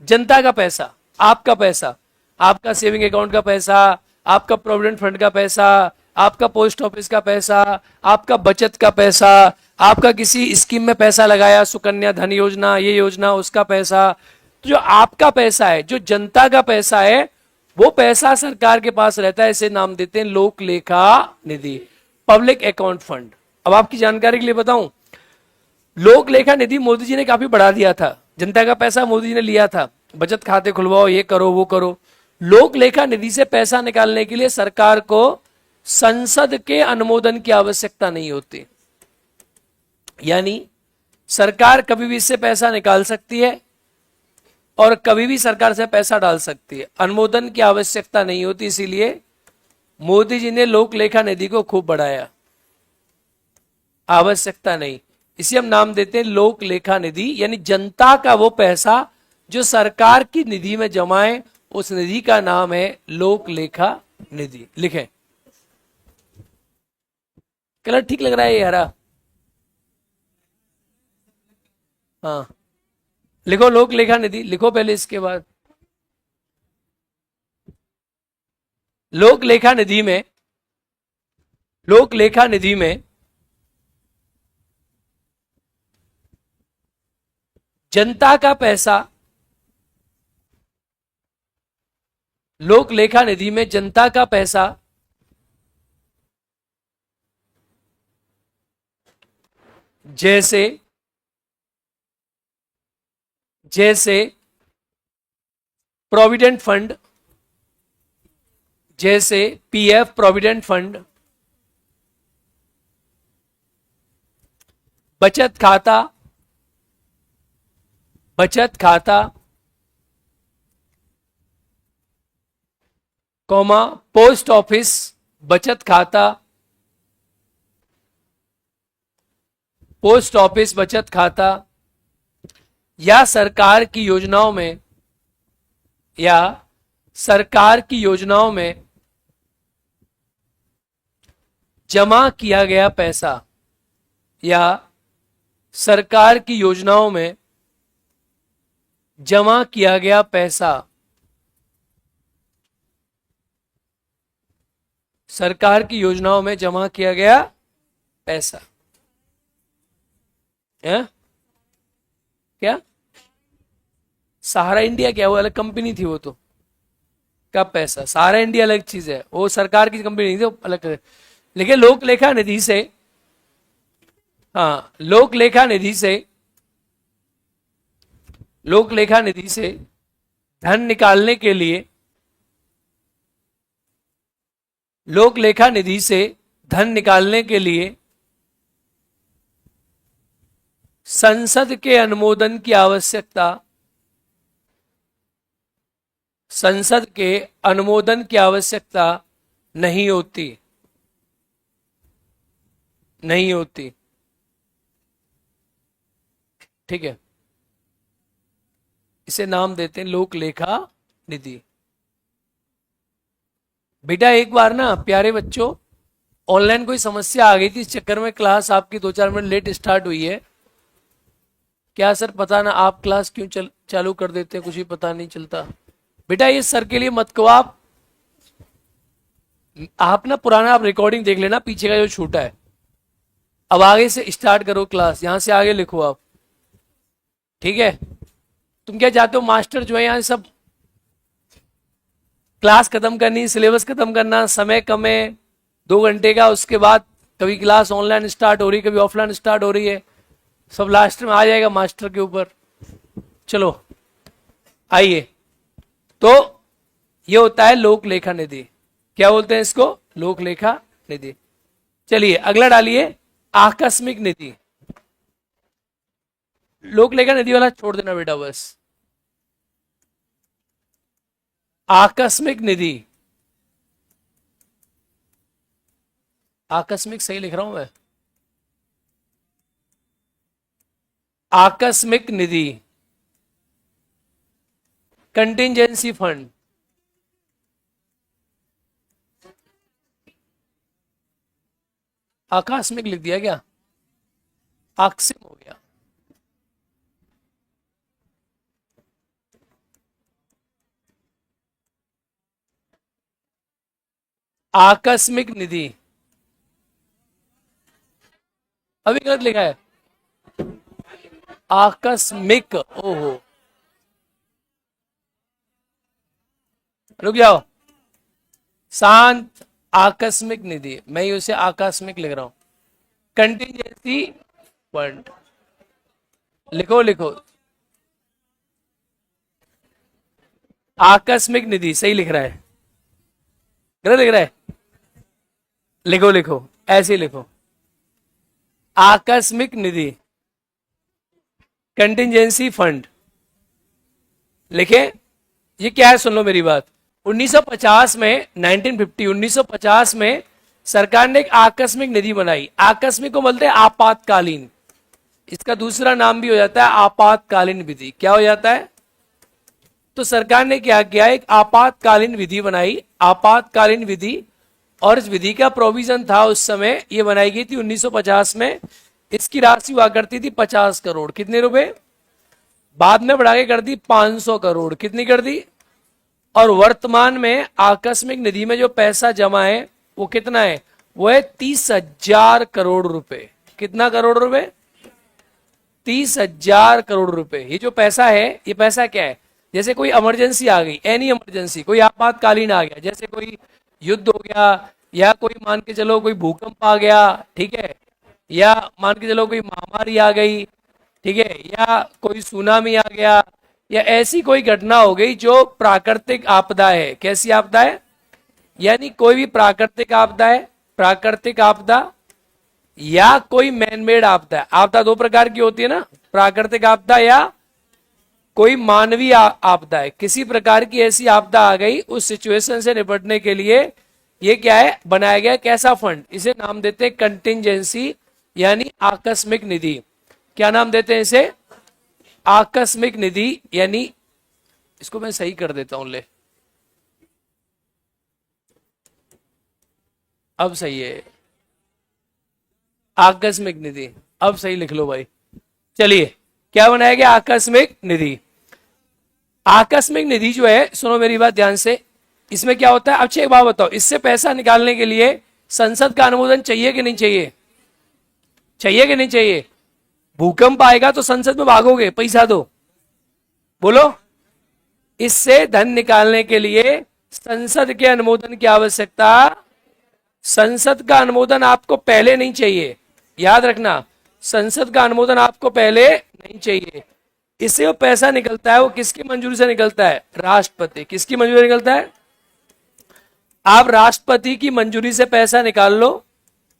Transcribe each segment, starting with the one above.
जनता का पैसा, आपका पैसा, आपका सेविंग अकाउंट का पैसा, आपका प्रोविडेंट फंड का पैसा, आपका पोस्ट ऑफिस का पैसा, आपका बचत का पैसा, आपका किसी स्कीम में पैसा लगाया, सुकन्या धन योजना, ये योजना, उसका पैसा, तो जो आपका पैसा है, जो जनता का पैसा है, वो पैसा सरकार के पास रहता है, इसे नाम देते हैं लोक लेखा निधि, पब्लिक अकाउंट फंड। अब आपकी जानकारी के लिए बताऊं, लोक लेखा निधि मोदी जी ने काफी बढ़ा दिया था, जनता का पैसा मोदी जी ने लिया था, बचत खाते खुलवाओ, ये करो वो करो। लोक लेखा निधि से पैसा निकालने के लिए सरकार को संसद के अनुमोदन की आवश्यकता नहीं होती, यानी सरकार कभी भी इससे पैसा निकाल सकती है और कभी भी सरकार से पैसा डाल सकती है, अनुमोदन की आवश्यकता नहीं होती। इसीलिए मोदी जी ने लोक लेखा निधि को खूब बढ़ाया, आवश्यकता नहीं। इसे हम नाम देते हैं लोक लेखा निधि, यानी जनता का वो पैसा जो सरकार की निधि में जमा है, उस निधि का नाम है लोक लेखा निधि। लिखें, कलर ठीक लग रहा है ये हरा? हाँ, लिखो लोक लेखा निधि, लिखो पहले, इसके बाद लोक लेखा निधि में, लोक लेखा निधि में जनता का पैसा, लोक लेखा निधि में जनता का पैसा जैसे जैसे प्रोविडेंट फंड, जैसे पीएफ प्रोविडेंट फंड, बचत खाता, बचत खाता, कॉमा पोस्ट ऑफिस बचत खाता, पोस्ट ऑफिस बचत खाता, या सरकार की योजनाओं में, या सरकार की योजनाओं में जमा किया गया पैसा, या सरकार की योजनाओं में जमा किया गया पैसा, सरकार की योजनाओं में जमा किया गया पैसा है? क्या सहारा इंडिया? क्या वो अलग कंपनी थी? वो तो का पैसा, सहारा इंडिया अलग चीज है, वो सरकार की कंपनी नहीं थी, वो अलग। लेकिन लोक लेखा निधि से, हाँ, लोक लेखा निधि से, लोक लेखा निधि से धन निकालने के लिए, लोक लेखा निधि से धन निकालने के लिए संसद के अनुमोदन की आवश्यकता, संसद के अनुमोदन की आवश्यकता नहीं होती, नहीं होती। ठीक है, इसे नाम देते हैं लोक लेखा निधि। बेटा एक बार ना प्यारे बच्चों, ऑनलाइन कोई समस्या आ गई थी, इस चक्कर में क्लास आपकी 2-4 मिनट लेट स्टार्ट हुई है। क्या सर पता ना आप क्लास क्यों चालू कर देते हैं, कुछ भी पता नहीं चलता। बेटा ये सर के लिए मत कहो, आप ना पुराना आप रिकॉर्डिंग देख लेना, पीछे का जो छूटा है। अब आगे से स्टार्ट करो क्लास, यहां से आगे लिखो आप, ठीक है? तुम क्या चाहते हो, मास्टर जो है यहाँ सब क्लास खत्म करनी, सिलेबस खत्म करना, समय कम है 2 घंटे का, उसके बाद कभी क्लास ऑनलाइन स्टार्ट हो रही है, कभी ऑफलाइन स्टार्ट हो रही है, सब लास्ट में आ जाएगा मास्टर के ऊपर। चलो आइए, तो ये होता है लोक लेखा निधि। क्या बोलते हैं इसको? लोक लेखा निधि। चलिए अगला डालिए, आकस्मिक निधि। लोक लेखा निधि वाला छोड़ देना बेटा बस। आकस्मिक निधि, आकस्मिक सही लिख रहा हूं मैं? आकस्मिक निधि, कंटिंजेंसी फंड, आकस्मिक लिख दिया क्या? आकस्मिक हो गया। आकस्मिक निधि, अभी गलत लिखा है, आकस्मिक, ओहो, रुक जाओ, शांत, आकस्मिक निधि, मैं उसे आकस्मिक लिख रहा हूं, कंटिजेंसी फंड, लिखो लिखो, आकस्मिक निधि सही लिख रहा है, गलत लिख रहा है, लिखो लिखो, ऐसे लिखो, आकस्मिक निधि, कंटिजेंसी फंड, लिखे। ये क्या है, सुन लो मेरी बात, 1950 में, 1950 में सरकार ने एक आकस्मिक निधि बनाई। आकस्मिक को बोलते हैं आपातकालीन, इसका दूसरा नाम भी हो जाता है आपातकालीन विधि। क्या हो जाता है? तो सरकार ने क्या किया, एक आपातकालीन विधि बनाई, आपातकालीन विधि, और इस विधि का प्रोविजन था उस समय, ये बनाई गई थी 1950 में। इसकी राशि हुआ करती थी 50 करोड़, कितने रुपए? बाद में बढ़ा के कर दी 500 करोड़, कितनी कर दी? और वर्तमान में आकस्मिक निधि में जो पैसा जमा है वो कितना है? वो है 30,000 करोड़ रुपए। कितना करोड़ रुपए? 30,000 करोड़ रुपए। ये जो पैसा है, ये पैसा क्या है? जैसे कोई इमरजेंसी आ गई, एनी इमरजेंसी, कोई आपातकालीन आ गया, जैसे कोई युद्ध हो गया, या कोई मान के चलो कोई भूकंप आ गया, ठीक है, या मान के चलो कोई महामारी आ गई, ठीक है, या कोई सुनामी आ गया, या ऐसी कोई घटना हो गई जो प्राकृतिक आपदा है। कैसी आपदा है? यानी कोई भी प्राकृतिक आपदा है, प्राकृतिक आपदा या कोई मैनमेड आपदा है। आपदा दो प्रकार की होती है ना, प्राकृतिक आपदा या कोई मानवीय आपदा है। किसी प्रकार की ऐसी आपदा आ गई, उस सिचुएशन से निपटने के लिए ये क्या है, बनाया गया कैसा फंड? इसे नाम देते हैं कंटिंजेंसी, यानी आकस्मिक निधि। क्या नाम देते हैं इसे? आकस्मिक निधि, यानी इसको मैं सही कर देता हूं, ले अब सही है, आकस्मिक निधि, अब सही लिख लो भाई। चलिए, क्या बनाया गया? आकस्मिक निधि। आकस्मिक निधि जो है, सुनो मेरी बात ध्यान से, इसमें क्या होता है? अच्छा एक बात बताओ, इससे पैसा निकालने के लिए संसद का अनुमोदन चाहिए कि नहीं चाहिए? चाहिए कि नहीं चाहिए? भूकंप आएगा तो संसद में भागोगे, पैसा दो, बोलो। इससे धन निकालने के लिए संसद के अनुमोदन की आवश्यकता, संसद का अनुमोदन आपको पहले नहीं चाहिए, याद रखना, संसद का अनुमोदन आपको पहले नहीं चाहिए। इससे वो पैसा निकलता है, वो किसकी मंजूरी से निकलता है? राष्ट्रपति। किसकी मंजूरी से निकलता है? आप राष्ट्रपति की मंजूरी से पैसा निकाल लो,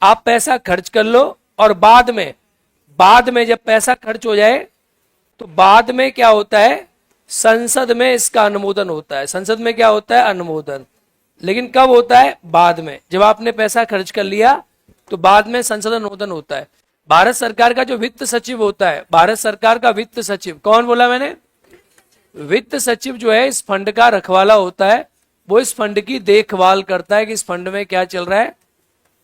आप पैसा खर्च कर लो, और बाद में जब पैसा खर्च हो जाए तो बाद में क्या होता है? संसद में इसका अनुमोदन होता है। संसद में क्या होता है? अनुमोदन। लेकिन कब होता है? बाद में। जब आपने पैसा खर्च कर लिया तो बाद में संसद अनुमोदन होता है। भारत सरकार का जो वित्त सचिव होता है, भारत सरकार का वित्त सचिव, कौन बोला मैंने? वित्त सचिव जो है इस फंड का रखवाला होता है, वो इस फंड की देखभाल करता है कि इस फंड में क्या चल रहा है,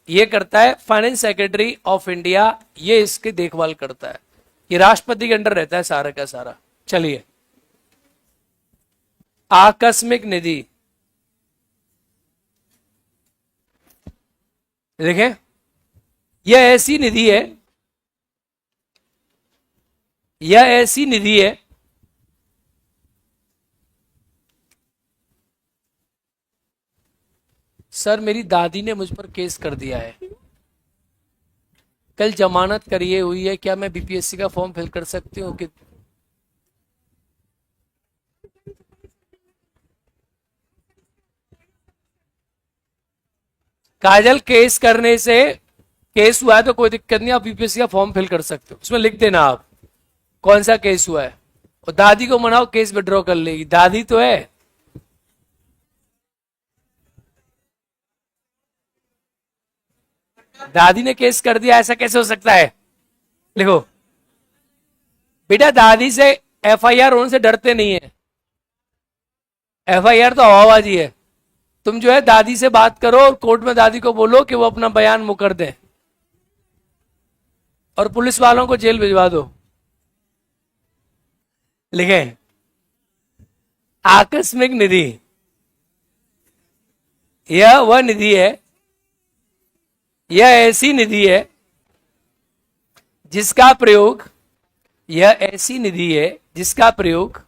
ये करता है फाइनेंस सेक्रेटरी ऑफ इंडिया, ये इसकी देखभाल करता है। ये राष्ट्रपति के अंडर रहता है सारा का सारा। चलिए, आकस्मिक निधि देखें, यह ऐसी निधि है, यह ऐसी निधि है सर, मेरी दादी ने मुझ पर केस कर दिया है, कल जमानत करिए हुई है, क्या मैं बीपीएससी का फॉर्म फिल कर सकती हूँ? कि काजल, केस करने से, केस हुआ है तो कोई दिक्कत नहीं, आप बीपीएससी का फॉर्म फिल कर सकते हो, उसमें लिख देना आप कौन सा केस हुआ है, और दादी को मनाओ केस विड्रॉ कर लेगी, दादी तो है। दादी ने केस कर दिया, ऐसा कैसे हो सकता है? लिखो बेटा, दादी से एफआईआर होने से डरते नहीं है, एफआईआर तो हवाबाजी है। तुम जो है दादी से बात करो और कोर्ट में दादी को बोलो कि वो अपना बयान मुकर दे, और पुलिस वालों को जेल भिजवा दो। लिखे, आकस्मिक निधि, यह वह निधि है यह ऐसी निधि है जिसका प्रयोग, यह ऐसी निधि है जिसका प्रयोग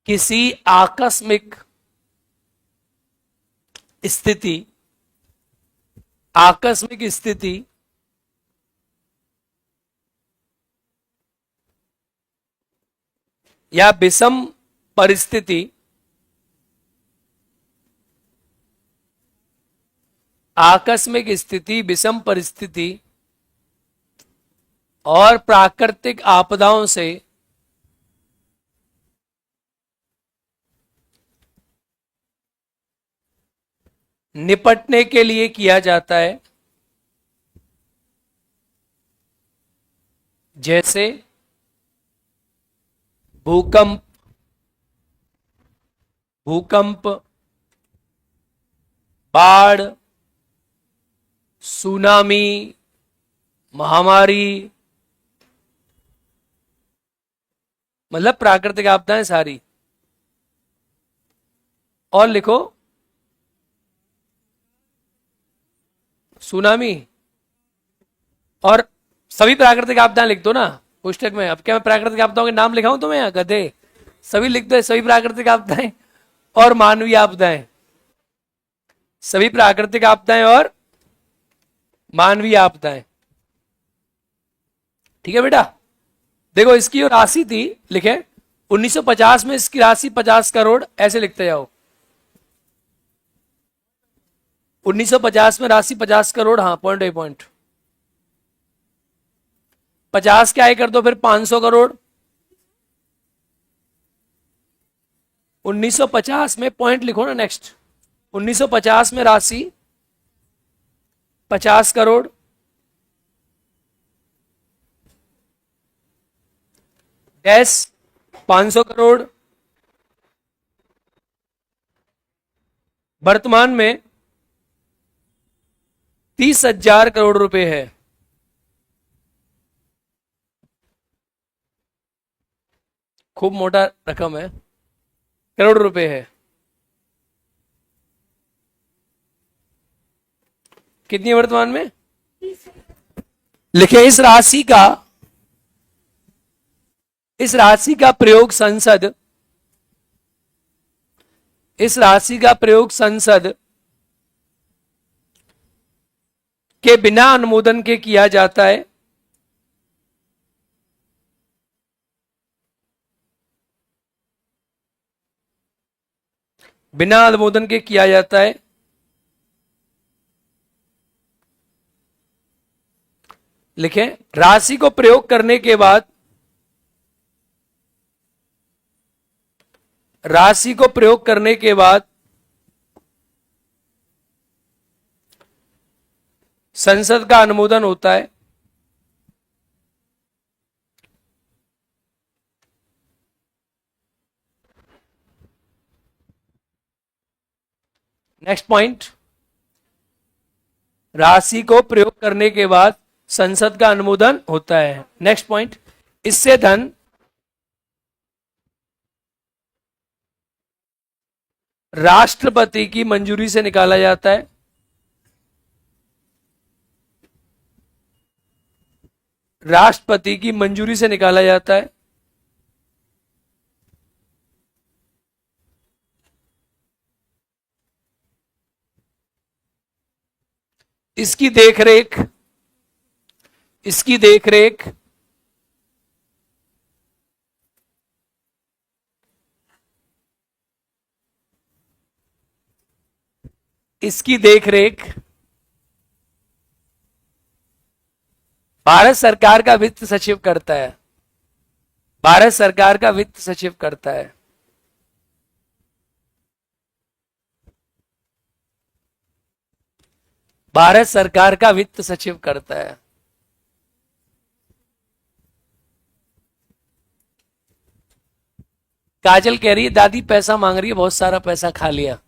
किसी आकस्मिक स्थिति, आकस्मिक स्थिति या विषम परिस्थिति, आकस्मिक स्थिति, विषम परिस्थिति और प्राकृतिक आपदाओं से निपटने के लिए किया जाता है, जैसे भूकंप, भूकंप, बाढ़, सुनामी, महामारी, मतलब प्राकृतिक आपदाएं सारी। और लिखो सुनामी और सभी प्राकृतिक आपदाएं लिख दो ना पुस्तक में। अब क्या मैं प्राकृतिक आपदाओं के नाम लिखाऊं तुम्हें? यहाँ गधे, सभी लिख दो, सभी प्राकृतिक आपदाएं और मानवीय आपदाएं, सभी प्राकृतिक आपदाएं और मानवीय आपदाएं। ठीक है बेटा, देखो इसकी जो राशि थी लिखे 1950 में, इसकी राशि 50 करोड़, ऐसे लिखते जाओ। 1950 में राशि 50 करोड़, हाँ पॉइंट बाई पॉइंट। 50 क्या है कर दो फिर 500 करोड़। 1950 में पॉइंट लिखो ना नेक्स्ट। 1950 में राशि 50 करोड़, डैश 500 करोड़। वर्तमान में 30,000 करोड़ रुपए है। खूब मोटा रकम है, करोड़ रुपए है। कितनी है वर्तमान में? लिखे इस राशि का प्रयोग संसद, इस राशि का प्रयोग संसद के बिना अनुमोदन के किया जाता है, बिना अनुमोदन के किया जाता है। लिखें राशि को प्रयोग करने के बाद, राशि को प्रयोग करने के बाद संसद का अनुमोदन होता है। नेक्स्ट पॉइंट, राशि को प्रयोग करने के बाद संसद का अनुमोदन होता है। नेक्स्ट पॉइंट, इससे धन राष्ट्रपति की मंजूरी से निकाला जाता है। राष्ट्रपति की मंजूरी से निकाला जाता है। इसकी देखरेख, इसकी देखरेख इसकी देखरेख भारत सरकार का वित्त सचिव करता है। भारत सरकार का वित्त सचिव करता है। भारत सरकार का वित्त सचिव करता है। काजल कह रही है दादी पैसा मांग रही है, बहुत सारा पैसा खा लिया।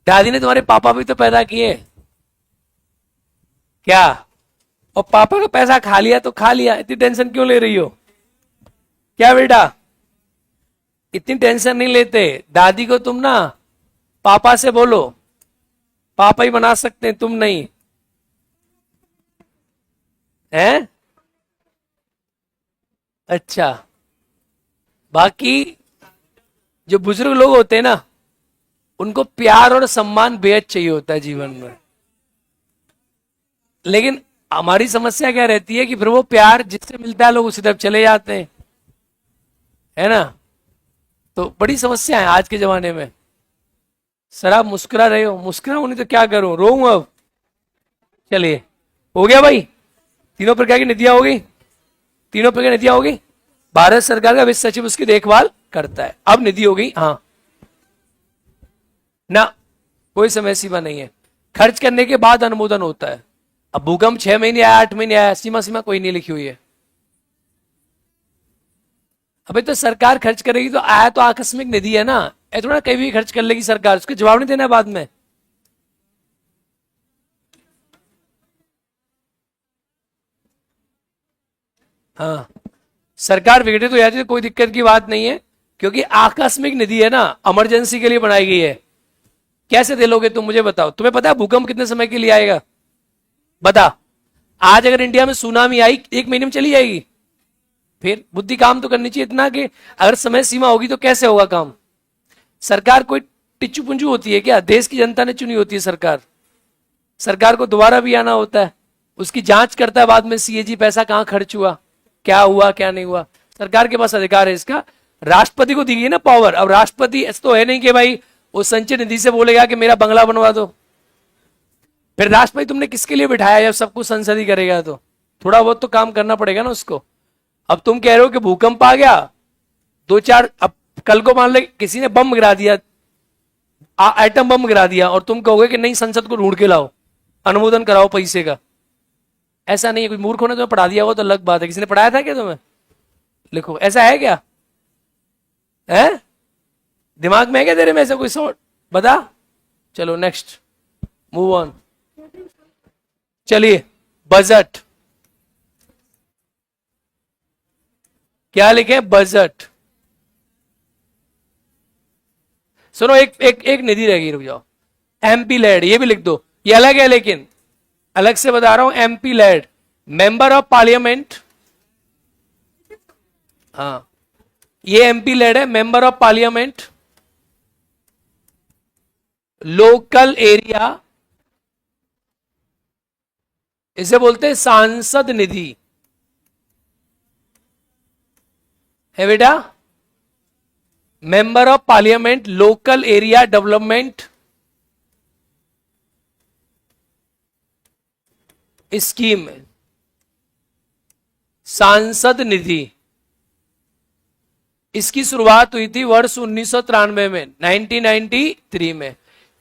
दादी ने तुम्हारे पापा भी तो पैदा किए क्या? और पापा का पैसा खा लिया तो खा लिया, इतनी टेंशन क्यों ले रही हो? क्या बेटा, इतनी टेंशन नहीं लेते। दादी को तुम ना पापा से बोलो, पापा ही बना सकते हैं, तुम नहीं है। अच्छा, बाकी जो बुजुर्ग लोग होते हैं ना, उनको प्यार और सम्मान बेहद चाहिए होता है जीवन में। लेकिन हमारी समस्या क्या रहती है कि फिर वो प्यार जिससे मिलता है लोग उसी तरफ चले जाते हैं, है ना। तो बड़ी समस्या है आज के जमाने में। सर आप मुस्कुरा रहे हो, मुस्कुराऊं नहीं तो क्या करूं, रोऊं अब? चलिए, हो गया भाई, तीनों प्रकार की निधियां हो गई, तीनों प्रकार की निधियां हो गई। भारत सरकार का वित्त सचिव उसकी देखभाल करता है। अब निधि हो गई, हाँ ना, कोई समय सीमा नहीं है, खर्च करने के बाद अनुमोदन होता है। अब भूकंप 6 महीने आया, 8 महीने आया, सीमा सीमा कोई नहीं लिखी हुई है। अबे तो सरकार खर्च करेगी तो आया तो आकस्मिक निधि है ना, ऐसा थोड़ा कहीं भी खर्च कर लेगी सरकार, उसका जवाब नहीं देना है बाद में। हाँ, सरकार विघटित हो जाती है तो कोई दिक्कत की बात नहीं है, क्योंकि आकस्मिक निधि है ना, इमरजेंसी के लिए बनाई गई है। कैसे दे लोगे तुम, मुझे बताओ। तुम्हें पता है भूकंप कितने समय के लिए आएगा? बता। आज अगर इंडिया में सुनामी आई 1 महीने में चली जाएगी। फिर बुद्धि काम तो करनी चाहिए इतना कि अगर समय सीमा होगी तो कैसे होगा काम। सरकार कोई टिच्चू पुंजू होती है क्या? देश की जनता ने चुनी होती है सरकार। सरकार को दोबारा भी आना होता है, उसकी जांच करता है बाद में सीएजी, पैसा कहां खर्च हुआ, क्या हुआ क्या नहीं हुआ। सरकार के पास अधिकार है इसका। राष्ट्रपति को दी गई ना पावर। अब राष्ट्रपति ऐसा तो है नहीं कि भाई वो संचय निधि से बोलेगा कि मेरा बंगला बनवा दो। फिर राष्ट्रपति तुमने किसके लिए बिठाया जब सब कुछ संसद ही करेगा? तो थोड़ा बहुत तो काम करना पड़ेगा ना उसको। अब तुम कह रहे हो कि भूकंप आ गया, दो चार, अब कल को मान ले किसी ने बम गिरा दिया, एटम बम गिरा दिया, और तुम कहोगे कि नहीं संसद को ढूंढ के लाओ, अनुमोदन कराओ पैसे का। ऐसा नहीं है, कोई मूर्खों ने तुम्हें पढ़ा दिया हो तो अलग बात है। किसी ने पढ़ाया था क्या तुम्हें? लिखो, ऐसा है क्या? है दिमाग में है क्या तेरे में ऐसा कोई सॉर्ट? बता। चलो नेक्स्ट, मूव ऑन। चलिए, बजट। क्या लिखे? बजट। सुनो, एक एक एक निधि रहेगी, रुक जाओ। एमपी लेड, ये भी लिख दो, ये अलग है, लेकिन अलग से बता रहा हूं। MP LAD, member of parliament. हाँ, ये एमपी लेड है, member of parliament, local area, इसे बोलते हैं सांसद निधि, है बेटा। Member of parliament, local area development scheme, सांसद निधि। इसकी शुरुआत हुई थी वर्ष 1993 में, 1993 में।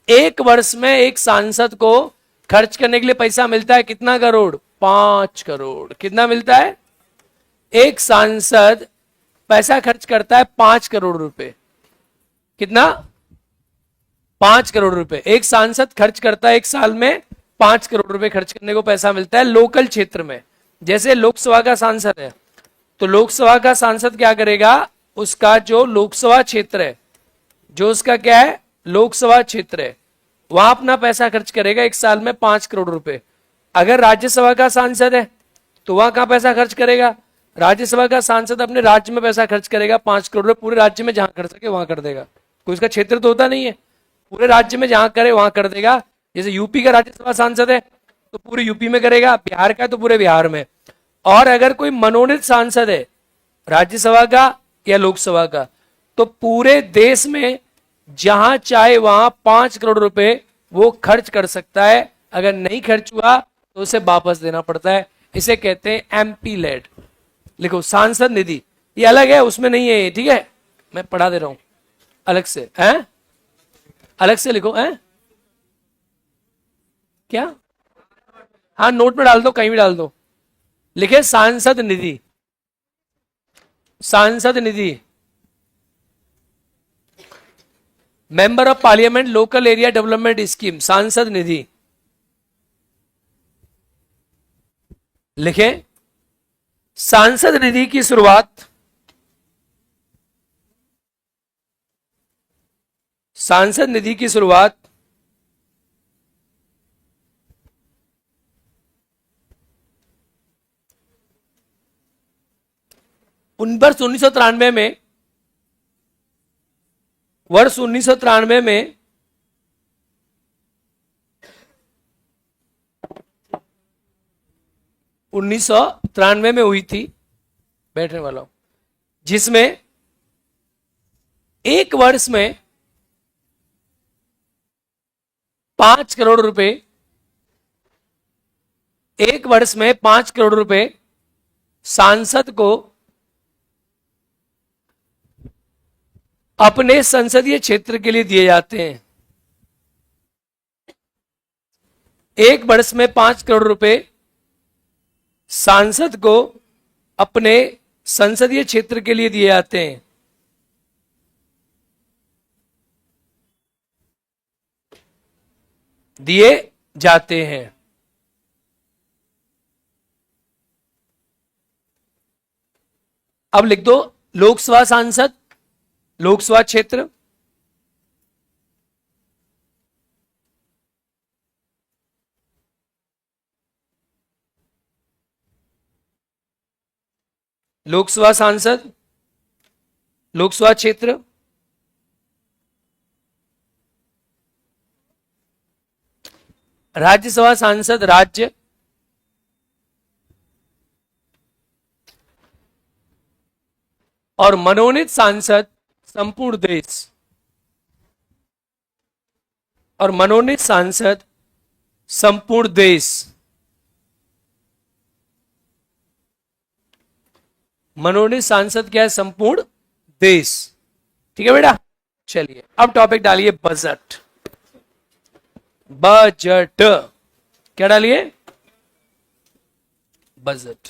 एक वर्ष में एक सांसद को खर्च करने के लिए पैसा मिलता है कितना करोड़? 5 करोड़। कितना मिलता है? एक सांसद पैसा खर्च करता है 5 करोड़ रुपए। कितना? 5 करोड़ रुपए एक सांसद खर्च करता है एक साल में। 5 करोड़ रुपए खर्च करने को पैसा मिलता है लोकल क्षेत्र में। जैसे लोकसभा का सांसद है, तो लोकसभा का सांसद क्या करेगा? उसका जो लोकसभा क्षेत्र है, जो उसका क्या है, लोकसभा क्षेत्र है, वहां अपना पैसा खर्च करेगा एक साल में 5 करोड़ रुपए। अगर राज्यसभा का सांसद है तो वहां कहां पैसा खर्च करेगा? राज्यसभा का सांसद अपने राज्य में पैसा खर्च करेगा 5 करोड़ रुपए, पूरे राज्य में जहां कर सके वहां कर देगा। कोई उसका क्षेत्र तो होता नहीं है, पूरे राज्य में जहां करे वहां कर देगा। जैसे यूपी का राज्यसभा सांसद है तो पूरे यूपी में करेगा, बिहार का तो पूरे बिहार में। और अगर कोई मनोनीत सांसद है राज्यसभा का या लोकसभा का, तो पूरे देश में जहां चाहे वहां 5 करोड़ रुपए वो खर्च कर सकता है। अगर नहीं खर्च हुआ तो उसे वापस देना पड़ता है। इसे कहते हैं एमपी लेड। लिखो, सांसद निधि, ये अलग है, उसमें नहीं है ये, ठीक है, मैं पढ़ा दे रहा हूं अलग से, हैं अलग से लिखो, हैं क्या? हाँ, नोट में डाल दो, कहीं भी डाल दो। लिखे सांसद निधि, सांसद निधि, member of parliament, local area development scheme, सांसद निधि। लिखे, सांसद निधि की शुरुआत, सांसद निधि की शुरुआत वर्ष 1993 में, वर्ष 1993 में हुई थी, बैठने वाला हूं, जिसमें एक वर्ष में 5 करोड़ रुपए, एक वर्ष में 5 करोड़ रुपए सांसद को अपने संसदीय क्षेत्र के लिए दिए जाते हैं। एक वर्ष में 5 करोड़ रुपए सांसद को अपने संसदीय क्षेत्र के लिए दिए जाते हैं। दिए जाते हैं। अब लिख दो लोकसभा सांसद, लोकसभा क्षेत्र, लोकसभा सांसद, लोकसभा क्षेत्र, राज्यसभा सांसद राज्य, और मनोनीत सांसद संपूर्ण देश, और मनोनीत सांसद संपूर्ण देश। मनोनीत सांसद क्या है? संपूर्ण देश। ठीक है बेटा, चलिए अब टॉपिक डालिए बजट। बजट क्या डालिए? बजट।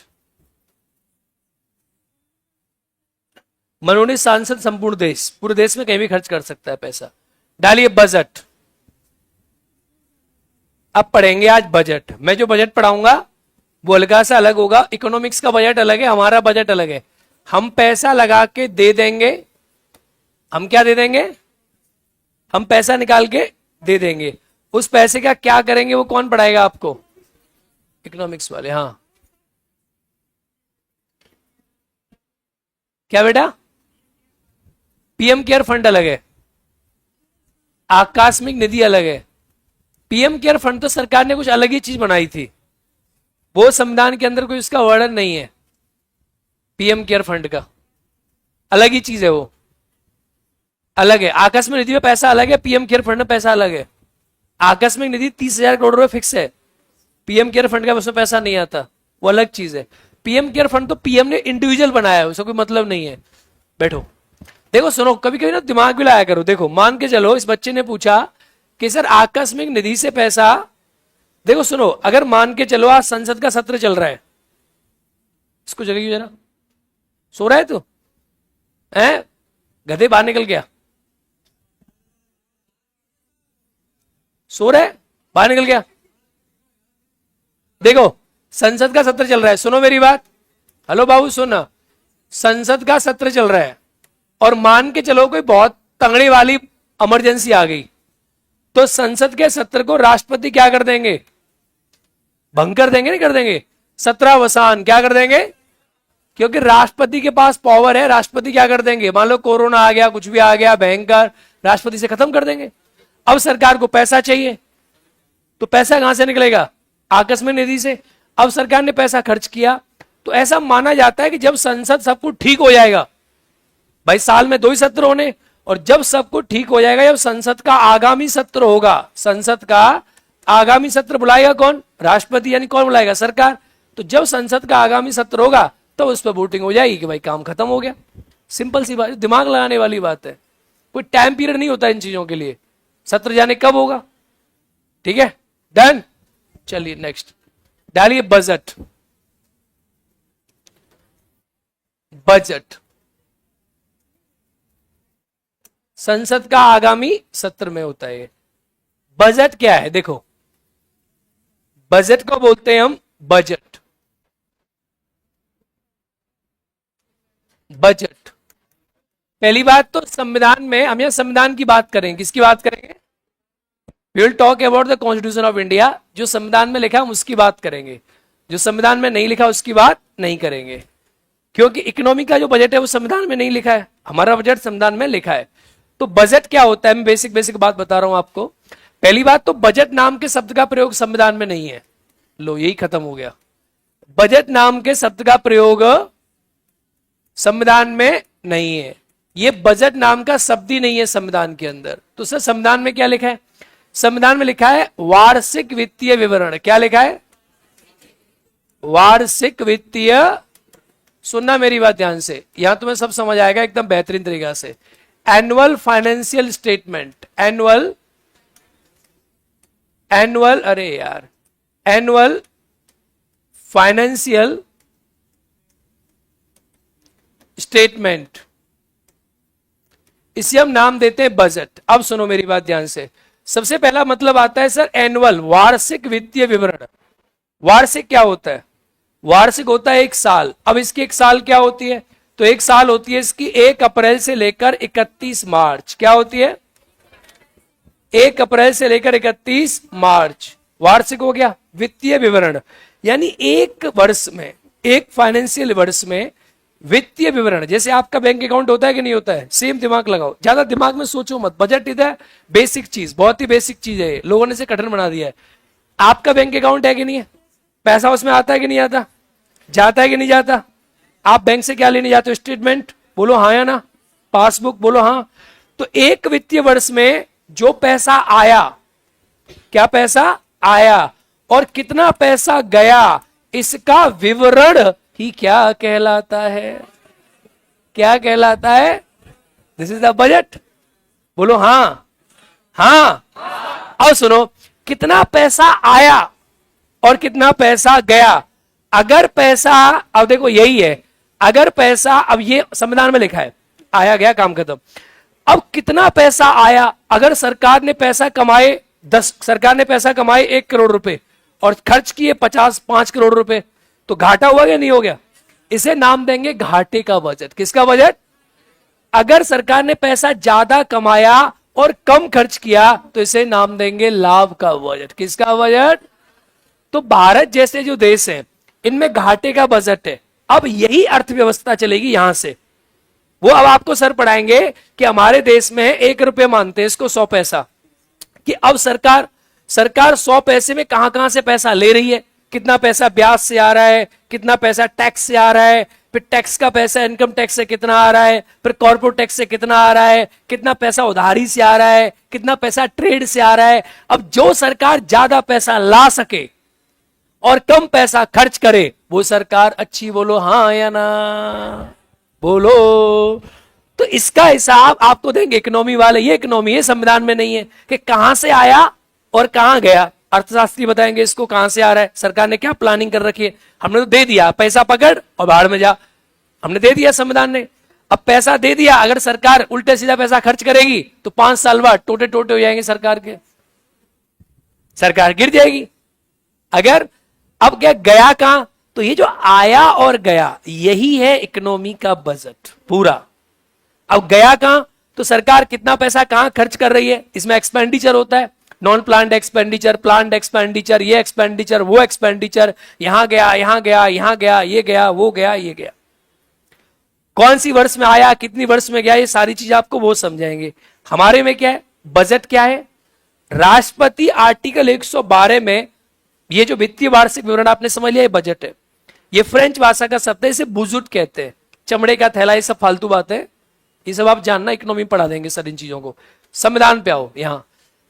मनोनीत सांसद संपूर्ण देश, पूरे देश में कहीं भी खर्च कर सकता है पैसा। डालिए बजट। अब पढ़ेंगे आज बजट। मैं जो बजट पढ़ाऊंगा वो हल्का सा अलग होगा। इकोनॉमिक्स का बजट अलग है, हमारा बजट अलग है। हम पैसा लगा के दे देंगे। हम क्या दे देंगे? हम पैसा निकाल के दे देंगे। उस पैसे का क्या करेंगे वो कौन पढ़ाएगा आपको? इकोनॉमिक्स वाले। हाँ क्या बेटा? पीएम केयर फंड अलग है, आकस्मिक निधि अलग है। पीएम केयर फंड तो सरकार ने कुछ अलग ही चीज बनाई थी, वो संविधान के अंदर कोई उसका वर्णन नहीं है। पीएम केयर फंड का अलग ही चीज है, वो अलग है। आकस्मिक निधि में पैसा अलग है, पीएम केयर फंड में पैसा अलग है। आकस्मिक निधि 30,000 करोड़ रुपए फिक्स है, पीएम केयर फंड का उसमें पैसा नहीं आता, वो अलग चीज है। पीएम केयर फंड तो पीएम ने इंडिविजुअल बनाया है, उसका कोई मतलब नहीं है। बैठो, देखो सुनो, कभी कभी ना दिमाग भी लाया करो। देखो मान के चलो इस बच्चे ने पूछा कि सर आकस्मिक निधि से पैसा, देखो सुनो, अगर मान के चलो आज संसद का सत्र चल रहा है, इसको जगह जरा, सो रहा है तू? है गधे बाहर निकल गया, सो रहा है, बाहर निकल गया। देखो संसद का सत्र चल रहा है, सुनो मेरी बात। हेलो बाबू सुन, संसद का सत्र चल रहा है और मान के चलो कोई बहुत तंगड़ी वाली इमरजेंसी आ गई, तो संसद के सत्र को राष्ट्रपति क्या कर देंगे? भंग कर देंगे, नहीं कर देंगे? सत्रावसान क्या कर देंगे? क्योंकि राष्ट्रपति के पास पावर है, राष्ट्रपति क्या कर देंगे? मान लो कोरोना आ गया, कुछ भी आ गया भयंकर, राष्ट्रपति से खत्म कर देंगे। अब सरकार को पैसा चाहिए, तो पैसा कहां से निकलेगा? आकस्मिक निधि से। अब सरकार ने पैसा खर्च किया, तो ऐसा माना जाता है कि जब संसद सब कुछ ठीक हो जाएगा, भाई साल में 2 ही सत्र होने, और जब सब कुछ ठीक हो जाएगा, जब संसद का आगामी सत्र होगा, संसद का आगामी सत्र बुलाएगा कौन? राष्ट्रपति, यानी कौन बुलाएगा? सरकार। तो जब संसद का आगामी सत्र होगा तो उस पर वोटिंग हो जाएगी कि भाई काम खत्म हो गया। सिंपल सी बात, दिमाग लगाने वाली बात है। कोई टाइम पीरियड नहीं होता इन चीजों के लिए, सत्र जाने कब होगा। ठीक है, डन। चलिए नेक्स्ट डालिए बजट। बजट संसद का आगामी सत्र में होता है। बजट क्या है? देखो बजट को बोलते हैं हम बजट। बजट पहली बात तो संविधान में, हम यहां संविधान की बात करेंगे। किसकी बात करेंगे? We will talk about the constitution of India. जो संविधान में लिखा हम उसकी बात करेंगे, जो संविधान में नहीं लिखा उसकी बात नहीं करेंगे। क्योंकि इकोनॉमी का जो बजट है वो संविधान में नहीं लिखा है, हमारा बजट संविधान में लिखा है। तो बजट क्या होता है, मैं बेसिक बेसिक बात बता रहा हूं आपको। पहली बात तो बजट नाम के शब्द का प्रयोग संविधान में नहीं है, लो यही खत्म हो गया। बजट नाम के शब्द का प्रयोग संविधान में नहीं है, ये बजट नाम का शब्द ही नहीं है संविधान के अंदर। तो सर संविधान में क्या लिखा है, संविधान में लिखा है वार्षिक वित्तीय विवरण। क्या लिखा है, वार्षिक वित्तीय, सुनना मेरी बात ध्यान से, यहां तुम्हें सब समझ आएगा एकदम बेहतरीन तरीका से। एनुअल फाइनेंशियल स्टेटमेंट, एनुअल अरे यार, एनुअल फाइनेंशियल स्टेटमेंट, इसे हम नाम देते हैं बजट। अब सुनो मेरी बात ध्यान से, सबसे पहला मतलब आता है सर एनुअल, वार्षिक वित्तीय विवरण। वार्षिक क्या होता है, वार्षिक होता है एक साल। अब इसकी एक साल क्या होती है, तो एक साल होती है इसकी 1 अप्रैल से लेकर 31 मार्च। क्या होती है, 1 अप्रैल से लेकर 31 मार्च, वार्षिक हो गया। वित्तीय विवरण यानी एक वर्ष में, एक फाइनेंशियल वर्ष में वित्तीय विवरण, जैसे आपका बैंक अकाउंट होता है कि नहीं होता है, सेम दिमाग लगाओ, ज्यादा दिमाग में सोचो मत। बजट इधर बेसिक चीज, बहुत ही बेसिक चीज है, लोगों ने इसे कठिन बना दिया है। आपका बैंक अकाउंट है कि नहीं है, पैसा उसमें आता है कि नहीं आता, जाता है कि नहीं जाता। आप बैंक से क्या लेने जाते हो, स्टेटमेंट, बोलो हाँ या ना, पासबुक, बोलो हाँ। तो एक वित्तीय वर्ष में जो पैसा आया, क्या पैसा आया और कितना पैसा गया, इसका विवरण ही क्या कहलाता है, क्या कहलाता है, दिस इज द बजट। बोलो हाँ, हाँ। अब सुनो, कितना पैसा आया और कितना पैसा गया। अगर पैसा, अब देखो यही है, अगर पैसा, अब ये संविधान में लिखा है आया गया काम खत्म। अब कितना पैसा आया, अगर सरकार ने पैसा कमाए 10, सरकार ने पैसा कमाए 1 करोड़ रुपए और खर्च किए 5 करोड़ रुपए, तो घाटा हुआ या नहीं हो गया, इसे नाम देंगे घाटे का बजट। किसका बजट, अगर सरकार ने पैसा ज्यादा कमाया और कम खर्च किया तो इसे नाम देंगे लाभ का बजट। किसका बजट, तो भारत जैसे जो देश हैं इनमें घाटे का बजट है। अब यही अर्थव्यवस्था चलेगी यहां से। वो अब आपको सर पढ़ाएंगे कि हमारे देश में 1 रुपये मानते हैं इसको 100 पैसा, कि अब सरकार 100 पैसे में कहां कहां से पैसा ले रही है, कितना पैसा ब्याज से आ रहा है, कितना पैसा टैक्स से आ रहा है, फिर टैक्स का पैसा इनकम टैक्स से कितना आ रहा है, फिर कॉर्पोरेट टैक्स से कितना आ रहा है, कितना पैसा उधारी से आ रहा है, कितना पैसा ट्रेड से आ रहा है। अब जो सरकार ज्यादा पैसा ला सके और कम पैसा खर्च करे वो सरकार अच्छी। बोलो हाँ या ना, बोलो। तो इसका हिसाब आपको देंगे इकोनॉमी वाले। ये इकोनॉमी है, संविधान में नहीं है कि कहां से आया और कहां गया। अर्थशास्त्री बताएंगे इसको कहां से आ रहा है, सरकार ने क्या प्लानिंग कर रखी है। हमने तो दे दिया, पैसा पकड़ और बाहर में जा, हमने दे दिया संविधान ने। अब पैसा दे दिया, अगर सरकार उल्टे सीधा पैसा खर्च करेगी तो 5 साल बाद टोटे टोटे हो जाएंगे सरकार के, सरकार गिर जाएगी। अगर अब क्या गया कहां, तो ये जो आया और गया यही है इकोनॉमी का बजट पूरा। अब गया कहां, तो सरकार कितना पैसा कहां खर्च कर रही है, इसमें एक्सपेंडिचर होता है, non planned expenditure, planned expenditure, ये एक्सपेंडिचर, वो एक्सपेंडिचर, यहां गया, यहां गया, यहां गया, ये गया, वो गया, ये गया। कौन सी वर्ष में आया, कितनी वर्ष में गया, ये सारी चीज आपको वो समझाएंगे। हमारे में क्या है, बजट क्या है, राष्ट्रपति आर्टिकल 112 में ये जो वित्तीय वार्षिक विवरण आपने समझ लिया, ये बजट है। ये फ्रेंच भाषा का शब्द है, इसे बुजुट कहते हैं, चमड़े का थैला, ये सब फालतू बात है, ये सब आप जानना, इकोनॉमी पढ़ा देंगे सर इन चीजों को। संविधान पे आओ, यहां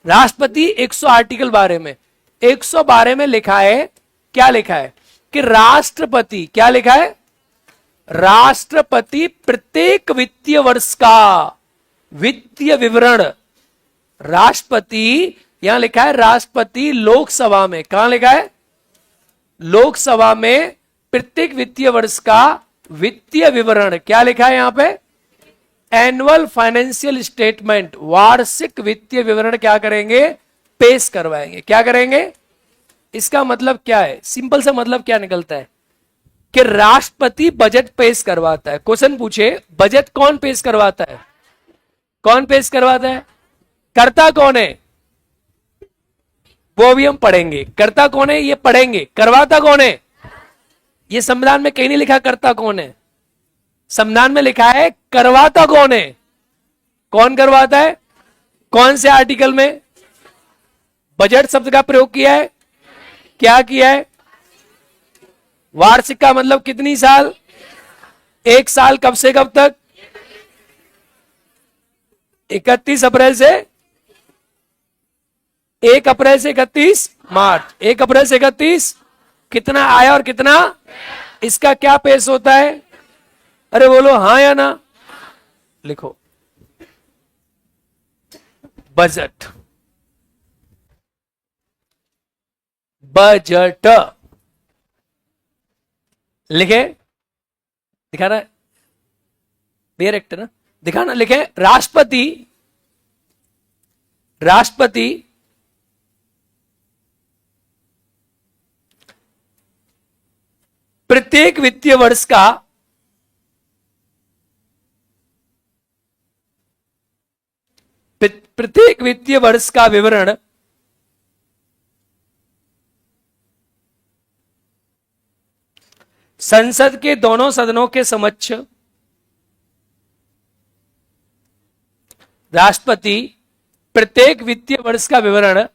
राष्ट्रपति 100 आर्टिकल 12 में, 112 में लिखा है, क्या लिखा है कि राष्ट्रपति, क्या लिखा है, राष्ट्रपति प्रत्येक वित्तीय वर्ष का वित्तीय विवरण, राष्ट्रपति, यहां लिखा है राष्ट्रपति लोकसभा में, कहां लिखा है, लोकसभा में प्रत्येक वित्तीय वर्ष का वित्तीय विवरण, क्या लिखा है यहां पे, एनुअल फाइनेंशियल स्टेटमेंट, वार्षिक वित्तीय विवरण क्या करेंगे, पेश करवाएंगे। क्या करेंगे, इसका मतलब क्या है, सिंपल सा मतलब क्या निकलता है कि राष्ट्रपति बजट पेश करवाता है। क्वेश्चन पूछे, बजट कौन पेश करवाता है, कौन पेश करवाता है, करता कौन है, वो भी हम पढ़ेंगे। करता कौन है ये पढ़ेंगे, करवाता कौन है, ये संविधान में कहीं नहीं लिखा करता कौन है, संविधान में लिखा है, करवाता कौन है? कौन करवाता है? कौन से आर्टिकल में बजट शब्द का प्रयोग किया है? क्या किया है? वार्षिक का मतलब कितनी साल? एक साल। कब से कब तक? 31 अप्रैल से 1 अप्रैल से 31 मार्च। 1 अप्रैल से 31 कितना आया और कितना? इसका क्या पेश होता है? अरे बोलो हाँ या ना। लिखो बजट। बजट लिखे, दिखाना डायरेक्ट ना, दिखाना। लिखे राष्ट्रपति, राष्ट्रपति प्रत्येक वित्तीय वर्ष का प्रत्येक वित्तीय वर्ष का विवरण संसद के दोनों सदनों के समक्ष, राष्ट्रपति प्रत्येक वित्तीय वर्ष का विवरण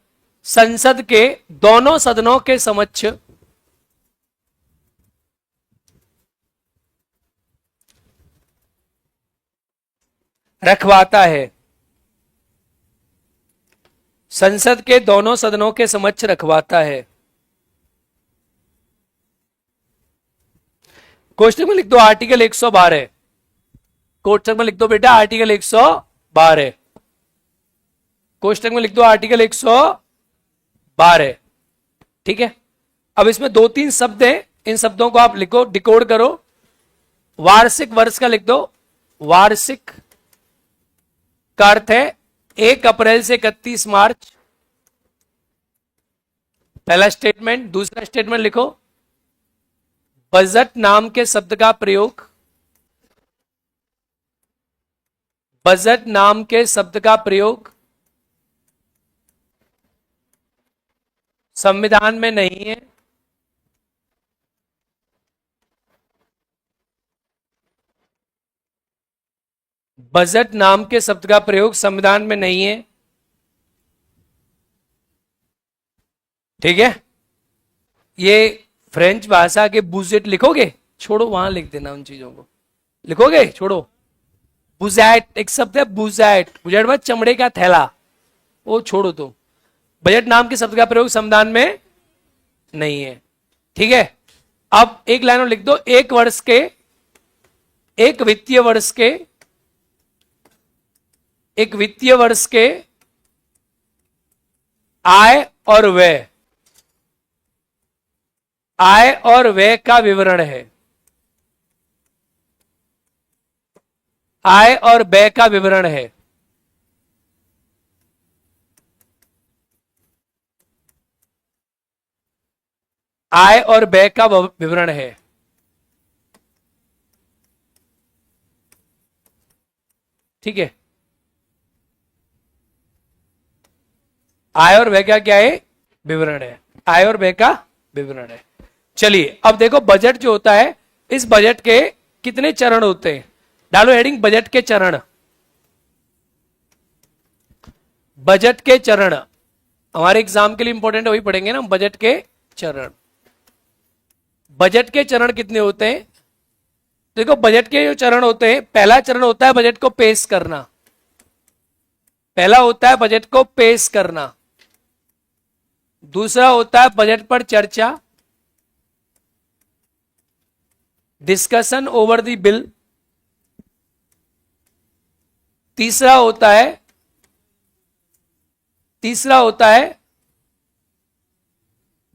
संसद के दोनों सदनों के समक्ष रखवाता है। संसद के दोनों सदनों के समक्ष रखवाता है। क्वेश्चन में लिख दो आर्टिकल 112। क्वेश्चन में लिख दो बेटा आर्टिकल 112। क्वेश्चन में लिख दो आर्टिकल 112। ठीक है। अब इसमें 2-3 शब्द हैं, इन शब्दों को आप लिखो, डिकोड करो। वार्षिक वर्ष का लिख दो। वार्षिक का अर्थ है 1 अप्रैल से 31 मार्च। पहला स्टेटमेंट। दूसरा स्टेटमेंट लिखो, बजट नाम के शब्द का प्रयोग, बजट नाम के शब्द का प्रयोग संविधान में नहीं है। बजट नाम के शब्द का प्रयोग संविधान में नहीं है। ठीक है। ये फ्रेंच भाषा के बुजेट लिखोगे, छोड़ो, वहां लिख देना उन चीजों को। लिखोगे, छोड़ो। बुजैट एक शब्द है, बुजैट। बुजैट मतलब चमड़े का थैला, वो छोड़ो। तो बजट नाम के शब्द का प्रयोग संविधान में नहीं है। ठीक है। अब एक लाइन में लिख दो, एक वर्ष के, एक वित्तीय वर्ष के, एक वित्तीय वर्ष के आय और व्यय, आय और व्यय का विवरण है। आय और व्यय का विवरण है। आय और व्यय का विवरण है। ठीक है। आय और व्यय का क्या है? विवरण है। आय और व्यय का विवरण है। चलिए अब देखो, बजट जो होता है, इस बजट के कितने चरण होते हैं? डालो हेडिंग, बजट के चरण। बजट के चरण हमारे एग्जाम के लिए इंपॉर्टेंट है, वही पढ़ेंगे ना, बजट के चरण। बजट के चरण कितने होते हैं? देखो बजट के जो चरण होते हैं, पहला चरण होता है बजट को पेश करना। पहला होता है बजट को पेश करना। दूसरा होता है बजट पर चर्चा, डिस्कशन ओवर द बिल। तीसरा होता है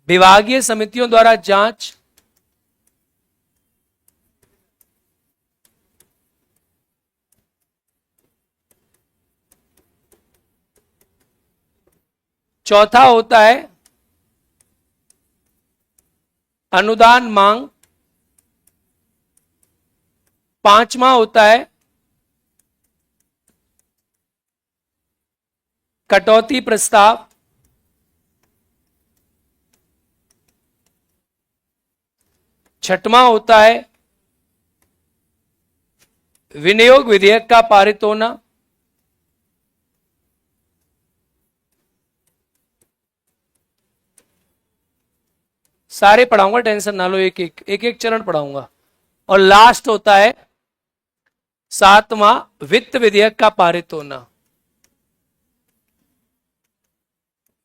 विभागीय समितियों द्वारा जांच। चौथा होता है अनुदान मांग। पांचवा होता है कटौती प्रस्ताव। छठवां होता है विनियोग विधेयक का पारित होना, सारे पढ़ाऊंगा, टेंशन ना लो, एक एक चरण पढ़ाऊंगा। और लास्ट होता है 7वां, वित्त विधेयक का पारित होना।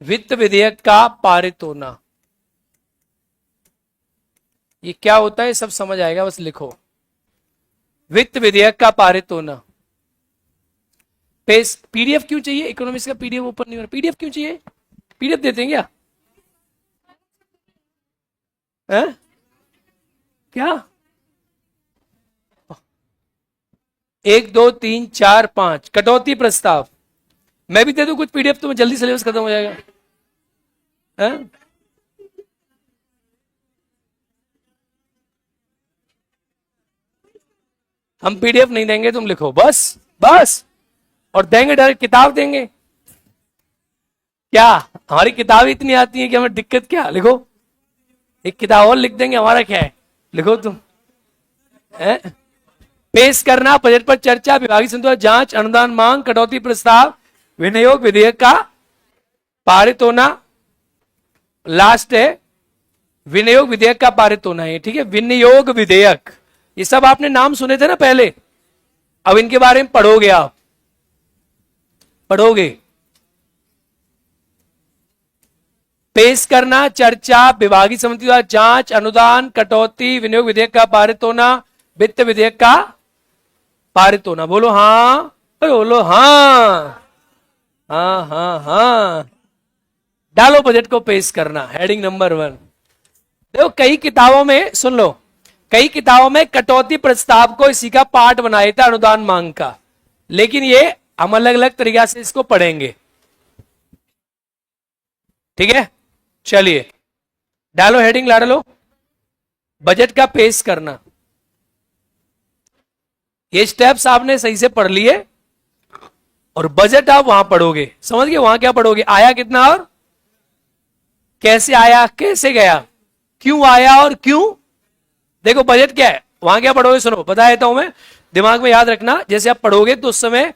वित्त विधेयक का पारित होना, ये क्या होता है सब समझ आएगा, बस लिखो। वित्त विधेयक का पारित होना। पीडीएफ क्यों चाहिए? इकोनॉमिक्स का पीडीएफ ओपन नहीं हो रहा, पीडीएफ क्यों चाहिए? पीडीएफ देते हैं क्या? है? क्या? 1 2 3 4 5 कटौती प्रस्ताव। मैं भी दे दूं कुछ पीडीएफ, तो जल्दी सिलेबस खत्म हो जाएगा। है? हम पीडीएफ नहीं देंगे, तुम लिखो बस बस। और देंगे डायरेक्ट किताब देंगे क्या? हमारी किताब इतनी आती है कि हमें दिक्कत क्या? लिखो, एक किताब और लिख देंगे, हमारा क्या है, लिखो तुम। है? पेश करना बजट पर चर्चा, विभागीय संतुलन जांच, अनुदान मांग, कटौती प्रस्ताव, विनियोग विधेयक का पारित होना। लास्ट है विनियोग विधेयक का पारित होना है, ठीक है। विनियोग विधेयक, ये सब आपने नाम सुने थे ना पहले, अब इनके बारे में पढ़ोगे, आप पढ़ोगे। पेश करना, चर्चा, विभागीय समिति द्वारा जांच, अनुदान, कटौती, विनियोग विधेयक का पारित होना, वित्त विधेयक का पारित होना। बोलो हाँ, बोलो हाँ, हाँ हाँ हाँ। डालो बजट को पेश करना, हेडिंग नंबर 1। देखो कई किताबों में, सुन लो, कई किताबों में कटौती प्रस्ताव को इसी का पार्ट बनाया था, अनुदान मांग का, लेकिन ये हम अलग अलग तरीका से इसको पढ़ेंगे, ठीक है। चलिए डालो हेडिंग, ला डालो, बजट का पेश करना। ये स्टेप्स आपने सही से पढ़ लिए, और बजट आप वहां पढ़ोगे, समझ गए? वहां क्या पढ़ोगे? आया कितना और कैसे आया, कैसे गया, क्यों आया और क्यों। देखो बजट क्या है, वहां क्या पढ़ोगे, सुनो बता देता हूं मैं, दिमाग में याद रखना। जैसे आप पढ़ोगे तो उस समय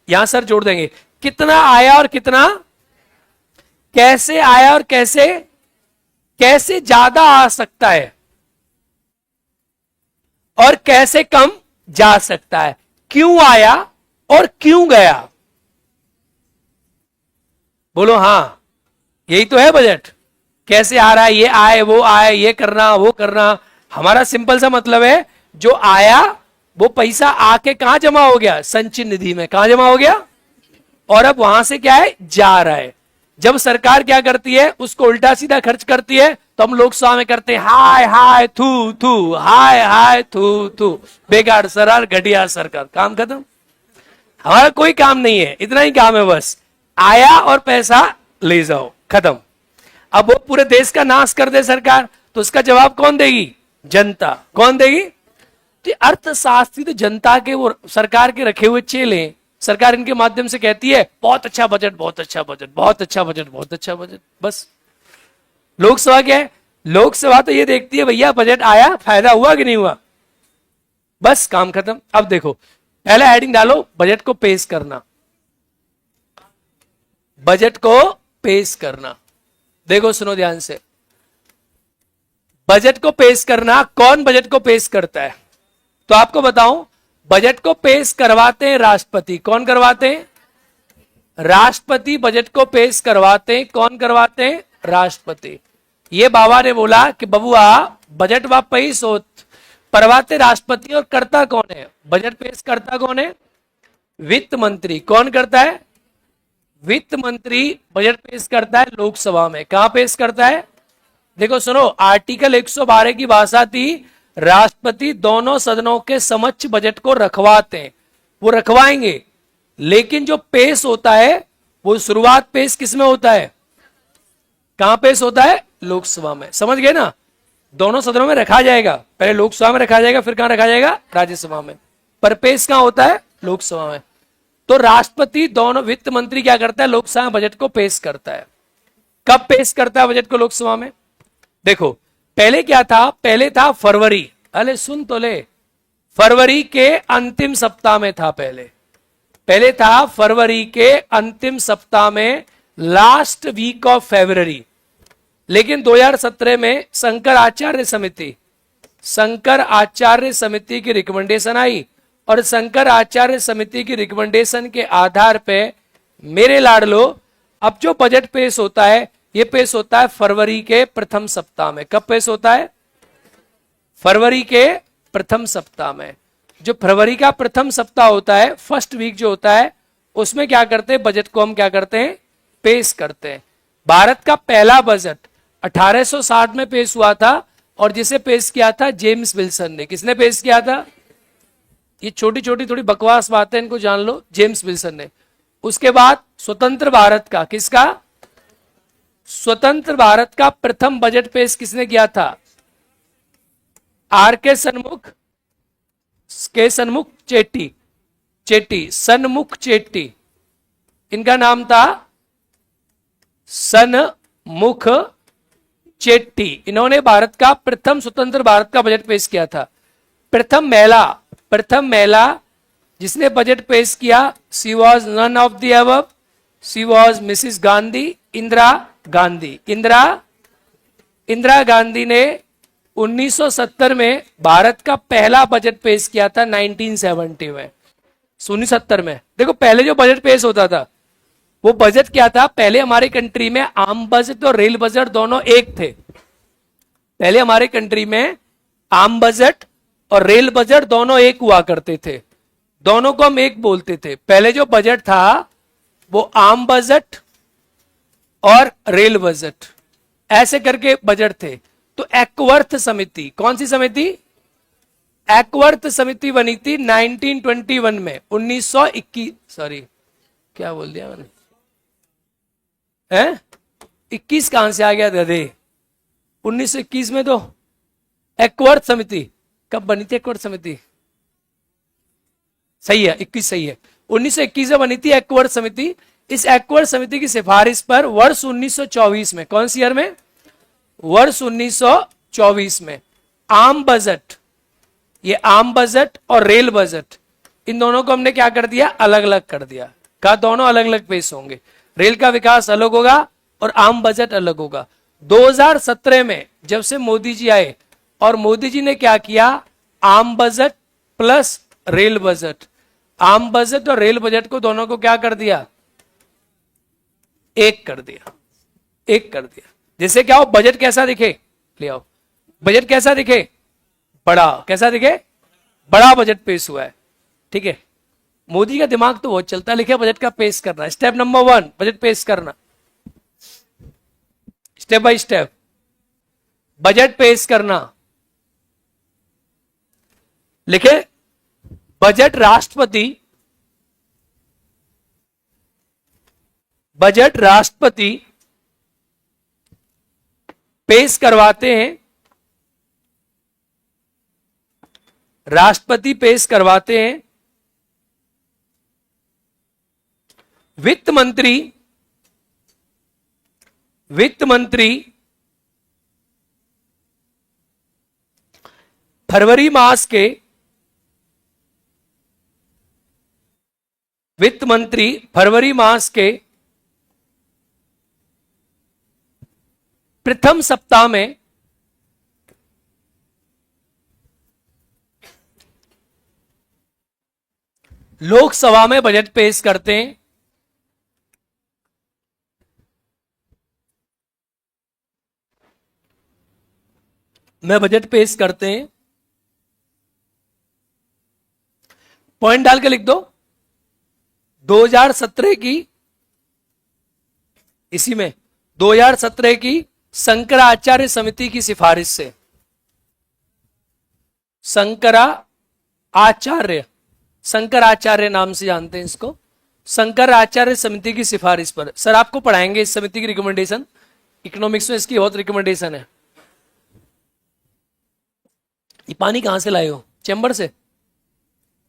यहां सर जोड़ देंगे, कितना आया और कितना, कैसे आया और कैसे, कैसे ज्यादा आ सकता है और कैसे कम जा सकता है, क्यों आया और क्यों गया। बोलो हाँ, यही तो है बजट। कैसे आ रहा है, ये आए वो आए, ये करना वो करना। हमारा सिंपल सा मतलब है, जो आया वो पैसा आके कहां जमा हो गया, संचित निधि में, कहां जमा हो गया, और अब वहां से क्या है, जा रहा है। जब सरकार क्या करती है, उसको उल्टा सीधा खर्च करती है, तो हम लोकसभा में करते हैं हाय हाय थू थू, हाय हाय थू थू, बेकार सरकार, घटिया सरकार, काम खत्म। हमारा कोई काम नहीं है, इतना ही काम है, बस आया और पैसा ले जाओ, खत्म। अब वो पूरे देश का नाश कर दे सरकार, तो उसका जवाब कौन देगी, जनता। कौन देगी? तो अर्थशास्त्री तो जनता के, वो सरकार के रखे हुए चेले। सरकार इनके माध्यम से कहती है बहुत अच्छा बजट, बहुत अच्छा बजट, बहुत अच्छा बजट, बहुत अच्छा बजट, बस। लोकसभा क्या है, लोकसभा तो ये देखती है भैया बजट आया, फायदा हुआ कि नहीं हुआ, बस काम खत्म। अब देखो पहला हेडिंग डालो, बजट को पेश करना। बजट को पेश करना, देखो सुनो ध्यान से, बजट को पेश करना, कौन बजट को पेश करता है? तो आपको बताऊं, बजट को पेश करवाते हैं राष्ट्रपति। कौन करवाते हैं? राष्ट्रपति बजट को पेश करवाते हैं। कौन करवाते हैं? राष्ट्रपति। ये बाबा ने बोला कि बबुआ बजट व पेश होत, परवाते राष्ट्रपति, और करता कौन है, बजट पेश करता कौन है? वित्त मंत्री। कौन करता है? वित्त मंत्री बजट पेश करता है लोकसभा में। कहां पेश करता है? देखो सुनो, आर्टिकल 112 की भाषा थी, राष्ट्रपति दोनों सदनों के समक्ष बजट को रखवाते हैं, वो रखवाएंगे, लेकिन जो पेश होता है वो शुरुआत पेश किसमें होता है, कहां पेश होता है? लोकसभा में। समझ गए ना? दोनों सदनों में रखा जाएगा, पहले लोकसभा में रखा जाएगा, फिर कहां रखा जाएगा? राज्यसभा में। पर पेश कहां होता है? लोकसभा में। तो राष्ट्रपति दोनों, वित्त मंत्री क्या करता है? लोकसभा में बजट को पेश करता है। कब पेश करता है बजट को लोकसभा में? देखो पहले क्या था, पहले था फरवरी, अरे सुन तो ले, फरवरी के अंतिम सप्ताह में था। पहले था फरवरी के अंतिम सप्ताह में, लास्ट वीक ऑफ फरवरी। लेकिन 2017 में शंकर आचार्य समिति की रिकमेंडेशन आई, और शंकर आचार्य समिति की रिकमेंडेशन के आधार पे मेरे लाडलो अब जो बजट पेश होता है, ये पेश होता है फरवरी के प्रथम सप्ताह में। कब पेश होता है? फरवरी के प्रथम सप्ताह में। जो फरवरी का प्रथम सप्ताह होता है, फर्स्ट वीक जो होता है, उसमें क्या करते हैं, बजट को हम क्या करते हैं, पेश करते हैं। भारत का पहला बजट 1860 में पेश हुआ था, और जिसे पेश किया था जेम्स विल्सन ने। किसने पेश किया था? ये छोटी छोटी थोड़ी बकवास बातें, इनको जान लो, जेम्स विल्सन ने। उसके बाद स्वतंत्र भारत का, किसका? स्वतंत्र भारत का प्रथम बजट पेश किसने किया था? आर के सन्मुख चेट्टी, इनका नाम था सन्मुख चेट्टी। इन्होंने भारत का प्रथम स्वतंत्र भारत का बजट पेश किया था। प्रथम महिला जिसने बजट पेश किया, she was none of the above, she was Mrs Gandhi, Indira Gandhi ने 1970 में भारत का पहला बजट पेश किया था, 1970 में। 1970 में देखो, पहले जो बजट पेश होता था वो बजट क्या था? पहले हमारे कंट्री में आम बजट और रेल बजट दोनों एक थे। पहले हमारे कंट्री में आम बजट और रेल बजट दोनों एक हुआ करते थे, दोनों को हम एक बोलते थे। पहले जो बजट था वो आम बजट और रेल बजट ऐसे करके बजट थे। तो एक्वर्थ समिति, कौन सी समिति? एक्वर्थ समिति बनी थी 1921 में, 1921, सॉरी क्या बोल दिया मैंने, 21 कहां से आ गया गधे? 1921 में तो एक्वर्थ समिति कब बनी थी? एक्वर्थ समिति सही है, 21 सही है, 1921 में बनी थी एक्वर्थ समिति। इस एक्वर्थ समिति की सिफारिश पर वर्ष 1924 में, कौन सी ईयर में? वर्ष 1924 में आम बजट, ये आम बजट और रेल बजट, इन दोनों को हमने क्या कर दिया? अलग अलग कर दिया। कहा दोनों अलग अलग पेश होंगे, रेल का विकास अलग होगा और आम बजट अलग होगा। 2017 में जब से मोदी जी आए, और मोदी जी ने क्या किया? आम बजट प्लस रेल बजट, आम बजट और रेल बजट को दोनों को क्या कर दिया? एक कर दिया। जैसे क्या हो, बजट कैसा दिखे? ले आओ, बजट कैसा दिखे? बड़ा। कैसा दिखे? बड़ा बजट पेश हुआ है। ठीक है, मोदी का दिमाग तो बहुत चलता है, लिखे बजट का पेश करना। स्टेप नंबर 1 बजट पेश करना, स्टेप बाय स्टेप बजट पेश करना। लिखे बजट राष्ट्रपति पेश करवाते हैं, राष्ट्रपति पेश करवाते हैं। वित्त मंत्री फरवरी मास के, वित्त मंत्री फरवरी मास के प्रथम सप्ताह में लोकसभा में बजट पेश करते हैं। बजट पेश करते हैं, पॉइंट डाल के लिख दो। 2017 की, इसी में 2017 की शंकराचार्य समिति की सिफारिश से, शंकराचार्य नाम से जानते हैं इसको, शंकराचार्य समिति की सिफारिश पर। सर आपको पढ़ाएंगे इस समिति की रिकमेंडेशन, इकोनॉमिक्स में इसकी बहुत रिकमेंडेशन है। ये पानी कहां से लाए हो? चैम्बर से?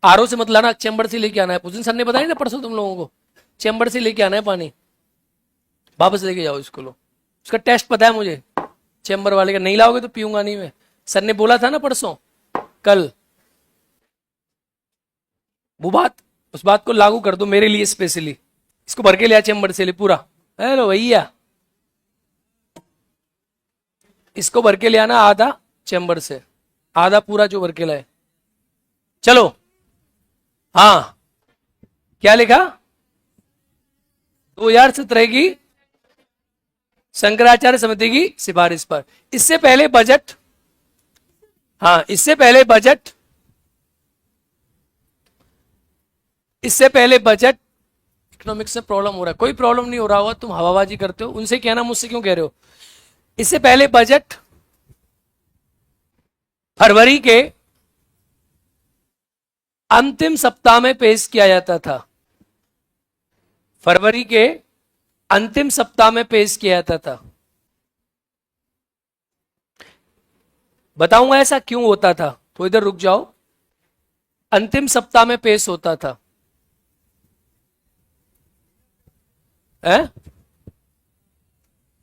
आरओ से मत लाना, चैम्बर से लेके आना है। पुजिन सर ने बताया ना परसों तुम लोगों को, चैम्बर से लेके आना है पानी, वापस लेके जाओ इसको। लो, उसका टेस्ट पता है मुझे, चैम्बर वाले का। नहीं लाओगे तो पीऊंगा नहीं मैं, सर ने बोला था ना परसों, कल। वो बात, उस बात को लागू कर दो मेरे लिए स्पेशली। इसको भर के लिया चेम्बर से ले पूरा। हेलो भैया, इसको भर के ले आना आधा चेम्बर से, आधा पूरा जो भर के लाए। चलो, हाँ, क्या लिखा? 2017 की शंकराचार्य समिति की सिफारिश पर। इससे पहले बजट, हाँ, इससे पहले बजट, इससे पहले बजट, इकोनॉमिक्स में प्रॉब्लम हो रहा है, कोई प्रॉब्लम नहीं हो रहा होगा, तुम हवाबाजी करते हो, उनसे कहना, मुझसे क्यों कह रहे हो। इससे पहले बजट फरवरी के अंतिम सप्ताह में पेश किया जाता था। फरवरी के अंतिम सप्ताह में पेश किया जाता था। बताऊंगा ऐसा क्यों होता था, तो इधर रुक जाओ। अंतिम सप्ताह में पेश होता था, है?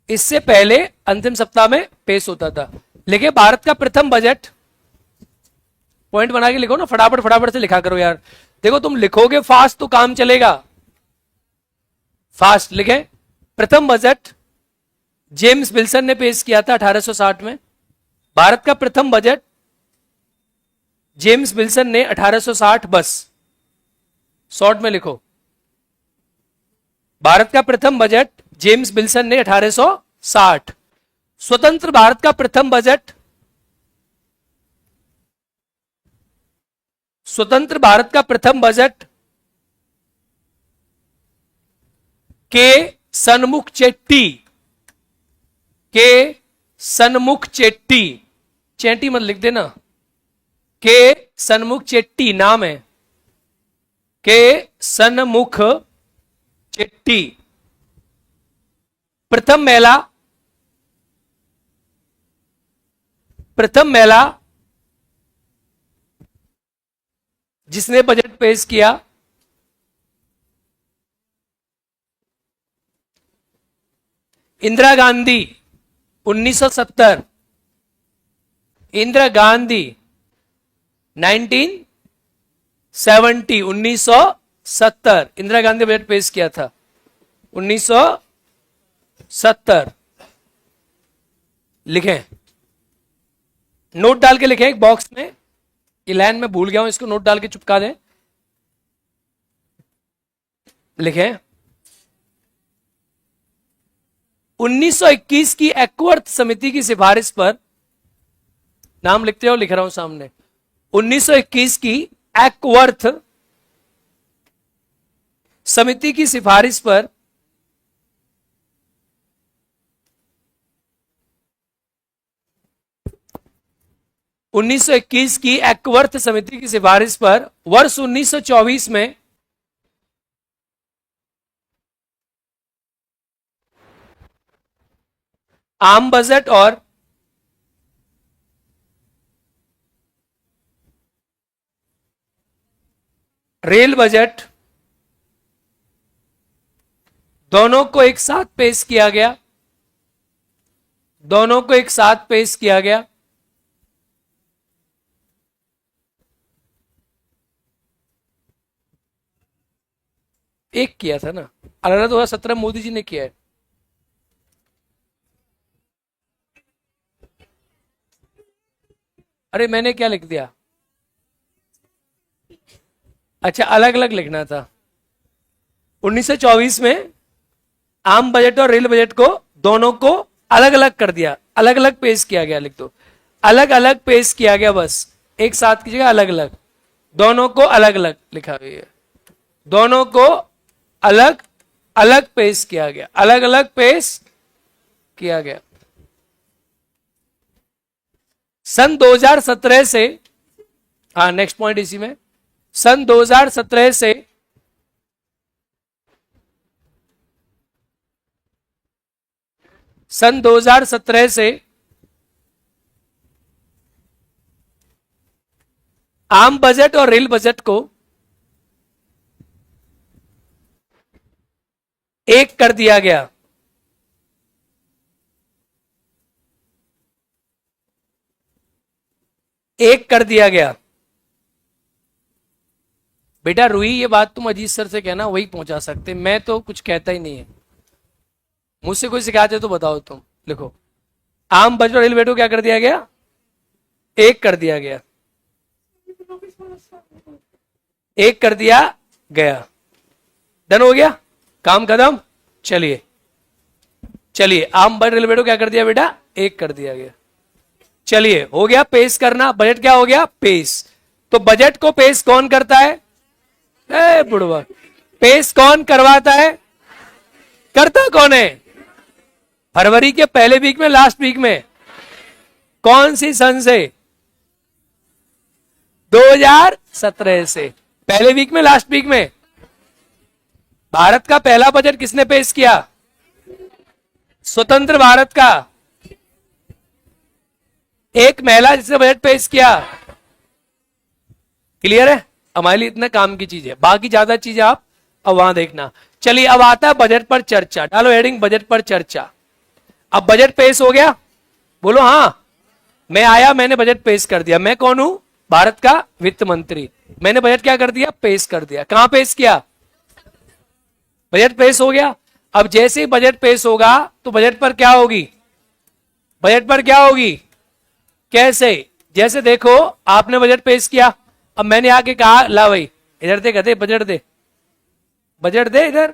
इससे पहले अंतिम सप्ताह में पेश होता था। लेकिन भारत का प्रथम बजट, पॉइंट बना के लिखो ना, फटाफट फटाफट से लिखा करो यार। देखो तुम लिखोगे फास्ट तो काम चलेगा, फास्ट लिखे। प्रथम बजट जेम्स विल्सन ने पेश किया था 1860 में। भारत का प्रथम बजट जेम्स विल्सन ने 1860, बस शॉर्ट में लिखो। भारत का प्रथम बजट जेम्स विल्सन ने 1860। स्वतंत्र भारत का प्रथम बजट, स्वतंत्र भारत का प्रथम बजट के सन्मुख चेट्टी, के सन्मुख चेट्टी, चेट्टी मत लिख देना, के सन्मुख चेट्टी नाम है, के सन्मुख चेट्टी। प्रथम महिला, प्रथम महिला जिसने बजट पेश किया, इंदिरा गांधी 1970, इंदिरा गांधी 1970, 1970 इंदिरा गांधी बजट पेश किया था 1970। लिखें, नोट डाल के लिखें एक बॉक्स में। ये लाइन में भूल गया हूं, इसको नोट डाल के चिपका दें। लिखें 1921 की एक्वर्थ समिति की सिफारिश पर, नाम लिखते हो, लिख रहा हूं सामने। 1921 की एक्वर्थ समिति की सिफारिश पर 1921 की एक्वर्थ समिति की सिफारिश पर वर्ष 1924 में आम बजट और रेल बजट दोनों को एक साथ पेश किया गया, दोनों को एक साथ पेश किया गया। एक किया था ना, 2017 मोदी जी ने किया है। अरे मैंने क्या लिख दिया, अच्छा अलग अलग लिखना था। 1924 में आम बजट और रेल बजट को दोनों को अलग अलग कर दिया, अलग अलग पेश किया गया, लिख दो अलग अलग पेश किया गया, बस एक साथ की जगह अलग अलग, दोनों को अलग अलग लिखा हुआ है, दोनों को अलग अलग पेश किया गया, अलग अलग पेश किया गया। सन 2017 से, हाँ नेक्स्ट पॉइंट इसी में, सन 2017 से सन 2017 से आम बजट और रेल बजट को एक कर दिया गया। एक कर दिया गया। बेटा रूही, ये बात तुम अजीत सर से कहना, वही पहुंचा सकते, मैं तो कुछ कहता ही नहीं है। मुझसे कोई शिकायत है तो बताओ तुम। लिखो, आम बजट और रेलवे को क्या कर दिया गया? एक कर दिया गया, एक कर दिया गया। डन हो गया, काम खत्म। चलिए चलिए, आम बजट रेलवे को क्या कर दिया बेटा? एक कर दिया गया। चलिए, हो गया पेश करना। बजट क्या हो गया? पेश। तो बजट को पेश कौन करता है? बुढ़वा। पेश कौन करवाता है? करता कौन है? फरवरी के पहले वीक में, लास्ट वीक में? कौन सी सन से? 2017 से। पहले वीक में, लास्ट वीक में? भारत का पहला बजट किसने पेश किया? स्वतंत्र भारत का एक महिला जिसने बजट पेश किया। क्लियर है? हमारे लिए इतना काम की चीज है, बाकी ज्यादा चीजें आप अब वहां देखना। चलिए, अब आता है बजट पर चर्चा। डालो हेडिंग, बजट पर चर्चा। अब बजट पेश हो गया, बोलो हाँ। मैं आया, मैंने बजट पेश कर दिया। मैं कौन हूं? भारत का वित्त मंत्री। मैंने बजट क्या कर दिया? पेश कर दिया। कहां पेश किया? बजट पेश हो गया। अब जैसे ही बजट पेश होगा तो बजट पर क्या होगी? बजट पर क्या होगी? कैसे? जैसे देखो, आपने बजट पेश किया, अब मैंने आके कहा ला भाई इधर दे, कहते बजट दे, बजट दे, इधर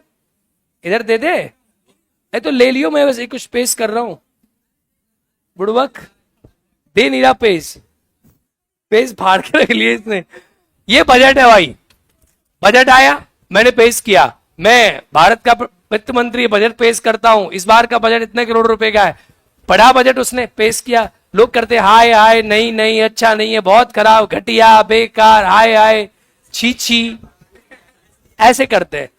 इधर दे दे। नहीं तो ले लियो, मैं बस कुछ पेश कर रहा हूं। बुड़वक दे नहीं रहा पेश, पेश फाड़ के रख लिए इसने। ये बजट है भाई। बजट आया, मैंने पेश किया। मैं भारत का वित्त मंत्री बजट पेश करता हूं, इस बार का बजट इतने करोड़ रुपए का है। पढ़ा बजट, उसने पेश किया। लोग करते हाय हाय, नहीं नहीं, अच्छा नहीं है, बहुत खराब, घटिया, बेकार, हाय हाय, छी छी, ऐसे करते हैं।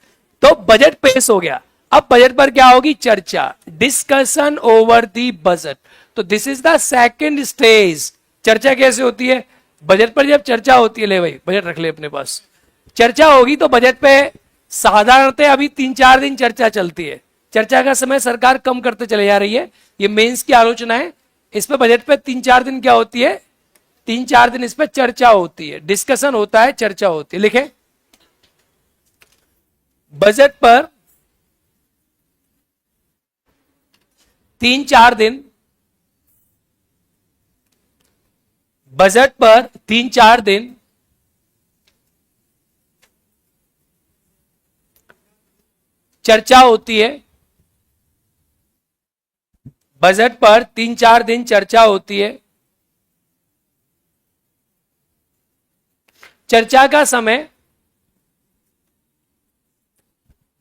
तो बजट पेश हो गया। अब बजट पर क्या होगी? चर्चा, डिस्कशन ओवर दी बजट। तो this is the second stage. चर्चा कैसे होती है? बजट पर जब चर्चा होती है, ले भाई बजट रख ले अपने पास, चर्चा होगी तो बजट पे साधारणतः अभी 3-4 दिन चर्चा चलती है। चर्चा का समय सरकार कम करते चले जा रही है। ये मेंस की आलोचना है। इस पे बजट पे 3-4 दिन क्या होती है? 3-4 दिन इस पे चर्चा होती है, डिस्कशन होता है, चर्चा होती है। लिखे, बजट पर 3-4 दिन, बजट पर 3-4 दिन चर्चा होती है। बजट पर 3-4 दिन चर्चा होती है। चर्चा का समय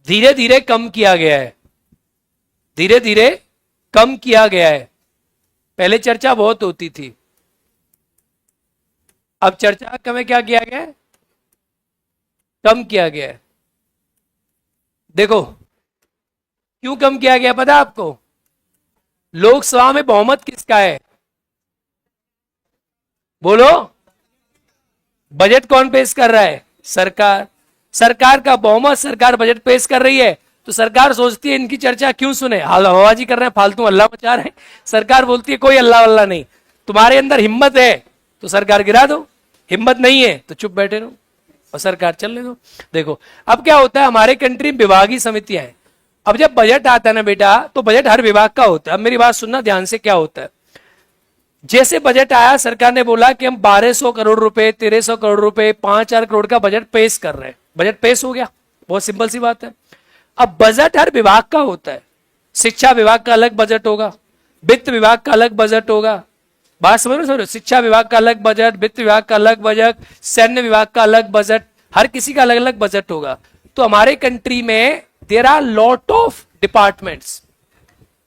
धीरे धीरे कम किया गया है, धीरे धीरे कम किया गया है। पहले चर्चा बहुत होती थी, अब चर्चा का समय क्या किया गया है? कम किया गया है। देखो क्यों कम किया गया पता आपको? लोकसभा में बहुमत किसका है? बोलो, बजट कौन पेश कर रहा है? सरकार। सरकार का बहुमत, सरकार बजट पेश कर रही है, तो सरकार सोचती है इनकी चर्चा क्यों सुने, हवाबाजी कर रहे हैं, फालतू अल्लाह मचा रहे हैं। सरकार बोलती है कोई अल्लाह वल्लाह नहीं, तुम्हारे अंदर हिम्मत है तो सरकार गिरा दो, हिम्मत नहीं है तो चुप बैठे रहो और सरकार चलने दो। देखो अब क्या होता है, हमारे कंट्री में विभागीय समितियां हैं। अब जब बजट आता है ना बेटा, तो बजट हर विभाग का होता है। अब मेरी बात सुनना ध्यान से, क्या होता है, जैसे बजट आया, सरकार ने बोला कि हम 1200 करोड़ रुपए, 1300 करोड़ रुपए, 5000 करोड़ का बजट पेश कर रहे हैं। बजट पेश हो गया, बहुत सिंपल सी बात है। अब बजट हर विभाग का होता है। शिक्षा विभाग का अलग बजट होगा, वित्त विभाग का अलग बजट होगा। बात समझ रहे हो? शिक्षा विभाग का अलग बजट, वित्त विभाग का अलग बजट, सैन्य विभाग का अलग बजट, हर किसी का अलग अलग बजट होगा। तो हमारे कंट्री में there are lot of departments.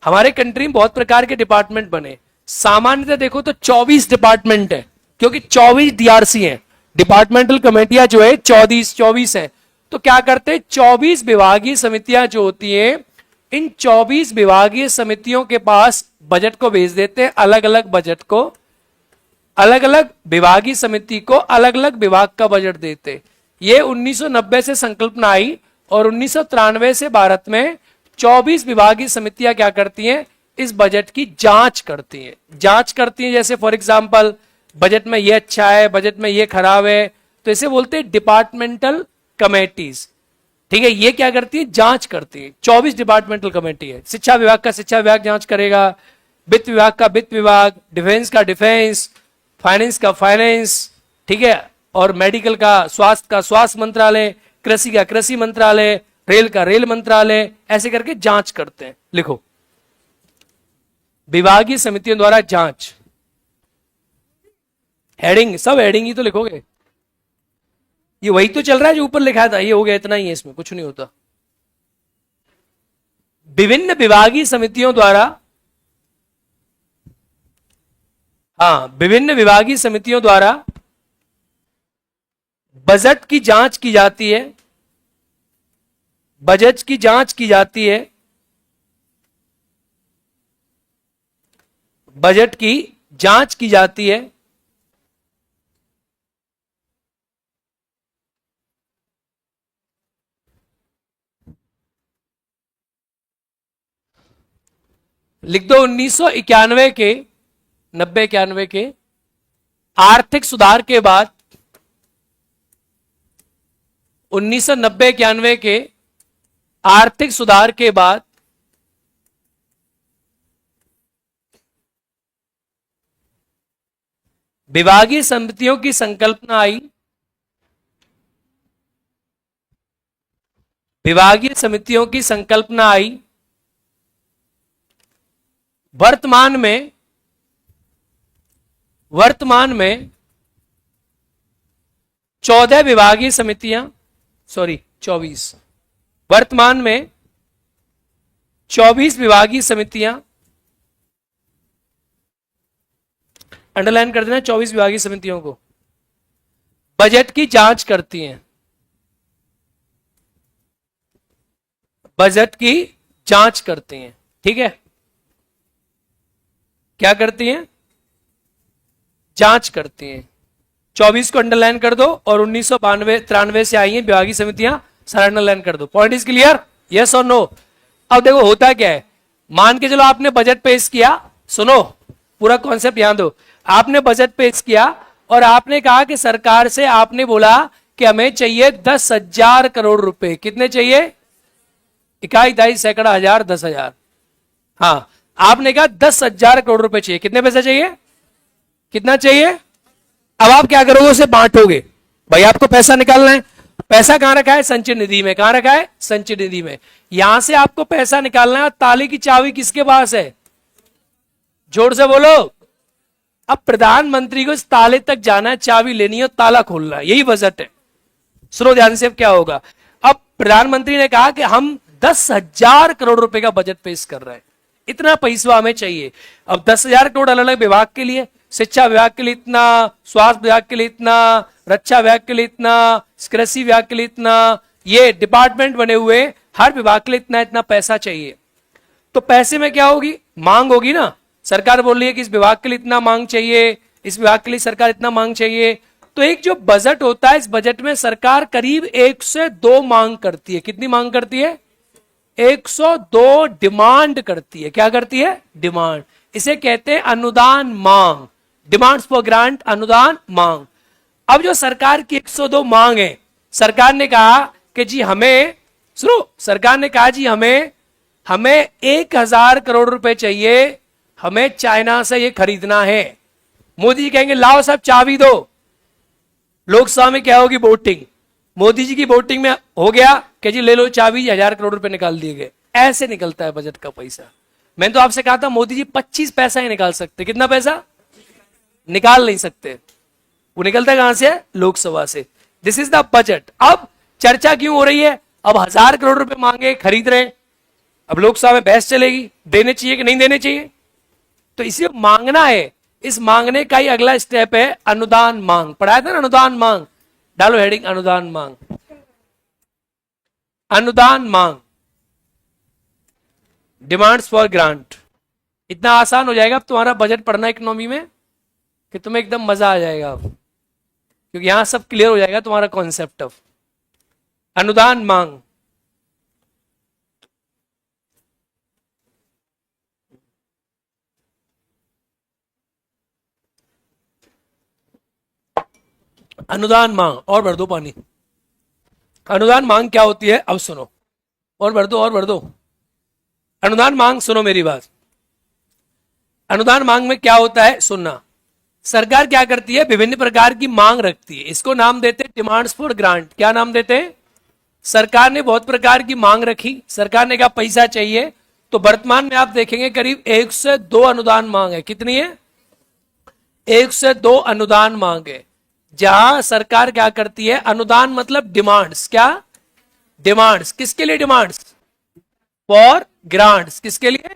हमारे कंट्री में बहुत प्रकार के डिपार्टमेंट बने। सामान्यतः देखो तो 24 डिपार्टमेंट है, क्योंकि 24 डीआरसी हैं, डिपार्टमेंटल कमेटियां जो है 24 है। तो क्या करते हैं, 24 विभागीय समितियां जो होती हैं, इन 24 विभागीय समितियों के पास बजट को भेज देते हैं। अलग अलग बजट को, अलग अलग विभागीय समिति को अलग अलग विभाग का बजट देते। ये 1990 से संकल्पना आई और 1993 से भारत में 24 विभागीय समितियां क्या करती हैं, इस बजट की जांच करती हैं। जांच करती हैं, जैसे फॉर एग्जांपल बजट में ये अच्छा है, बजट में ये खराब है, तो इसे बोलते हैं डिपार्टमेंटल कमेटीज। ठीक है, ये क्या करती है, जांच करती है। 24 डिपार्टमेंटल कमेटी है। शिक्षा विभाग का शिक्षा विभाग जांच करेगा, वित्त विभाग का वित्त विभाग, डिफेंस का डिफेंस, फाइनेंस का फाइनेंस, ठीक है, और मेडिकल का स्वास्थ्य मंत्रालय, कृषि का कृषि मंत्रालय, रेल का रेल मंत्रालय, ऐसे करके जांच करते हैं। लिखो, विभागीय समितियों द्वारा जांच। हेडिंग, सब हेडिंग ही तो लिखोगे। ये वही तो चल रहा है जो ऊपर लिखा था, ये हो गया, इतना ही है, इसमें कुछ नहीं होता। विभिन्न विभागीय समितियों द्वारा, हाँ, विभिन्न विभागीय समितियों द्वारा बजट की जांच की जाती है, बजट की जांच की जाती है, बजट की जांच की जाती है। लिख दो 1991 के 90-91 के आर्थिक सुधार के बाद, 1990-91 के आर्थिक सुधार के बाद विभागीय समितियों की संकल्पना आई, विभागीय समितियों की संकल्पना आई। वर्तमान में 14 विभागीय समितियां, सॉरी 24, वर्तमान में 24 विभागीय समितियां, अंडरलाइन कर देना 24 विभागीय समितियों को, बजट की जांच करती हैं, बजट की जांच करती हैं। ठीक है, क्या करती हैं, जांच करती हैं। 24 को अंडरलाइन कर दो, और 1993 से आई हैं विभागीय समितियां, सारा अंडरलाइन कर दो। पॉइंट इज क्लियर, यस और नो। अब देखो होता क्या है, मान के चलो आपने बजट पेश किया, सुनो पूरा कॉन्सेप्ट ध्यान दो। आपने बजट पेश किया और आपने कहा कि सरकार से आपने बोला कि हमें चाहिए 10,000 करोड़ रुपए। कितने चाहिए, इकाई, दाई, सैकड़ा, हजार, 10,000। हाँ, आपने कहा 10,000 करोड़ रुपए चाहिए। कितने पैसे चाहिए, कितना चाहिए। अब आप क्या करोगे, उसे बांटोगे। भाई आपको पैसा निकालना है, पैसा कहां रखा है, संचय निधि में। कहां रखा है, संचय निधि में। यहां से आपको पैसा निकालना है। ताले की चाबी किसके पास है, जोर से बोलो। अब प्रधानमंत्री को इस ताले तक जाना है, चाबी लेनी है और ताला खोलना है, यही बजट है। सुनो ध्यान से, अब क्या होगा। अब प्रधानमंत्री ने कहा कि हम 10,000 करोड़ रुपए का बजट पेश कर रहे हैं, इतना पैसा हमें चाहिए। अब 10,000 करोड़ अलग अलग विभाग के लिए, शिक्षा विभाग के लिए इतना, स्वास्थ्य विभाग के लिए इतना, रक्षा विभाग के लिए इतना, कृषि विभाग के लिए इतना, ये डिपार्टमेंट बने हुए, हर विभाग के लिए इतना इतना पैसा चाहिए। तो पैसे में क्या होगी, मांग होगी ना। सरकार बोल रही है कि इस विभाग के लिए इतना मांग चाहिए, इस विभाग के लिए सरकार इतना मांग चाहिए। तो एक जो बजट होता है, इस बजट में सरकार करीब 1 से 2 मांग करती है। कितनी मांग करती है, 102 डिमांड करती है। क्या करती है, डिमांड। इसे कहते हैं अनुदान मांग, डिमांड्स फॉर ग्रांट, अनुदान मांग। अब जो सरकार की 102 मांग है, सरकार ने कहा कि जी हमें, सुनो, सरकार ने कहा जी हमें 1,000 करोड़ रुपए चाहिए, हमें चाइना से ये खरीदना है। मोदी जी कहेंगे लाओ साहब चाबी दो। लोकसभा में क्या होगी, वोटिंग। मोदी जी की वोटिंग में हो गया कि जी ले लो चाबी, 1,000 करोड़ रुपए निकाल दिए गए। ऐसे निकलता है बजट का पैसा। मैंने तो आपसे कहा था मोदी जी 25 पैसा ही निकाल सकते। कितना पैसा निकाल नहीं सकते, वो निकलता कहां से, लोकसभा से। This is the budget. अब चर्चा क्यों हो रही है, अब 1,000 करोड़ रुपए मांगे, खरीद रहे। अब लोकसभा में बहस चलेगी, देने चाहिए कि नहीं देने चाहिए। तो इसे मांगना है, इस मांगने का ही अगला स्टेप है अनुदान मांग। पढ़ाया था ना अनुदान मांग, डालो हेडिंग अनुदान मांग। अनुदान मांग, डिमांड्स फॉर ग्रांट। इतना आसान हो जाएगा अब तुम्हारा बजट पढ़ना इकोनॉमी में कि तुम्हें एकदम मजा आ जाएगा अब, क्योंकि यहां सब क्लियर हो जाएगा तुम्हारा कॉन्सेप्ट ऑफ अनुदान मांग। अनुदान मांग, और भर दो पानी। अनुदान मांग क्या होती है अब सुनो, और भर दो और भर दो। अनुदान मांग, सुनो मेरी बात, अनुदान मांग में क्या होता है सुनना। सरकार क्या करती है, विभिन्न प्रकार की मांग रखती है, इसको नाम देते हैं डिमांड्स फॉर ग्रांट। क्या नाम देते हैं? सरकार ने बहुत प्रकार की मांग रखी, सरकार ने कहा पैसा चाहिए, तो वर्तमान में आप देखेंगे करीब 1 से 2 अनुदान मांग है। कितनी है? 1 से 2 अनुदान मांग है, जहां सरकार क्या करती है, अनुदान मतलब डिमांड्स। क्या डिमांड्स? किसके लिए डिमांड्स? For grants. किसके लिए?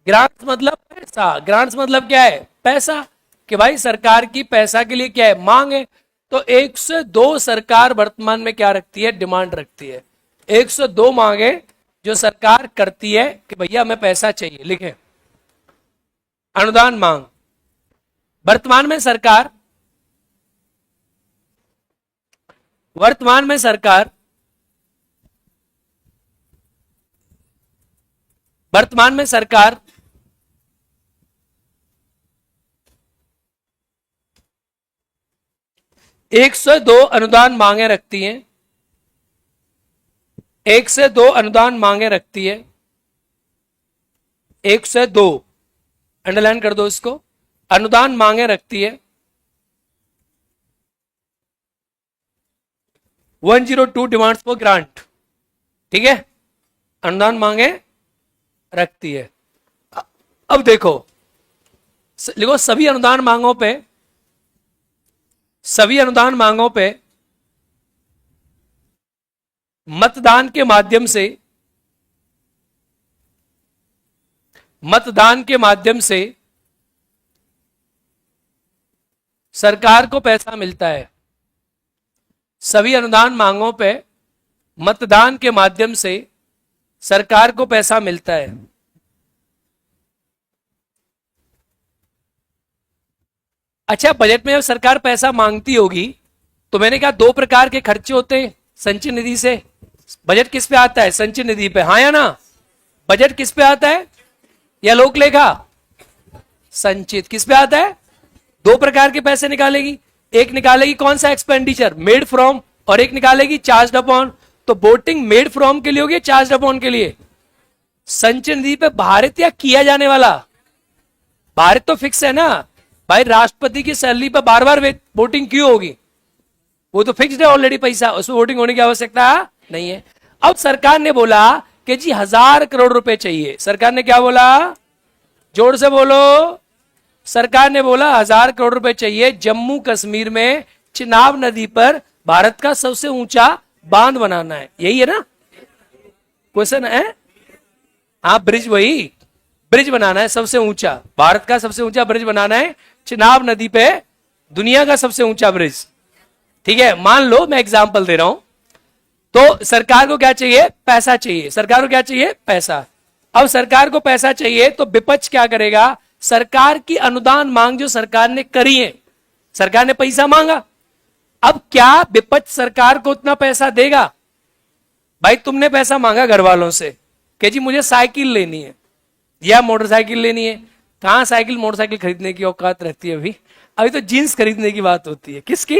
ग्रांट्स मतलब पैसा। ग्रांट्स मतलब क्या है? पैसा, कि भाई सरकार की पैसा के लिए क्या है, मांग है। तो 1 से 2 सरकार वर्तमान में क्या रखती है, डिमांड रखती है। 1 से 2 मांगे जो सरकार करती है कि भैया हमें पैसा चाहिए, लिखे अनुदान मांग। वर्तमान में सरकार वर्तमान में सरकार वर्तमान में सरकार 1 से 2 अनुदान मांगे रखती हैं। 1 से 2 अनुदान मांगे रखती है। 1 से 2, अंडरलाइन कर दो इसको, अनुदान मांगे रखती है। 102 डिमांड्स फॉर ग्रांट, ठीक है, अनुदान मांगे रखती है। अब देखो, लिखो सभी अनुदान मांगों पे मतदान के माध्यम से सरकार को पैसा मिलता है। सभी अनुदान मांगों पे मतदान के माध्यम से सरकार को पैसा मिलता है। अच्छा, बजट में जब सरकार पैसा मांगती होगी तो मैंने कहा 2 प्रकार के खर्चे होते हैं संचय निधि से। बजट किस पे आता है? संचय निधि पे, हाँ या ना? बजट किस पे आता है? या लोक लेखा? संचित। किस पे आता है? 2 प्रकार के पैसे निकालेगी, एक निकालेगी कौन सा एक्सपेंडिचर, मेड फ्रॉम, और एक निकालेगी चार्ज अपॉन। तो वोटिंग मेड फ्रॉम के लिए होगी, चार्ज अपॉन के लिए? संचय निधि पे भारित या किया जाने वाला? भारित तो फिक्स है ना भाई, राष्ट्रपति की सैलरी पर बार बार वोटिंग क्यों होगी? वो तो फिक्स्ड है ऑलरेडी पैसा, उसमें वोटिंग होने की आवश्यकता नहीं है। अब सरकार ने बोला कि जी 1000 करोड़ रुपए चाहिए। सरकार ने क्या बोला? जोर से बोलो। सरकार ने बोला 1000 करोड़ रुपए चाहिए जम्मू कश्मीर में चिनाब नदी पर भारत का सबसे ऊंचा बांध बनाना है। यही है ना क्वेश्चन है? हाँ, ब्रिज बनाना है, सबसे ऊंचा, भारत का सबसे ऊंचा ब्रिज बनाना है चिनाब नदी पे, दुनिया का सबसे ऊंचा ब्रिज, ठीक है। मान लो मैं एग्जांपल दे रहा हूं, तो सरकार को क्या चाहिए? पैसा चाहिए। सरकार को क्या चाहिए? पैसा। अब सरकार को पैसा चाहिए तो विपक्ष क्या करेगा? सरकार की अनुदान मांग जो सरकार ने करी है, सरकार ने पैसा मांगा, अब क्या विपक्ष सरकार को उतना पैसा देगा? भाई तुमने पैसा मांगा घर वालों से कि जी मुझे साइकिल लेनी है या मोटरसाइकिल लेनी है। कहां साइकिल मोटरसाइकिल खरीदने की औकात रहती है अभी? अभी तो जीन्स खरीदने की बात होती है। किसकी?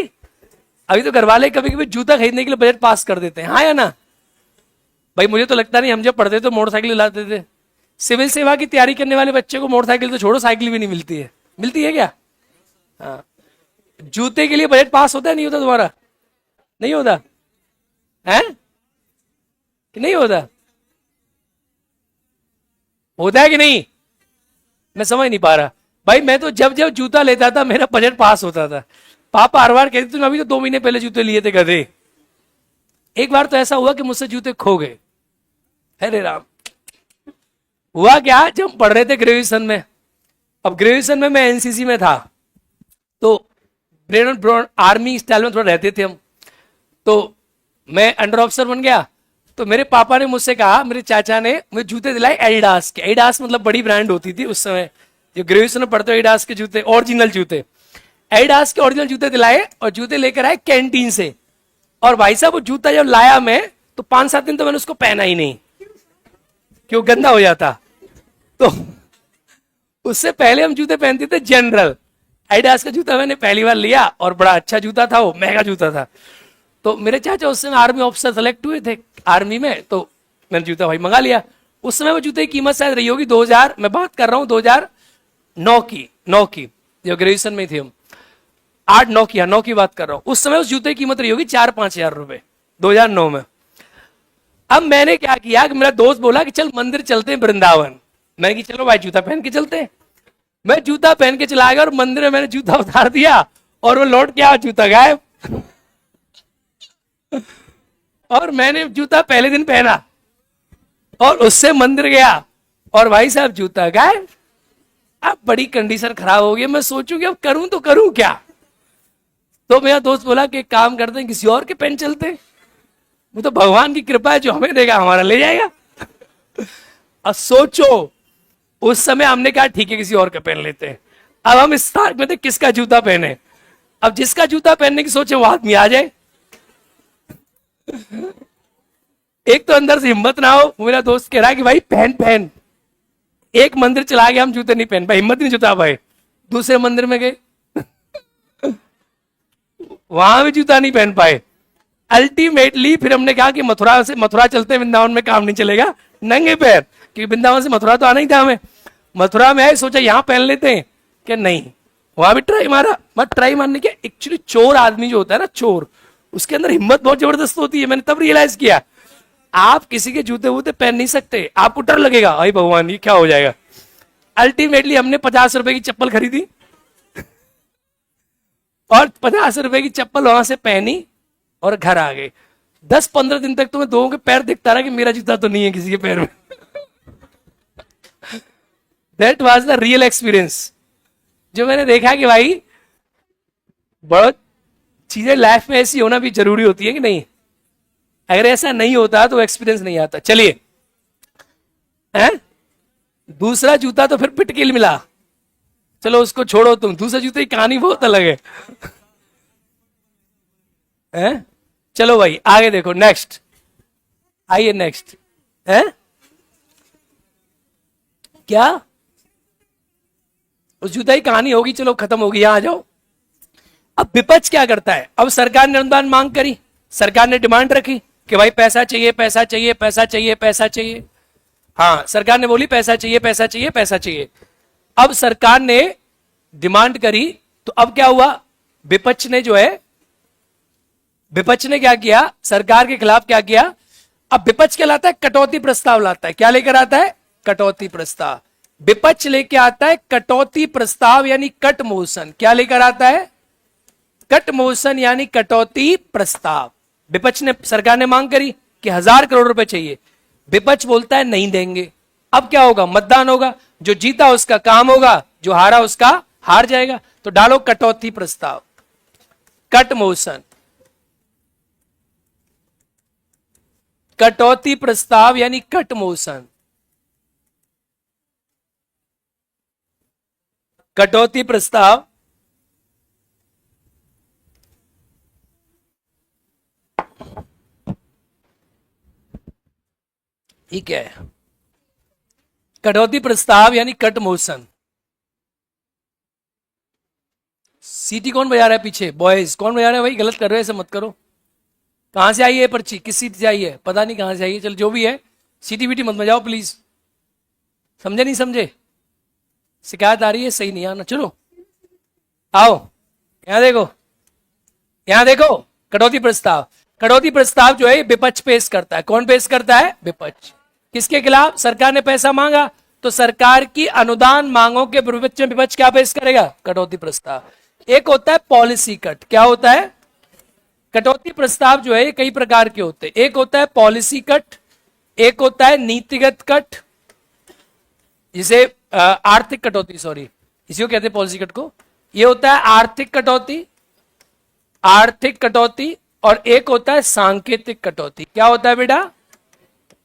अभी तो घर वाले कभी कभी जूता खरीदने के लिए बजट पास कर देते हैं, हाँ या ना? भाई मुझे तो लगता नहीं, हम जब पढ़ते तो मोटरसाइकिल लाते थे। सिविल सेवा की तैयारी करने वाले बच्चे को मोटरसाइकिल तो छोड़ो, साइकिल भी नहीं मिलती है। मिलती है क्या? हाँ, जूते के लिए बजट पास होता है नहीं होता तुम्हारा? नहीं होता है कि नहीं होता? होता है कि नहीं? मैं समझ नहीं पा रहा। भाई मैं तो जब जब जूता लेता था मेरा बजट पास होता था। पापा हर बार कहते तुम अभी तो 2 महीने पहले जूते लिए थे गधे। एक बार तो ऐसा हुआ कि मुझसे जूते खो गए। अरे राम, हुआ क्या, जब पढ़ रहे थे ग्रेजुएशन में, अब ग्रेजुएशन में मैं एनसीसी में था, तो आर्मी स्टाइल में थोड़ा रहते थे हम, तो मैं अंडर ऑफिसर बन गया। तो मेरे पापा ने मुझसे कहा, मेरे चाचा ने मुझे जूते दिलाए एडिडास के। एडिडास मतलब बड़ी ब्रांड होती थी उस समय, जो ग्रेजुएशन में पढ़ते हो एडिडास के जूते, ओरिजिनल जूते, एडिडास के ओरिजिनल जूते दिलाए, और जूते लेकर आए कैंटीन से। और भाई साहब वो जूता जब लाया मैं, तो 5-7 दिन तो मैंने उसको पहना ही नहीं, क्यों? गंदा हो जाता। तो उससे पहले हम जूते पहनते थे जनरल, एडिडास का जूता मैंने पहली बार लिया और बड़ा अच्छा जूता था, वो महंगा जूता था। तो मेरे चाचा उस समय आर्मी ऑफिसर सेलेक्ट हुए थे आर्मी में, तो मैंने जूता भाई मंगा लिया। उस समय वो जूते की कीमत शायद रही होगी 2000, मैं बात कर रहा हूँ 2009 की, जो ग्रेजुएशन में थे हम, 8-9 की, 9 की बात कर रहा हूँ। उस समय उस जूते की कीमत रही होगी 4-5 हजार रुपए 2009 में। अब मैंने क्या किया कि मेरा दोस्त बोला कि चल मंदिर चलते हैं वृंदावन। मैंने कि चलो भाई जूता पहन के चलते हैं। मैं जूता पहन के चला गया और मंदिर में मैंने जूता उतार दिया और वो लौट के आया, जूता गायब। और मैंने जूता पहले दिन पहना और उससे मंदिर गया और भाई साहब जूता गायब। अब बड़ी कंडीशन खराब हो गई, मैं सोचूं कि अब करूं तो करूं क्या। तो मेरा दोस्त बोला कि एक काम करते हैं, किसी और के पहन चलते हैं, वो तो भगवान की कृपा है, जो हमें देगा हमारा ले जाएगा। अब सोचो, उस समय हमने कहा ठीक है किसी और का पहन लेते हैं। अब हम इस ताक में थे किसका जूता पहने। अब जिसका जूता पहनने की सोचे वो आदमी आ जाए। एक तो अंदर से हिम्मत ना हो। मेरा दोस्त कह रहा है कि भाई पहन पहन। एक मंदिर चला गया, हम जूते नहीं पहन पाए, हिम्मत नहीं जुटा पाए। दूसरे मंदिर में गए, वहां भी जूता नहीं पहन पाए। अल्टीमेटली फिर हमने कहा कि मथुरा चलते हैं, वृंदावन में काम नहीं चलेगा नंगे पैर, क्योंकि वृंदावन से मथुरा तो आना ही था हमें। मथुरा में आए, सोचा यहां पहन लेते हैं कि नहीं, वहां भी ट्राई मारा। मत ट्राई मारने के, एक्चुअली चोर आदमी जो होता है ना, चोर, उसके अंदर हिम्मत बहुत जबरदस्त होती है। मैंने तब रियलाइज किया आप किसी के जूते वूते पहन नहीं सकते, आपको डर लगेगा अरे भगवान ये क्या हो जाएगा। अल्टीमेटली हमने 50 रुपए की चप्पल खरीदी और 50 रुपए की चप्पल वहां से पहनी और घर आ गए। 10-15 दिन तक तो मैं दोनों के पैर दिखता रहा कि मेरा जूता तो नहीं है किसी के पैर में। That was the real experience, जो मैंने देखा कि भाई बहुत चीजें लाइफ में ऐसी होना भी जरूरी होती है कि नहीं। अगर ऐसा नहीं होता तो एक्सपीरियंस नहीं आता। चलिए, दूसरा जूता तो फिर पिटकिल मिला, चलो उसको छोड़ो तुम, दूसरे जूते की कहानी बहुत अलग है? चलो भाई आगे देखो, नेक्स्ट आइए, नेक्स्ट है क्या, उस जूता की कहानी होगी, चलो खत्म होगी, यहां आ जाओ। अब विपक्ष क्या करता है, अब सरकार ने अनुदान मांग करी, सरकार ने डिमांड रखी कि भाई पैसा चाहिए, पैसा चाहिए, पैसा चाहिए, पैसा चाहिए। हाँ, सरकार ने बोली पैसा चाहिए, पैसा चाहिए, पैसा चाहिए। अब सरकार ने डिमांड करी, तो अब क्या हुआ, विपक्ष ने जो है, विपक्ष ने क्या किया, सरकार के खिलाफ क्या किया। अब विपक्ष क्या लाता है, कटौती प्रस्ताव लाता है। क्या लेकर आता है, कटौती प्रस्ताव। विपक्ष लेके आता है कटौती प्रस्ताव यानी कट मोशन। क्या लेकर आता है, कट मोशन यानी कटौती प्रस्ताव। विपक्ष ने, सरकार ने मांग करी कि 1000 करोड़ रुपए चाहिए, विपक्ष बोलता है नहीं देंगे। अब क्या होगा, मतदान होगा, जो जीता उसका काम होगा, जो हारा उसका हार जाएगा। तो डालो कटौती प्रस्ताव, कट मोशन, कटौती प्रस्ताव यानी कट मोशन, कटौती प्रस्ताव। ये क्या है, कटौती प्रस्ताव यानी कट मोशन। सीटी कौन बजा रहा है पीछे, बॉयज कौन बजा रहा है भाई, गलत कर रहे हो, ऐसे मत करो। कहां से आई है पर्ची, किस सीट से आई है, पता नहीं कहां से आई है, चल जो भी है, सीटी बीटी मत बजाओ प्लीज। समझे नहीं समझे, शिकायत आ रही है, सही नहीं आना। चलो आओ, यहां देखो, यहां देखो, कटौती प्रस्ताव। कटौती प्रस्ताव जो है विपक्ष पेश करता है। कौन पेश करता है, विपक्ष। किसके खिलाफ, सरकार ने पैसा मांगा, तो सरकार की अनुदान मांगों के विपक्ष में विपक्ष क्या पेश करेगा, कटौती प्रस्ताव। एक होता है पॉलिसी कट। क्या होता है, कटौती प्रस्ताव जो है कई प्रकार के होते हैं। एक होता है पॉलिसी कट, एक होता है नीतिगत कट, जिसे आर्थिक कटौती, सॉरी इसी को कहते हैं पॉलिसी कट को। ये होता है आर्थिक कटौती, आर्थिक कटौती, और एक होता है सांकेतिक कटौती। क्या होता है बेटा,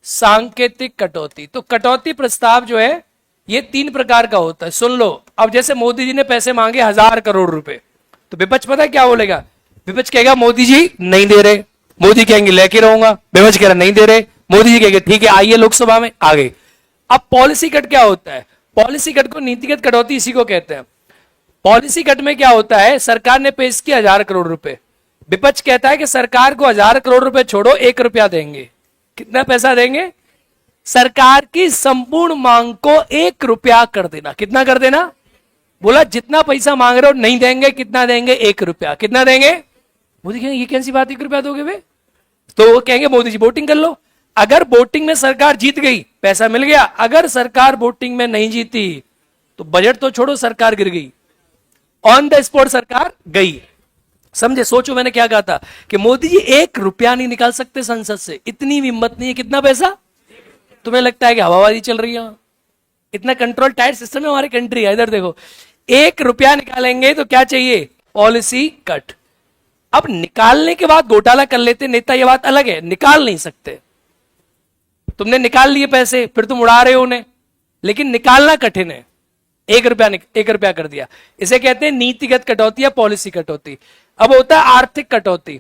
सांकेतिक कटौती। तो कटौती प्रस्ताव जो है ये 3 प्रकार का होता है, सुन लो। अब जैसे मोदी जी ने पैसे मांगे 1000 करोड़ रुपए, तो विपक्ष पता है क्या बोलेगा, विपक्ष कहेगा मोदी जी नहीं दे रहे, मोदी कहेंगे लेके रहूंगा, विपक्ष कह रहा नहीं दे रहे, मोदी जी कहेंगे ठीक है आइए लोकसभा में, आ गए। अब पॉलिसी कट क्या होता है, पॉलिसी कट को नीतिगत कटौती इसी को कहते हैं। पॉलिसी कट में क्या होता है, सरकार ने पेश किया 1,000 करोड़ रुपए, विपक्ष कहता है कि सरकार को 1,000 करोड़ रुपए छोड़ो, 1 रुपया देंगे। कितना पैसा देंगे? सरकार की संपूर्ण मांग को 1 रुपया कर देना। कितना कर देना? बोला जितना पैसा मांग रहे हो नहीं देंगे। कितना देंगे? 1 रुपया। कितना देंगे? मोदी कहेंगे ये कैसी बात, 1 रुपया दोगे वे? तो वो कहेंगे मोदी जी वोटिंग कर लो। अगर वोटिंग में सरकार जीत गई, पैसा मिल गया। अगर सरकार वोटिंग में नहीं जीती तो बजट तो छोड़ो, सरकार गिर गई, ऑन द स्पॉट सरकार गई। समझे? सोचो मैंने क्या कहा था कि मोदी जी 1 रुपया नहीं निकाल सकते संसद से, इतनी भी हिम्मत नहीं है। कितना पैसा? तुम्हें लगता है कि हवाबाजी चल रही है? इतना कंट्रोल टाइट सिस्टम है हमारी कंट्री है। इधर देखो, 1 रुपया निकालेंगे तो क्या चाहिए? Policy cut. अब निकालने के बाद घोटाला कर लेते नेता, ये बात अलग है, निकाल नहीं सकते। तुमने निकाल लिए पैसे, फिर तुम उड़ा रहे हो उन्हें, लेकिन निकालना कठिन है। 1 रुपया कर दिया, इसे कहते हैं नीतिगत कटौती या पॉलिसी कटौती। अब होता है आर्थिक कटौती।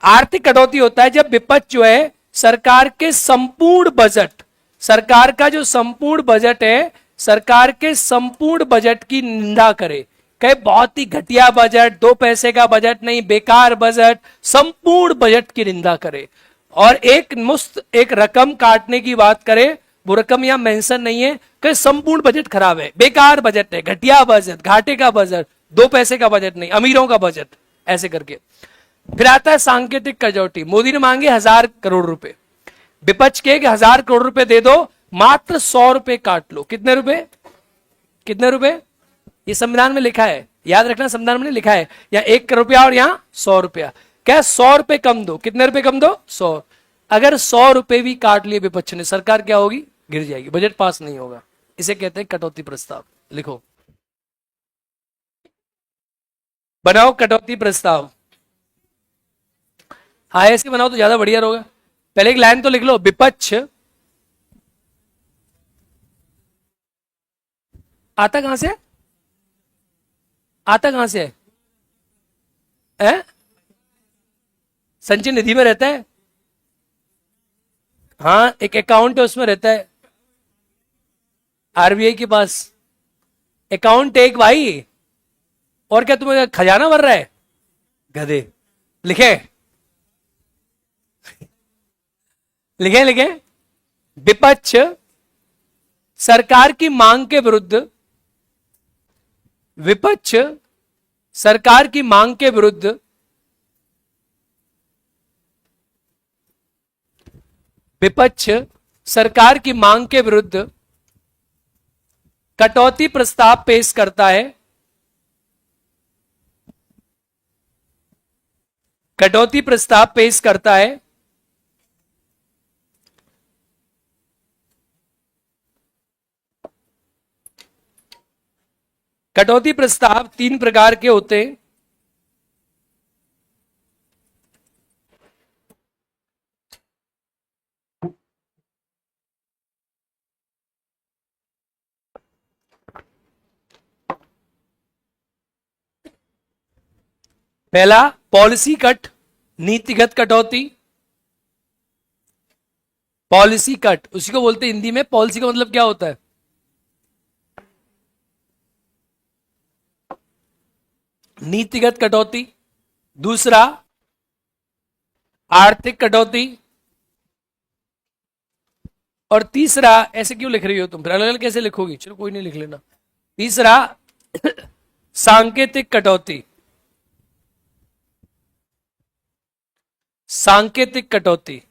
आर्थिक कटौती होता है जब विपक्ष जो है सरकार के संपूर्ण बजट, सरकार का जो संपूर्ण बजट है, सरकार के संपूर्ण बजट की निंदा करे, कहे बहुत ही घटिया बजट, 2 पैसे का बजट नहीं, बेकार बजट, संपूर्ण बजट की निंदा करे और एक मुश्त एक रकम काटने की बात करे। वो रकम यहां मेंशन नहीं है कि संपूर्ण बजट खराब है, बेकार बजट है, घटिया बजट, घाटे का बजट, 2 पैसे का बजट नहीं, अमीरों का बजट, ऐसे करके। फिर आता है सांकेतिक कटौती। मोदी ने मांगे 1,000 करोड़ रुपए, विपक्ष के 1,000 करोड़ रुपए दे दो, मात्र 100 रुपए काट लो। कितने रुपए? कितने रुपए? ये संविधान में लिखा है, याद रखना, संविधान में लिखा है, या 1 रुपया और यहां 100 रुपया। क्या? 100 रुपए कम दो। कितने रुपए कम दो? 100। अगर 100 रुपए भी काट लिए विपक्ष ने, सरकार क्या होगी? गिर जाएगी, बजट पास नहीं होगा। इसे कहते हैं कटौती प्रस्ताव। लिखो, बनाओ कटौती प्रस्ताव। हाँ, ऐसे बनाओ तो ज्यादा बढ़िया होगा। पहले एक लाइन तो लिख लो, विपक्ष आता कहां से? आता कहां से है? संचय निधि में रहता है। हाँ, एक अकाउंट है उसमें रहता है, आरबीआई के पास अकाउंट एक भाई। और क्या तुम्हें खजाना भर रहा है? गधे। लिखे लिखे लिखे, विपक्ष सरकार की मांग के विरुद्ध, विपक्ष सरकार की मांग के विरुद्ध विपक्ष सरकार की मांग के विरुद्ध कटौती प्रस्ताव पेश करता है। कटौती प्रस्ताव पेश करता है। कटौती प्रस्ताव 3 प्रकार के होते हैं। पहला पॉलिसी कट, नीतिगत कटौती। पॉलिसी कट उसी को बोलते हैं हिंदी में। पॉलिसी का मतलब क्या होता है? नीतिगत कटौती। दूसरा आर्थिक कटौती। और तीसरा, ऐसे क्यों लिख रही हो तुम, फिर अलग अलग कैसे लिखोगी? चलो कोई नहीं, लिख लेना। तीसरा सांकेतिक कटौती। सांकेतिक कटौती।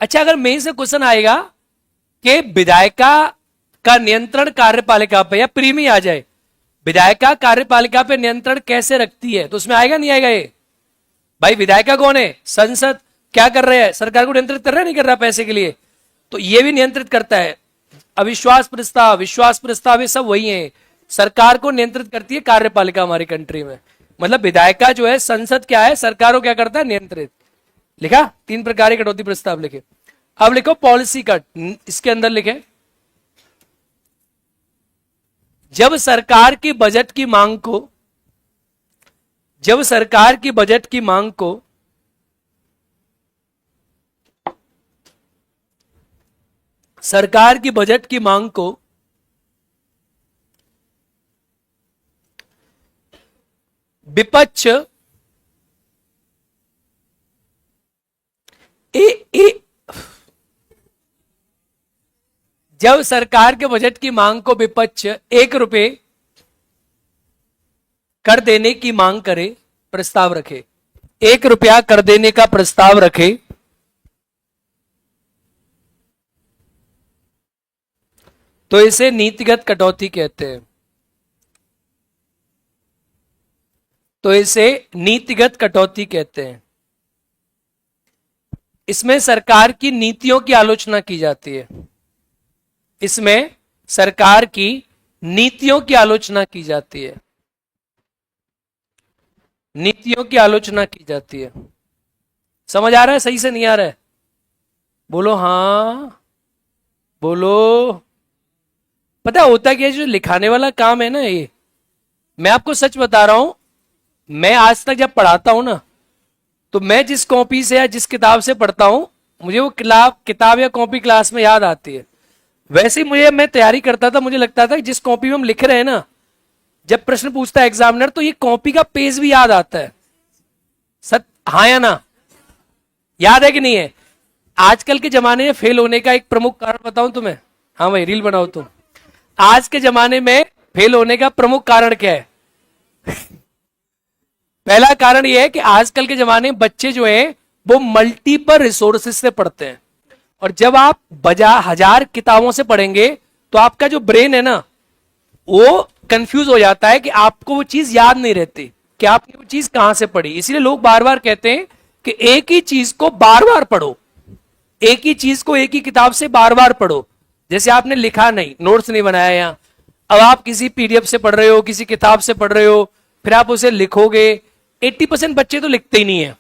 अच्छा, अगर मेन से क्वेश्चन आएगा कि विधायिका का नियंत्रण कार्यपालिका पे, या प्री में आ जाए विधायिका कार्यपालिका पे नियंत्रण कैसे रखती है, तो उसमें आएगा नहीं आएगा ये? भाई विधायिका कौन है? संसद। क्या कर रहे हैं? सरकार को नियंत्रित कर रहा है, नहीं कर रहा पैसे के लिए? तो ये भी नियंत्रित करता है। अविश्वास प्रस्ताव, विश्वास प्रस्ताव, ये सब वही है, सरकार को नियंत्रित करती है कार्यपालिका हमारी कंट्री में। मतलब विधायिका जो है, संसद क्या है, सरकार को क्या करता है? नियंत्रित। लिखा? 3 प्रकार के कटौती प्रस्ताव लिखे। अब लिखो पॉलिसी कट। इसके अंदर लिखे, जब सरकार की बजट की मांग को, जब सरकार की बजट की मांग को सरकार की बजट की मांग को विपक्ष ए, जब सरकार के बजट की मांग को विपक्ष 1 रुपए कर देने की मांग करे, प्रस्ताव रखे, 1 रुपया कर देने का प्रस्ताव रखे, तो इसे नीतिगत कटौती कहते हैं। तो इसे नीतिगत कटौती कहते हैं। इसमें सरकार की नीतियों की आलोचना की जाती है। इसमें सरकार की नीतियों की आलोचना की जाती है। नीतियों की आलोचना की जाती है। समझ आ रहा है? सही से नहीं आ रहा है? बोलो हां, बोलो। पता होता क्या, जो लिखाने वाला काम है ना, ये मैं आपको सच बता रहा हूं, मैं आज तक जब पढ़ाता हूं ना, तो मैं जिस कॉपी से या जिस किताब से पढ़ता हूं, मुझे वो किताब या कॉपी क्लास में याद आती है। वैसे ही मुझे, मैं तैयारी करता था, मुझे लगता था कि जिस कॉपी में हम लिख रहे हैं ना, जब प्रश्न पूछता है एग्जामिनर, तो ये कॉपी का पेज भी याद आता है। हाँ या ना? याद है कि नहीं है? आजकल के जमाने में फेल होने का एक प्रमुख कारण बताऊं तुम्हें? हाँ भाई, रील बनाओ तुम। आज के जमाने में फेल होने का प्रमुख कारण क्या है? पहला कारण यह है कि आजकल के जमाने में बच्चे जो हैं वो मल्टीपल रिसोर्सेज से पढ़ते हैं, और जब आप 1000 किताबों से पढ़ेंगे तो आपका जो ब्रेन है ना, वो कंफ्यूज हो जाता है कि आपको वो चीज याद नहीं रहती कि आपने वो चीज कहां से पढ़ी। इसलिए लोग बार बार कहते हैं कि एक ही चीज को बार बार पढ़ो, एक ही चीज को एक ही किताब से बार बार पढ़ो। जैसे आपने लिखा नहीं, नोट्स नहीं बनाया यहां, अब आप किसी पीडीएफ से पढ़ रहे हो, किसी किताब से पढ़ रहे हो, फिर आप उसे लिखोगे। 80% बच्चे तो लिखते ही नहीं है,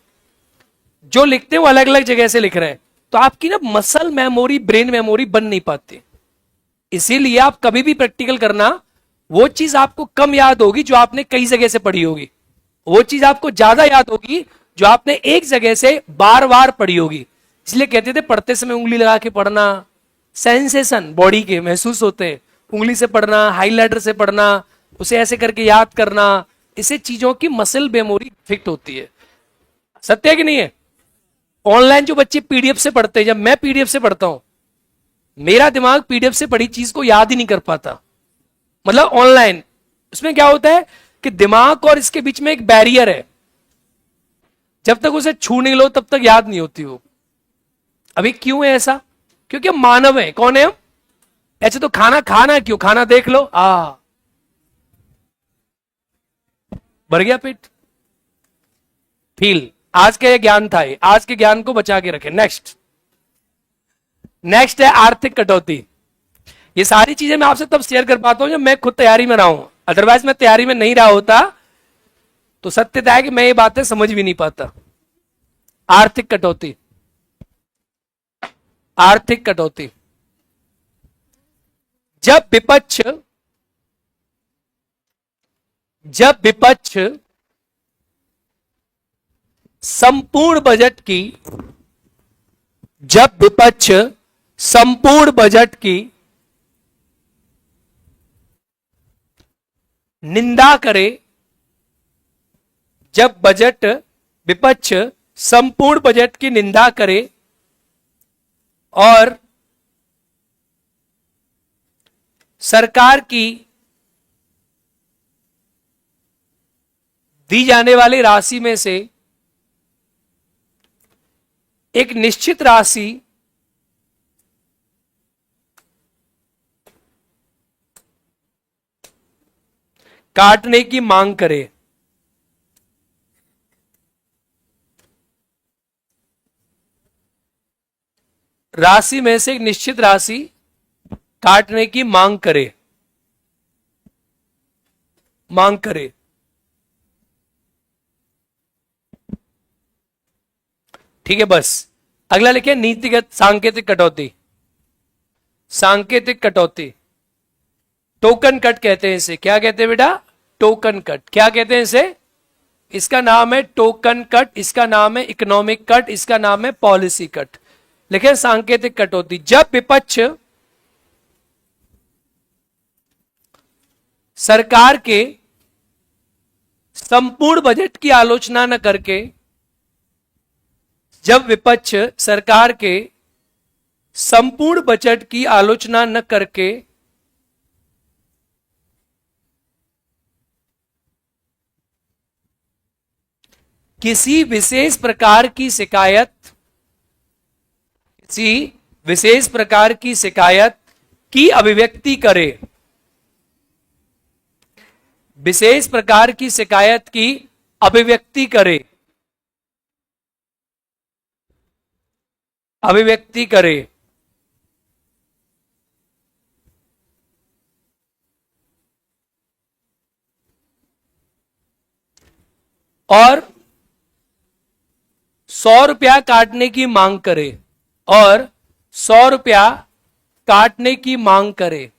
जो लिखते हैं वो अलग अलग जगह से लिख रहे हैं, तो आपकी ना मसल मेमोरी, ब्रेन मेमोरी बन नहीं पाती। इसीलिए आप कभी भी प्रैक्टिकल करना, वो चीज आपको कम याद होगी जो आपने कई जगह से पढ़ी होगी, वो चीज आपको ज्यादा याद होगी जो आपने एक जगह से बार बार पढ़ी होगी। इसलिए कहते थे पढ़ते समय उंगली लगा के पढ़ना, सेंसेशन बॉडी के महसूस होते हैं, उंगली से पढ़ना, हाइलाइटर से पढ़ना, उसे ऐसे करके याद करना, इससे चीजों की मसल मेमोरी फिट होती है। सत्य है कि नहीं है? ऑनलाइन जो बच्चे पीडीएफ से पढ़ते हैं, जब मैं पीडीएफ से पढ़ता हूं, मेरा दिमाग पीडीएफ से पढ़ी चीज को याद ही नहीं कर पाता। मतलब ऑनलाइन उसमें क्या होता है कि दिमाग और इसके बीच में एक बैरियर है, जब तक उसे छू नहीं लो तब तक याद नहीं होती वो। अभी क्यों है ऐसा? क्योंकि हम मानव हैं। कौन है हम? ऐसे तो खाना खाना क्यों, खाना देख लो, भर गया पेट, फील। आज का ये ज्ञान था, आज के ज्ञान को बचा के रखें। नेक्स्ट है आर्थिक कटौती। ये सारी चीजें मैं आपसे तब शेयर कर पाता हूं जब मैं खुद तैयारी में रहा हूं, अदरवाइज मैं तैयारी में नहीं रहा होता तो सत्यता है कि मैं ये बातें समझ भी नहीं पाता। आर्थिक कटौती, आर्थिक कटौती। जब विपक्ष संपूर्ण बजट की, जब विपक्ष संपूर्ण बजट की निंदा करे, जब विपक्ष संपूर्ण बजट की निंदा करे और सरकार की दी जाने वाली राशि में से एक निश्चित राशि काटने की मांग करे, राशि में से एक निश्चित राशि काटने की मांग करे, ठीक है। बस अगला लिखे नीतिगत सांकेतिक कटौती। सांकेतिक कटौती, टोकन कट कहते हैं इसे। क्या कहते हैं बेटा? Token cut. क्या कहते हैं इसे? इसका नाम है टोकन कट, इसका नाम है इकोनॉमिक कट, इसका नाम है पॉलिसी कट। लिखे सांकेतिक कटौती। जब विपक्ष संपूर्ण बजट की आलोचना न करके, जब विपक्ष सरकार के संपूर्ण बजट की आलोचना न करके किसी विशेष प्रकार की शिकायत की अभिव्यक्ति करे, विशेष प्रकार की शिकायत की अभिव्यक्ति करे और 100 रुपया काटने की मांग करे, और 100 रुपया काटने की मांग करे।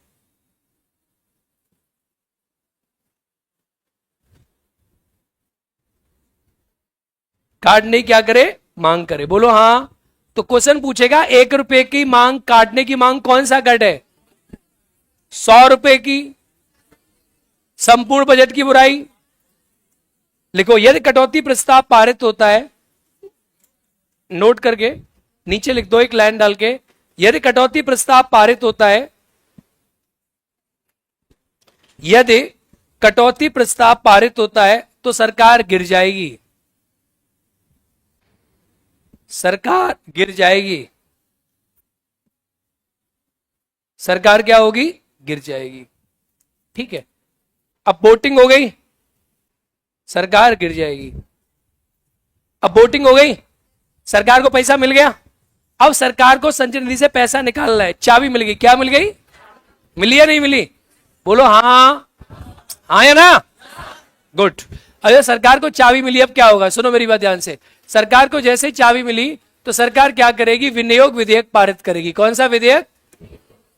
काटने क्या करे? मांग करे। बोलो हां। तो क्वेश्चन पूछेगा 1 रुपए की मांग, काटने की मांग कौन सा कट है? 100 रुपए की। संपूर्ण बजट की बुराई लिखो। यदि कटौती प्रस्ताव पारित होता है, नोट करके नीचे लिख दो एक लाइन डाल के, यदि कटौती प्रस्ताव पारित होता है, यदि कटौती प्रस्ताव पारित होता है तो सरकार गिर जाएगी। सरकार गिर जाएगी। सरकार क्या होगी? गिर जाएगी। ठीक है। अब वोटिंग हो गई, सरकार गिर जाएगी। अब वोटिंग हो गई, सरकार को पैसा मिल गया। अब सरकार को संचय निधि से पैसा निकालना है। चाबी मिल गई। क्या मिल गई? मिली या नहीं मिली? बोलो हाँ। हाँ या ना? गुड। अगर सरकार को चाबी मिली, अब क्या होगा? सुनो मेरी बात ध्यान से। सरकार को जैसे ही चाबी मिली तो सरकार क्या करेगी? विनियोग विधेयक पारित करेगी। कौन सा विधेयक?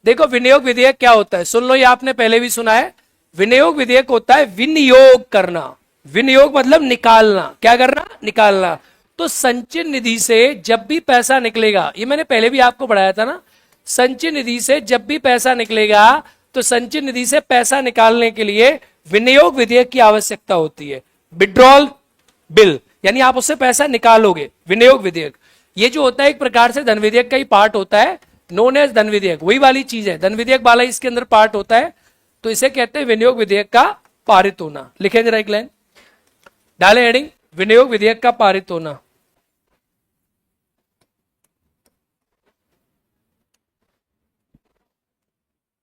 देखो, विनियोग विधेयक क्या होता है? सुन लो, ये आपने पहले भी सुना है। विनियोग विधेयक होता है विनियोग करना। विनियोग मतलब निकालना। क्या करना? निकालना। तो संचय निधि से जब भी पैसा निकलेगा, ये मैंने पहले भी आपको पढ़ाया था ना, संचय निधि से जब भी पैसा निकलेगा तो संचय निधि से पैसा निकालने के लिए विनियोग विधेयक की आवश्यकता होती है। विड्रॉल बिल, यानी आप उससे पैसा निकालोगे। विनियोग विधेयक ये जो होता है एक प्रकार से धन विधेयक का ही पार्ट होता है, नोन एज धन विधेयक। वही वाली चीज है, धन विधेयक वाला इसके अंदर पार्ट होता है। तो इसे कहते हैं विनियोग विधेयक का पारित होना। लिखें जरा एक लाइन, डालें हेडिंग, विनियोग विधेयक का पारित होना।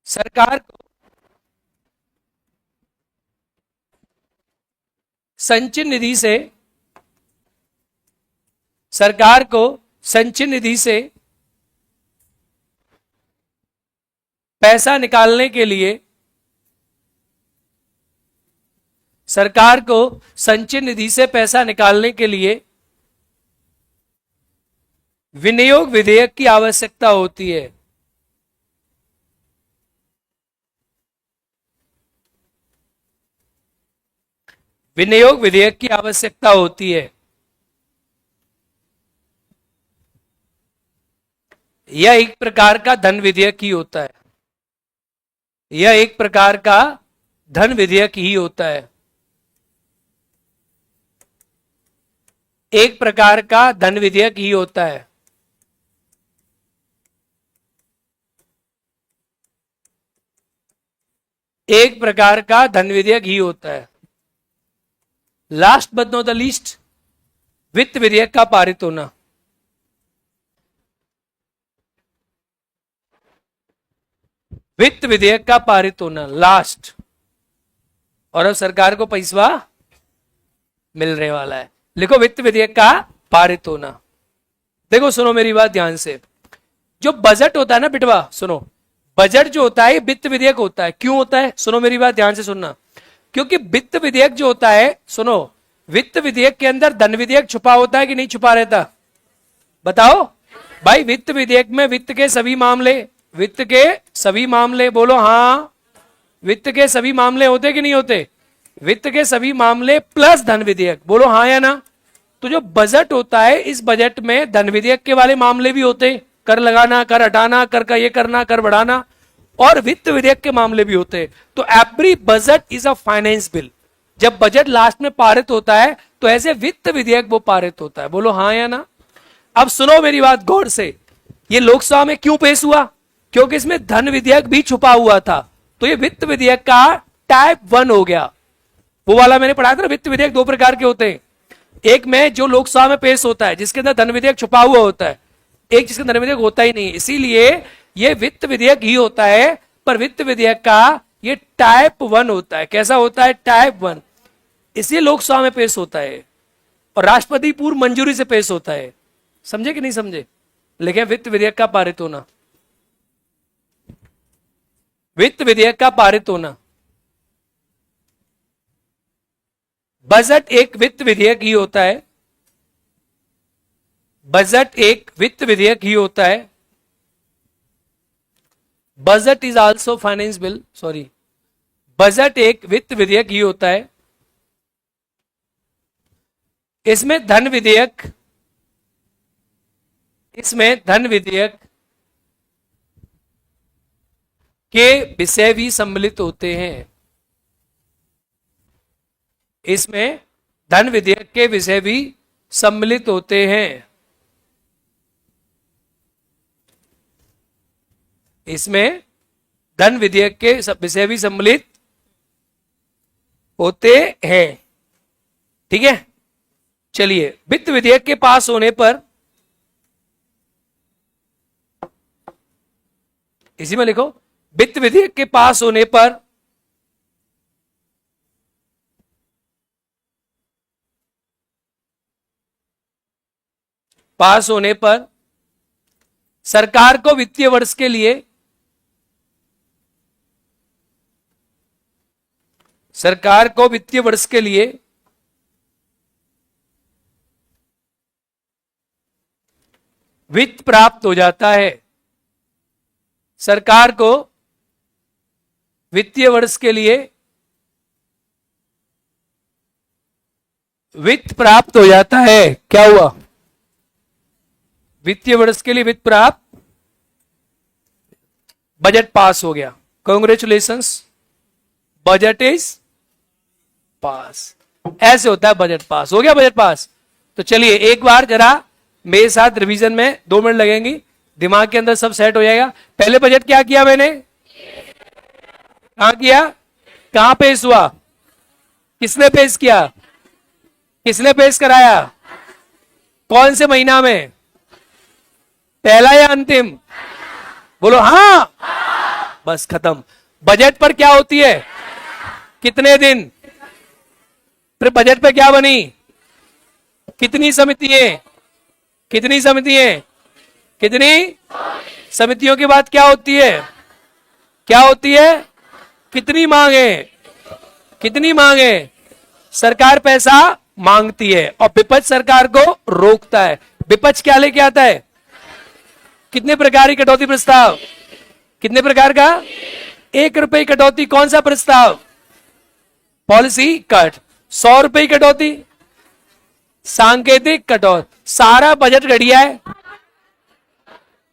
सरकार को संचय निधि से, सरकार को संचय निधि से पैसा निकालने के लिए, सरकार को संचय निधि से पैसा निकालने के लिए विनियोग विधेयक की आवश्यकता होती है। विनियोग विधेयक की आवश्यकता होती है। यह एक प्रकार का धन विधेयक ही होता है। यह एक प्रकार का धन विधेयक ही होता है। एक प्रकार का धन विधेयक ही होता है। एक प्रकार का धन विधेयक ही होता है। Last but not the least, वित्त विधेयक का पारित होना। वित्त विधेयक का पारित होना लास्ट। और अब सरकार को पैसा मिलने वाला है। लिखो, वित्त विधेयक का पारित होना। देखो सुनो मेरी बात ध्यान से, जो बजट होता है ना बिटवा, सुनो, बजट जो होता है वित्त विधेयक होता है। क्यों होता है? सुनो मेरी बात ध्यान से सुनना। क्योंकि वित्त विधेयक जो होता है, सुनो, वित्त विधेयक के अंदर धन विधेयक छुपा होता है कि नहीं छुपा रहता? बताओ भाई। वित्त विधेयक में वित्त के सभी मामले, वित्त के सभी मामले, बोलो हाँ, वित्त के सभी मामले होते कि नहीं होते? वित्त के सभी मामले प्लस धन विधेयक, बोलो हाँ या ना? तो जो बजट होता है, इस बजट में धन विधेयक के वाले मामले भी होते हैं, कर लगाना, कर हटाना, कर का ये करना, कर बढ़ाना, और वित्त विधेयक के मामले भी होते हैं। तो every budget is a finance bill. जब बजट लास्ट में पारित होता है तो ऐसे वित्त विधेयक वो पारित होता है। बोलो हाँ या ना। अब सुनो मेरी बात गौर से, ये लोकसभा में क्यों पेश हुआ? क्योंकि इसमें धन विधेयक भी छुपा हुआ था, तो ये वित्त विधेयक का टाइप 1 हो गया। वो वाला मैंने पढ़ाया था ना, वित्त विधेयक दो प्रकार के होते हैं, एक में जो लोकसभा में पेश होता है जिसके अंदर धन विधेयक छुपा हुआ होता है, एक जिसके धन विधेयक होता ही नहीं। इसीलिए ये वित्त विधेयक ही होता है, पर वित्त विधेयक का ये टाइप 1 होता है। कैसा होता है? टाइप 1। इसलिए लोकसभा में पेश होता है और राष्ट्रपति पूर्व मंजूरी से पेश होता है। समझे कि नहीं समझे? लेकिन वित्त विधेयक का पारित होना, वित्त विधेयक का पारित होना, बजट एक वित्त विधेयक ही होता है, बजट एक वित्त विधेयक ही होता है। Budget is also finance bill, sorry, budget एक वित्त विधेयक ही होता है। इसमें धन विधेयक, इसमें धन विधेयक के विषय भी सम्मिलित होते हैं, इसमें धन विधेयक के विषय भी सम्मिलित होते हैं, इसमें धन विधेयक के विषय भी सम्मिलित होते हैं। ठीक है, चलिए, वित्त विधेयक के पास होने पर, इसी में लिखो, वित्त विधेयक के पास होने पर सरकार को वित्तीय वर्ष के लिए, सरकार को वित्तीय वर्ष के लिए वित्त प्राप्त हो जाता है, सरकार को वित्तीय वर्ष के लिए वित्त प्राप्त हो जाता है। क्या हुआ? वित्तीय वर्ष के लिए वित्त प्राप्त, बजट पास हो गया। Congratulations, budget is pass. ऐसे होता है बजट पास। हो गया बजट पास। तो चलिए एक बार जरा मेरे साथ रिवीजन में 2 मिनट लगेंगी, दिमाग के अंदर सब सेट हो जाएगा। पहले बजट क्या किया मैंने? कहां किया? कहां पेश हुआ? किसने पेश किया? किसने पेश कराया? कौन से महीना में? पहला या अंतिम? बोलो हाँ। बस खत्म। बजट पर क्या होती है? कितने दिन? फिर बजट पे क्या बनी? कितनी समितियां? कितनी समितियां? कितनी समितियों के बाद क्या होती है? क्या होती है? कितनी मांगे? कितनी मांगे? सरकार पैसा मांगती है और विपक्ष सरकार को रोकता है। विपक्ष क्या लेके आता है? कितने प्रकार की कटौती प्रस्ताव? कितने प्रकार का? 1 रुपए की कटौती। कौन सा प्रस्ताव? Policy cut. 100 रुपए की कटौती, सांकेतिक कटौती। सारा बजट घटिया है।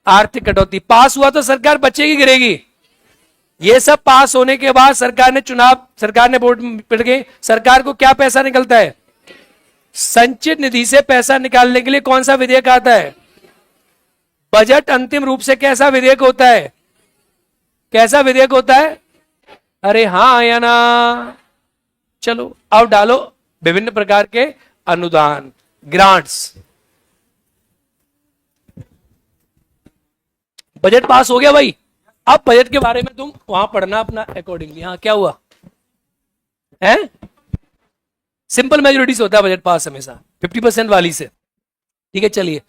आर्थिक कटौती पास हुआ तो सरकार बचेगी गिरेगी? ये सब पास होने के बाद सरकार ने वोट पिट के सरकार को क्या पैसा निकलता है? संचित निधि से पैसा निकालने के लिए कौन सा विधेयक आता है? बजट अंतिम रूप से कैसा विधेयक होता है? कैसा विधेयक होता है? अरे हाँ या ना? चलो अब डालो विभिन्न प्रकार के अनुदान, ग्रांट्स। बजट पास हो गया भाई। अब बजट के बारे में तुम वहां पढ़ना अपना अकॉर्डिंगली। हाँ क्या हुआ है? सिंपल मेजोरिटी से होता है बजट पास हमेशा, 50% वाली से। ठीक है, चलिए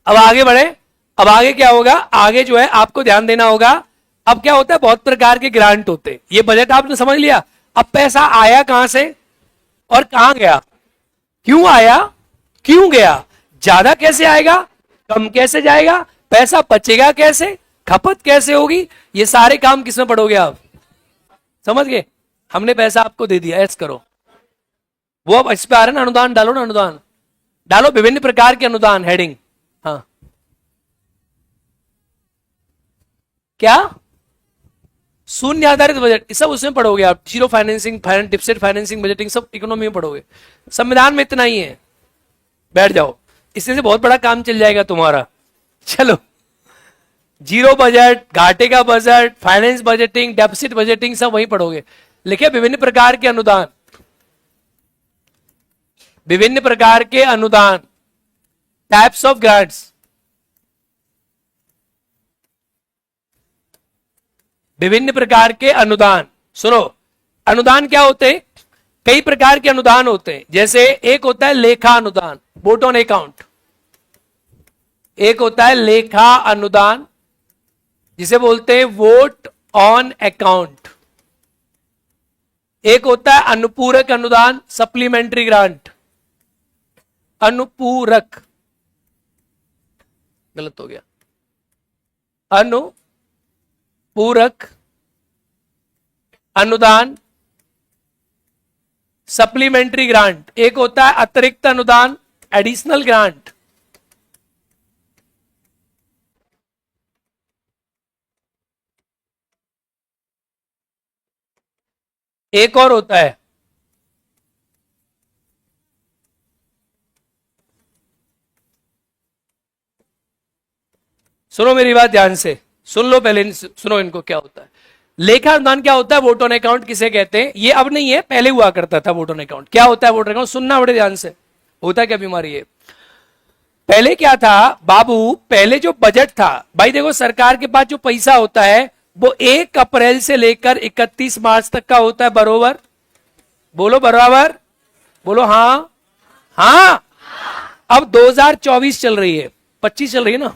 अब आगे बढ़े। अब आगे क्या होगा? आगे जो है आपको ध्यान देना होगा। अब क्या होता है? बहुत प्रकार के ग्रांट होते हैं। ये बजट आपने समझ लिया। अब पैसा आया कहां से और कहां गया? क्यों आया, क्यों गया? ज्यादा कैसे आएगा, कम कैसे जाएगा, पैसा बचेगा कैसे, खपत कैसे होगी, ये सारे काम किसमें पढ़ोगे आप? समझ गए? हमने पैसा आपको दे दिया, ऐसे करो। वो अब इस पे आ रहा है ना, अनुदान डालो ना, अनुदान डालो, विभिन्न प्रकार के अनुदान, हेडिंग। हाँ क्या? शून्य आधारित बजट, ये सब उसमें पढ़ोगे आप, zero financing, deficit financing, budgeting, सब इकोनॉमी में पढ़ोगे। संविधान में इतना ही है, बैठ जाओ, इससे से बहुत बड़ा काम चल जाएगा तुम्हारा। चलो, जीरो बजट, घाटे का budget, finance budgeting, deficit budgeting, सब वही पढ़ोगे। लिखे विभिन्न प्रकार के अनुदान, विभिन्न प्रकार के अनुदान, टाइप्स ऑफ ग्रांट्स, विभिन्न प्रकार के अनुदान। सुनो, अनुदान क्या होते हैं? कई प्रकार के अनुदान होते हैं। जैसे एक होता है लेखा अनुदान, वोट ऑन अकाउंट। एक होता है लेखा अनुदान, जिसे बोलते हैं वोट ऑन अकाउंट। एक होता है अनुपूरक अनुदान, सप्लीमेंट्री ग्रांट। अनुपूरक, गलत हो गया, अनुपूरक अनुदान, सप्लीमेंट्री ग्रांट। एक होता है अतिरिक्त अनुदान, एडिशनल ग्रांट। एक और होता है सुनो मेरी बात ध्यान से, सुन लो पहले, सुनो इनको क्या होता है। लेखा अनुदान क्या होता है? वोट ऑन अकाउंट किसे कहते हैं? ये अब नहीं है, पहले हुआ करता था वोट ऑन अकाउंट। क्या होता है वोट ऑन अकाउंट? सुनना बड़े ध्यान से, होता क्या बीमारी है। पहले क्या था बाबू, पहले जो बजट था भाई, देखो सरकार के पास जो पैसा होता है वो 1 अप्रैल से लेकर 31 मार्च तक का होता है, बरोबर? बोलो बराबर, बोलो हाँ हाँ। अब 2024 चल रही है, 25 चल रही है ना,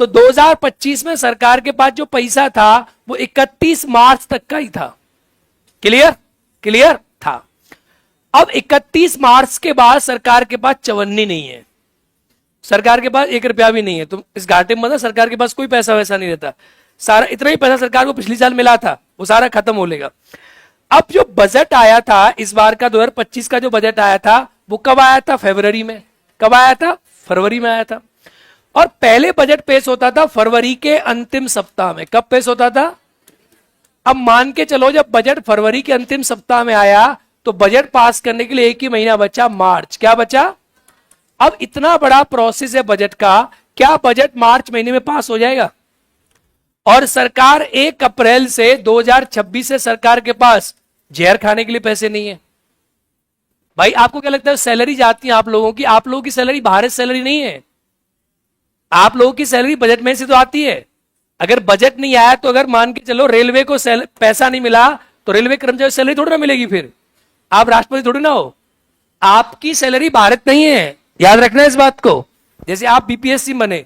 तो 2025 में सरकार के पास जो पैसा था वो 31 मार्च तक का ही था। क्लियर? क्लियर था। अब 31 मार्च के बाद सरकार के पास चवन्नी नहीं है, सरकार के पास 1 रुपया भी नहीं है। तुम इस घाटे में मतलब सरकार के पास कोई पैसा वैसा नहीं रहता, सारा इतना ही पैसा सरकार को पिछले साल मिला था वो सारा खत्म हो लेगा। अब जो बजट आया था इस बार का 2025 का जो बजट आया था वो कब आया था? फरवरी में। कब आया था? फरवरी में आया था। और पहले बजट पेश होता था फरवरी के अंतिम सप्ताह में। कब पेश होता था? अब मान के चलो जब बजट फरवरी के अंतिम सप्ताह में आया तो बजट पास करने के लिए 1 ही महीना बचा, मार्च। क्या बचा? अब इतना बड़ा प्रोसेस है बजट का, क्या बजट मार्च महीने में पास हो जाएगा? और सरकार 1 अप्रैल से 2026 से सरकार के पास जहर खाने के लिए पैसे नहीं है। भाई आपको क्या लगता है सैलरी जाती है आप लोगों की? आप लोगों की सैलरी भारत सैलरी नहीं है, आप लोगों की सैलरी बजट में से तो आती है। अगर बजट नहीं आया तो अगर मान के चलो रेलवे को पैसा नहीं मिला तो रेलवे कर्मचारी सैलरी थोड़ी ना मिलेगी, फिर आप राष्ट्रपति थोड़ी ना हो। आपकी सैलरी भारत नहीं है, याद रखना इस बात को। जैसे आप बीपीएससी बने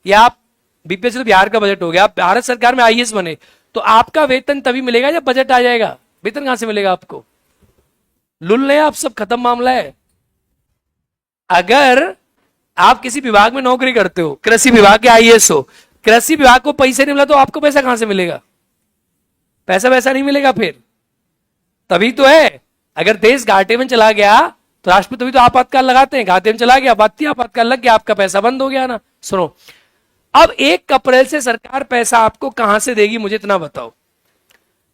या आप बीपीएससी तो बिहार का बजट हो गया, आप भारत सरकार में आईएएस बने तो आपका वेतन तभी मिलेगा जब बजट आ जाएगा। वेतन कहां से मिलेगा आपको? लुल आप सब, खत्म मामला है। अगर आप किसी विभाग में नौकरी करते हो, कृषि विभाग के आईएएस हो, कृषि विभाग को पैसे नहीं मिला तो आपको पैसा कहां से मिलेगा? पैसा वैसा नहीं मिलेगा फिर, तभी तो है। अगर देश घाटे में चला गया तो राष्ट्रपति तभी तो आपातकाल लगाते हैं, घाटे में चला गया आपातकाल लग गया, आपका पैसा बंद हो गया ना। सुनो, अब 1 अप्रैल से सरकार पैसा आपको कहां से देगी मुझे इतना बताओ।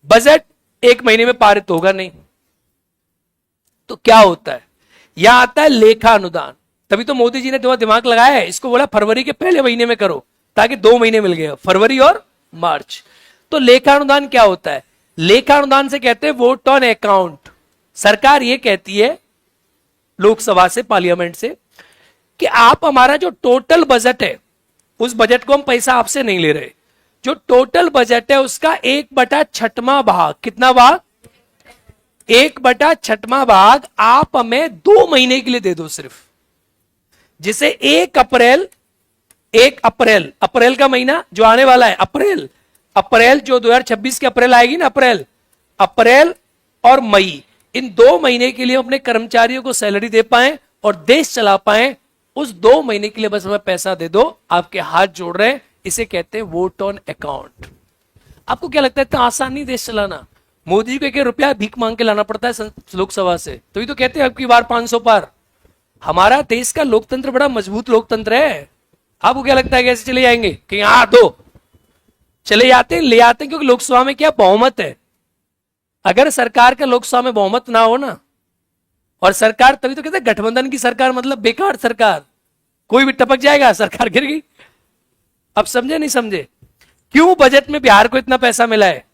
बजट 1 महीने में पारित होगा नहीं, तो क्या होता है? यहां आता है लेखा अनुदान। तभी तो मोदी जी ने दिमाग लगाया है, इसको बोला फरवरी के पहले महीने में करो ताकि 2 महीने मिल गए, फरवरी और मार्च। तो लेखा अनुदान क्या होता है? लेखा अनुदान से कहते हैं वोट ऑन अकाउंट। सरकार ये कहती है लोकसभा से, पार्लियामेंट से, कि आप हमारा जो टोटल बजट है उस बजट को हम पैसा आपसे नहीं ले रहे, जो टोटल बजट है उसका 1/6वां भाग, कितना भाग? 1/6वां भाग आप हमें 2 महीने के लिए दे दो सिर्फ। जिसे 1 अप्रैल अप्रैल का महीना जो आने वाला है, अप्रैल जो 2026 के अप्रैल आएगी ना, अप्रैल और मई, इन 2 महीने के लिए अपने कर्मचारियों को सैलरी दे पाए और देश चला पाए, उस 2 महीने के लिए बस हमें पैसा दे दो, आपके हाथ जोड़ रहे हैं। इसे कहते हैं वोट ऑन अकाउंट। आपको क्या लगता है इतना आसान नहीं देश चलाना? मोदी जी को 1 रुपया भीख मांग के लाना पड़ता है लोकसभा से, तो तो कहते हैं अब की बार 500 पार। हमारा देश का लोकतंत्र बड़ा मजबूत लोकतंत्र है। आपको क्या लगता है कैसे चले जाएंगे कि हाँ दो? चले जाते हैं, ले आते हैं, क्योंकि लोकसभा में क्या बहुमत है। अगर सरकार का लोकसभा में बहुमत ना हो ना, और सरकार, तभी तो कहते हैं गठबंधन की सरकार मतलब बेकार सरकार, कोई भी टपक जाएगा सरकार गिर गई। अब समझे नहीं समझे क्यों बजट में बिहार को इतना पैसा मिला है?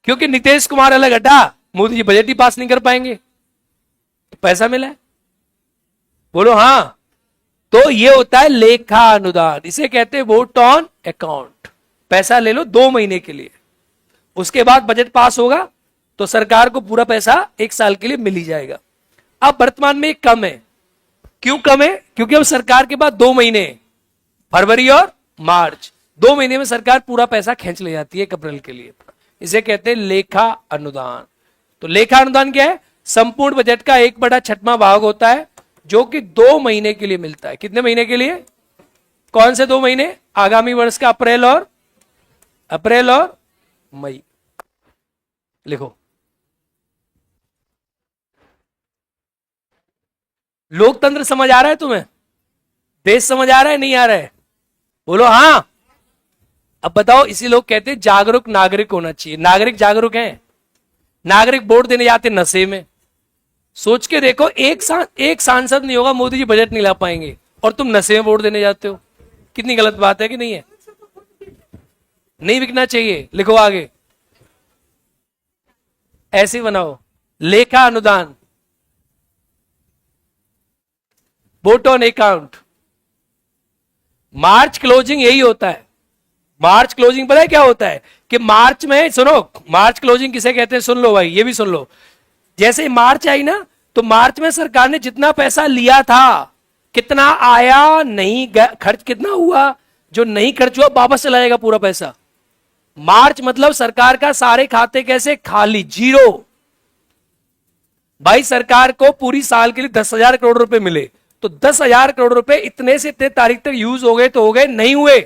क्योंकि नीतीश कुमार अलग हटा, मोदी जी बजट ही पास नहीं कर पाएंगे, तो पैसा मिला है। बोलो हाँ। तो ये होता है लेखा अनुदान, इसे कहते हैं वोट ऑन अकाउंट। पैसा ले लो 2 महीने के लिए, उसके बाद बजट पास होगा तो सरकार को पूरा पैसा 1 साल के लिए मिल ही जाएगा। अब वर्तमान में कम है। क्यों कम है? क्योंकि अब सरकार के बाद 2 महीने, फरवरी और मार्च, 2 महीने में सरकार पूरा पैसा खींच ले जाती है 1 अप्रैल के लिए। इसे कहते हैं लेखा अनुदान। तो लेखा अनुदान क्या है? संपूर्ण बजट का 1/6वां भाग होता है, जो कि 2 महीने के लिए मिलता है। कितने महीने के लिए? कौन से 2 महीने? आगामी वर्ष का अप्रैल और मई। लिखो। लोकतंत्र समझ आ रहा है तुम्हें? देश समझ आ रहा है, नहीं आ रहा है? बोलो हाँ। अब बताओ, इसी लोग कहते हैं जागरूक नागरिक होना चाहिए। नागरिक जागरूक हैं? नागरिक वोट देने जाते नशे में। सोच के देखो, एक सांसद नहीं होगा, मोदी जी बजट नहीं ला पाएंगे, और तुम नशे में वोट देने जाते हो। कितनी गलत बात है कि नहीं है? नहीं बिकना चाहिए। लिखो आगे, ऐसे बनाओ। लेखा अनुदान, vote on account. March closing यही होता है। मार्च क्लोजिंग पता है क्या होता है? कि मार्च में, सुनो, मार्च क्लोजिंग किसे कहते हैं सुन लो भाई, ये भी सुन लो। जैसे ही मार्च आई ना, तो मार्च में सरकार ने जितना पैसा लिया था, कितना आया, नहीं खर्च कितना हुआ, जो नहीं खर्च हुआ वापस चला जाएगा पूरा पैसा। मार्च मतलब सरकार का सारे खाते कैसे? खाली, जीरो। भाई सरकार को पूरी साल के लिए 10,000 करोड़ रुपए मिले, तो 10,000 करोड़ रुपए इतने से इतने तारीख तक यूज हो गए तो हो गए, नहीं हुए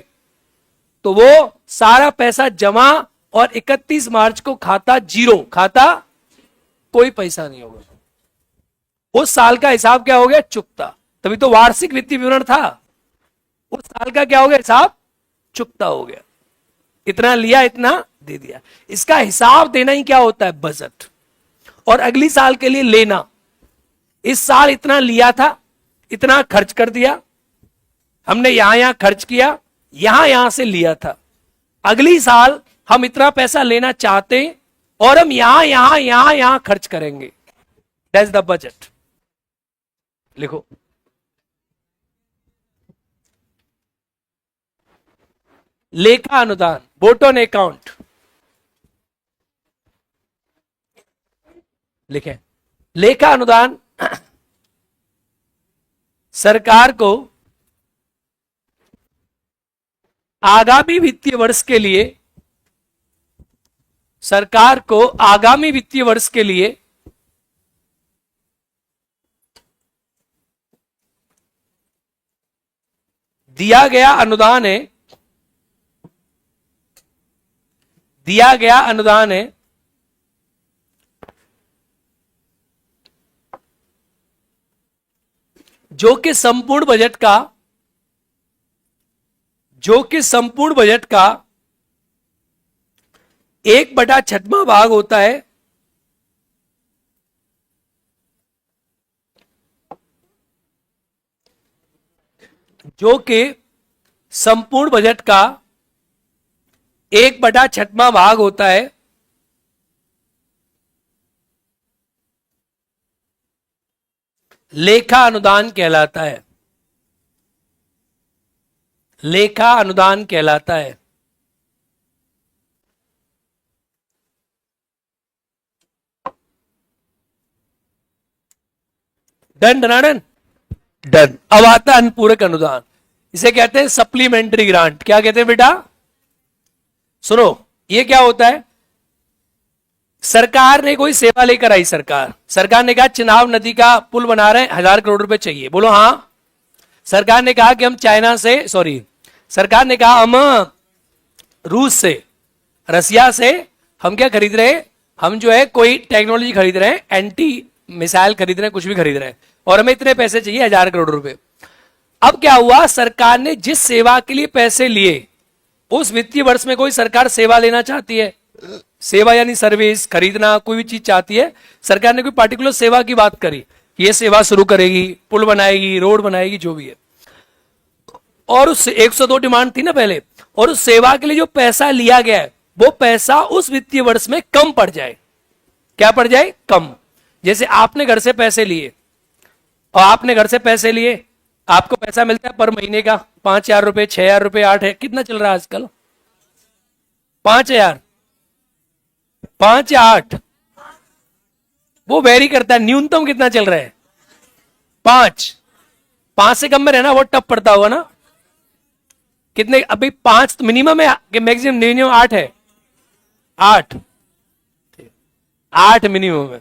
तो वो सारा पैसा जमा, और 31 मार्च को खाता जीरो, खाता कोई पैसा नहीं होगा। उस साल का हिसाब क्या हो गया? चुकता। तभी तो वार्षिक वित्तीय विवरण था। उस साल का क्या हो गया? हिसाब चुकता हो गया। इतना लिया, इतना दे दिया। इसका हिसाब देना ही क्या होता है? बजट। और अगली साल के लिए लेना, इस साल इतना लिया था, इतना खर्च कर दिया हमने, यहां खर्च किया, यहां से लिया था। अगली साल हम इतना पैसा लेना चाहते हैं, और हम यहां खर्च करेंगे। That's the budget. लिखो, लेखा अनुदान, वोट ऑन अकाउंट। लिखें, लेखा अनुदान सरकार को आगामी वित्तीय वर्ष के लिए, सरकार को आगामी वित्तीय वर्ष के लिए दिया गया अनुदान है, दिया गया अनुदान है जो कि संपूर्ण बजट का, जो कि संपूर्ण बजट का 1/6वां भाग होता है, जो कि संपूर्ण बजट का 1/6वां भाग होता है, लेखा अनुदान कहलाता है। लेखा अनुदान कहलाता है। डन डनाडन डन। अब आता है अनुपूरक अनुदान, इसे कहते हैं सप्लीमेंट्री ग्रांट। क्या कहते हैं बेटा? सुनो, ये क्या होता है? सरकार ने कोई सेवा लेकर आई, सरकार ने कहा चिनाब नदी का पुल बना रहे हैं, 1,000 करोड़ रुपए चाहिए। बोलो हाँ। सरकार ने कहा कि हम चाइना से, सरकार ने कहा हम रूस से, रसिया से हम क्या खरीद रहे हैं? हम जो है कोई टेक्नोलॉजी खरीद रहे हैं, एंटी मिसाइल खरीद रहे हैं, कुछ भी खरीद रहे हैं, और हमें इतने पैसे चाहिए, 1,000 करोड़ रुपए। अब क्या हुआ? सरकार ने जिस सेवा के लिए पैसे लिए, उस वित्तीय वर्ष में कोई सरकार सेवा लेना चाहती है, सेवा यानी सर्विस खरीदना, कोई भी चीज चाहती है, सरकार ने कोई पार्टिकुलर सेवा की बात करी, ये सेवा शुरू करेगी, पुल बनाएगी, रोड बनाएगी, जो भी है, और उस 102 डिमांड थी ना पहले, और उस सेवा के लिए जो पैसा लिया गया है वो पैसा उस वित्तीय वर्ष में कम पड़ जाए। क्या पड़ जाए? कम। जैसे आपने घर से पैसे लिए, और आपने घर से पैसे लिए, आपको पैसा मिलता है पर महीने का 5,000 रुपए, 6,000 रुपए, 8 है, कितना चल रहा है आजकल? 5,000, 5 या 8, वो वेरी करता है। न्यूनतम कितना चल रहा है? 5। 5 से कम में रहना बहुत टफ पड़ता होगा ना? कितने? अभी 5 तो मिनिमम है कि मैक्सिमम? मिनिमम 8 है। 8 मिनिमम है।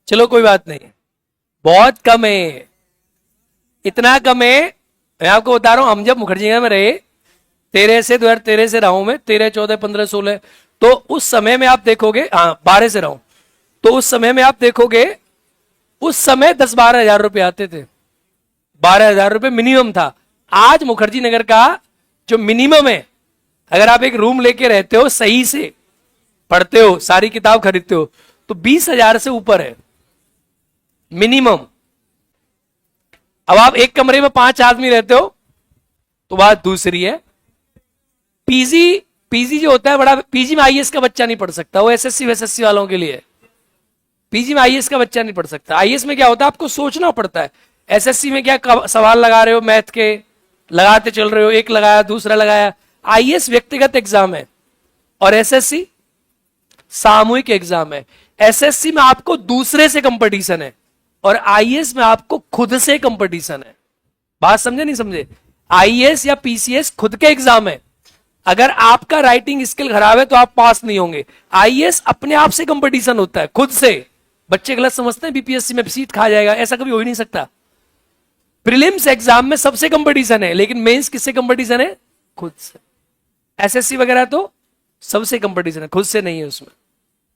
चलो कोई बात नहीं, बहुत कम है, इतना कम है। मैं आपको बता रहा हूं, हम जब मुखर्जी नगर में रहे 2013 से रहा हूं मैं, 13, 14, 15, 16, तो उस समय में आप देखोगे, हाँ 12 से रहा हूं, तो उस समय में आप देखोगे उस समय 10-12 हजार रुपए आते थे, 12 हजार रुपए मिनिमम था। आज मुखर्जी नगर का जो मिनिमम है, अगर आप एक रूम लेके रहते हो, सही से पढ़ते हो, सारी किताब खरीदते हो, तो 20,000 से ऊपर है मिनिमम। अब आप एक कमरे में 5 आदमी रहते हो तो बात दूसरी है। पीजी जो होता है बड़ा, पीजी में आईएएस का बच्चा नहीं पढ़ सकता, वो एसएससी वालों के लिए। पीजी में आईएएस का बच्चा नहीं पढ़ सकता। आईएएस में क्या होता है, आपको सोचना पड़ता है। एसएससी में क्या सवाल लगा रहे हो, मैथ के लगाते चल रहे हो, एक लगाया दूसरा लगाया। आईएएस व्यक्तिगत एग्जाम है और एसएससी सामूहिक एग्जाम है। एसएससी में आपको दूसरे से कंपटीशन है और आईएएस में आपको खुद से कंपटीशन है। बात समझे नहीं समझे? आईएएस या पीसीएस खुद के एग्जाम है, अगर आपका राइटिंग स्किल खराब है तो आप पास नहीं होंगे। आईएएस अपने आप से कंपटीशन होता है, खुद से। बच्चे गलत समझते हैं बीपीएससी में सीट खा जाएगा, ऐसा कभी हो ही नहीं सकता। प्रीलिम्स एग्जाम में सबसे कंपटीशन है, लेकिन मेंस किससे कंपटीशन है? खुद से। एसएससी वगैरह तो सबसे कंपटीशन है, खुद से नहीं है उसमें।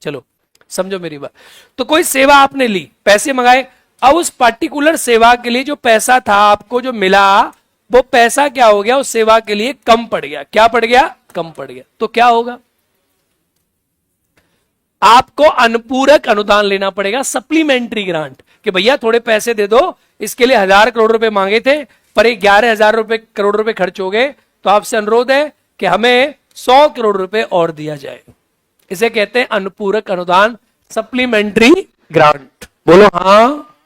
चलो समझो मेरी बात। तो कोई सेवा आपने ली, पैसे मंगाए, अब उस पर्टिकुलर सेवा के लिए जो पैसा था आपको जो मिला, वो पैसा क्या हो गया? उस सेवा के लिए कम पड़ गया। क्या पड़ गया? कम पड़ गया। तो क्या होगा? आपको अनुपूरक अनुदान लेना पड़ेगा, सप्लीमेंट्री ग्रांट, कि भैया थोड़े पैसे दे दो, इसके लिए 1,000 करोड़ रुपए मांगे थे पर 11,000 करोड़ रुपए खर्च हो गए, तो आपसे अनुरोध है कि हमें 100 करोड़ रुपए और दिया जाए। इसे कहते हैं अनुपूरक अनुदान, सप्लीमेंट्री ग्रांट। बोलो हाँ,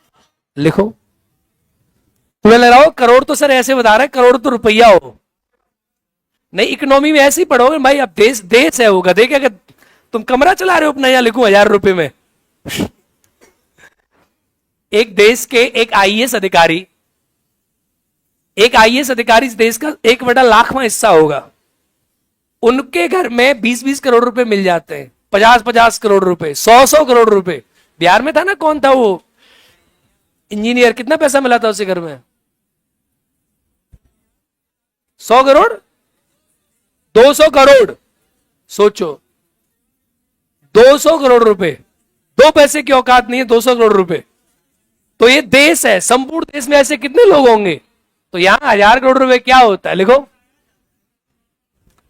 लिखो। तुम्हें लग रहा हो करोड़ तो सर ऐसे बता रहे, करोड़ तो रुपया हो। नहीं, इकोनॉमी में ऐसे ही पढ़ोगे भाई। अब देश है वो गधे क्या, तुम कमरा चला रहे हो अपना, या लिखो 1,000 रुपए में। एक देश के एक आईएएस अधिकारी, इस देश का 1/1,00,000वां हिस्सा होगा, उनके घर में 20-20 करोड़ रुपए मिल जाते हैं, 50-50 करोड़ रुपए, 100-100 करोड़ रुपए। बिहार में था ना, कौन था वो इंजीनियर, कितना पैसा मिला था उसे घर में? 100 करोड़, 200 करोड़। सोचो, 200 करोड़ रुपए, 2 पैसे की औकात नहीं है, 200 करोड़ रुपए। तो ये देश है, संपूर्ण देश में ऐसे कितने लोग होंगे? तो यहां 1,000 करोड़ रुपए क्या होता है? लिखो।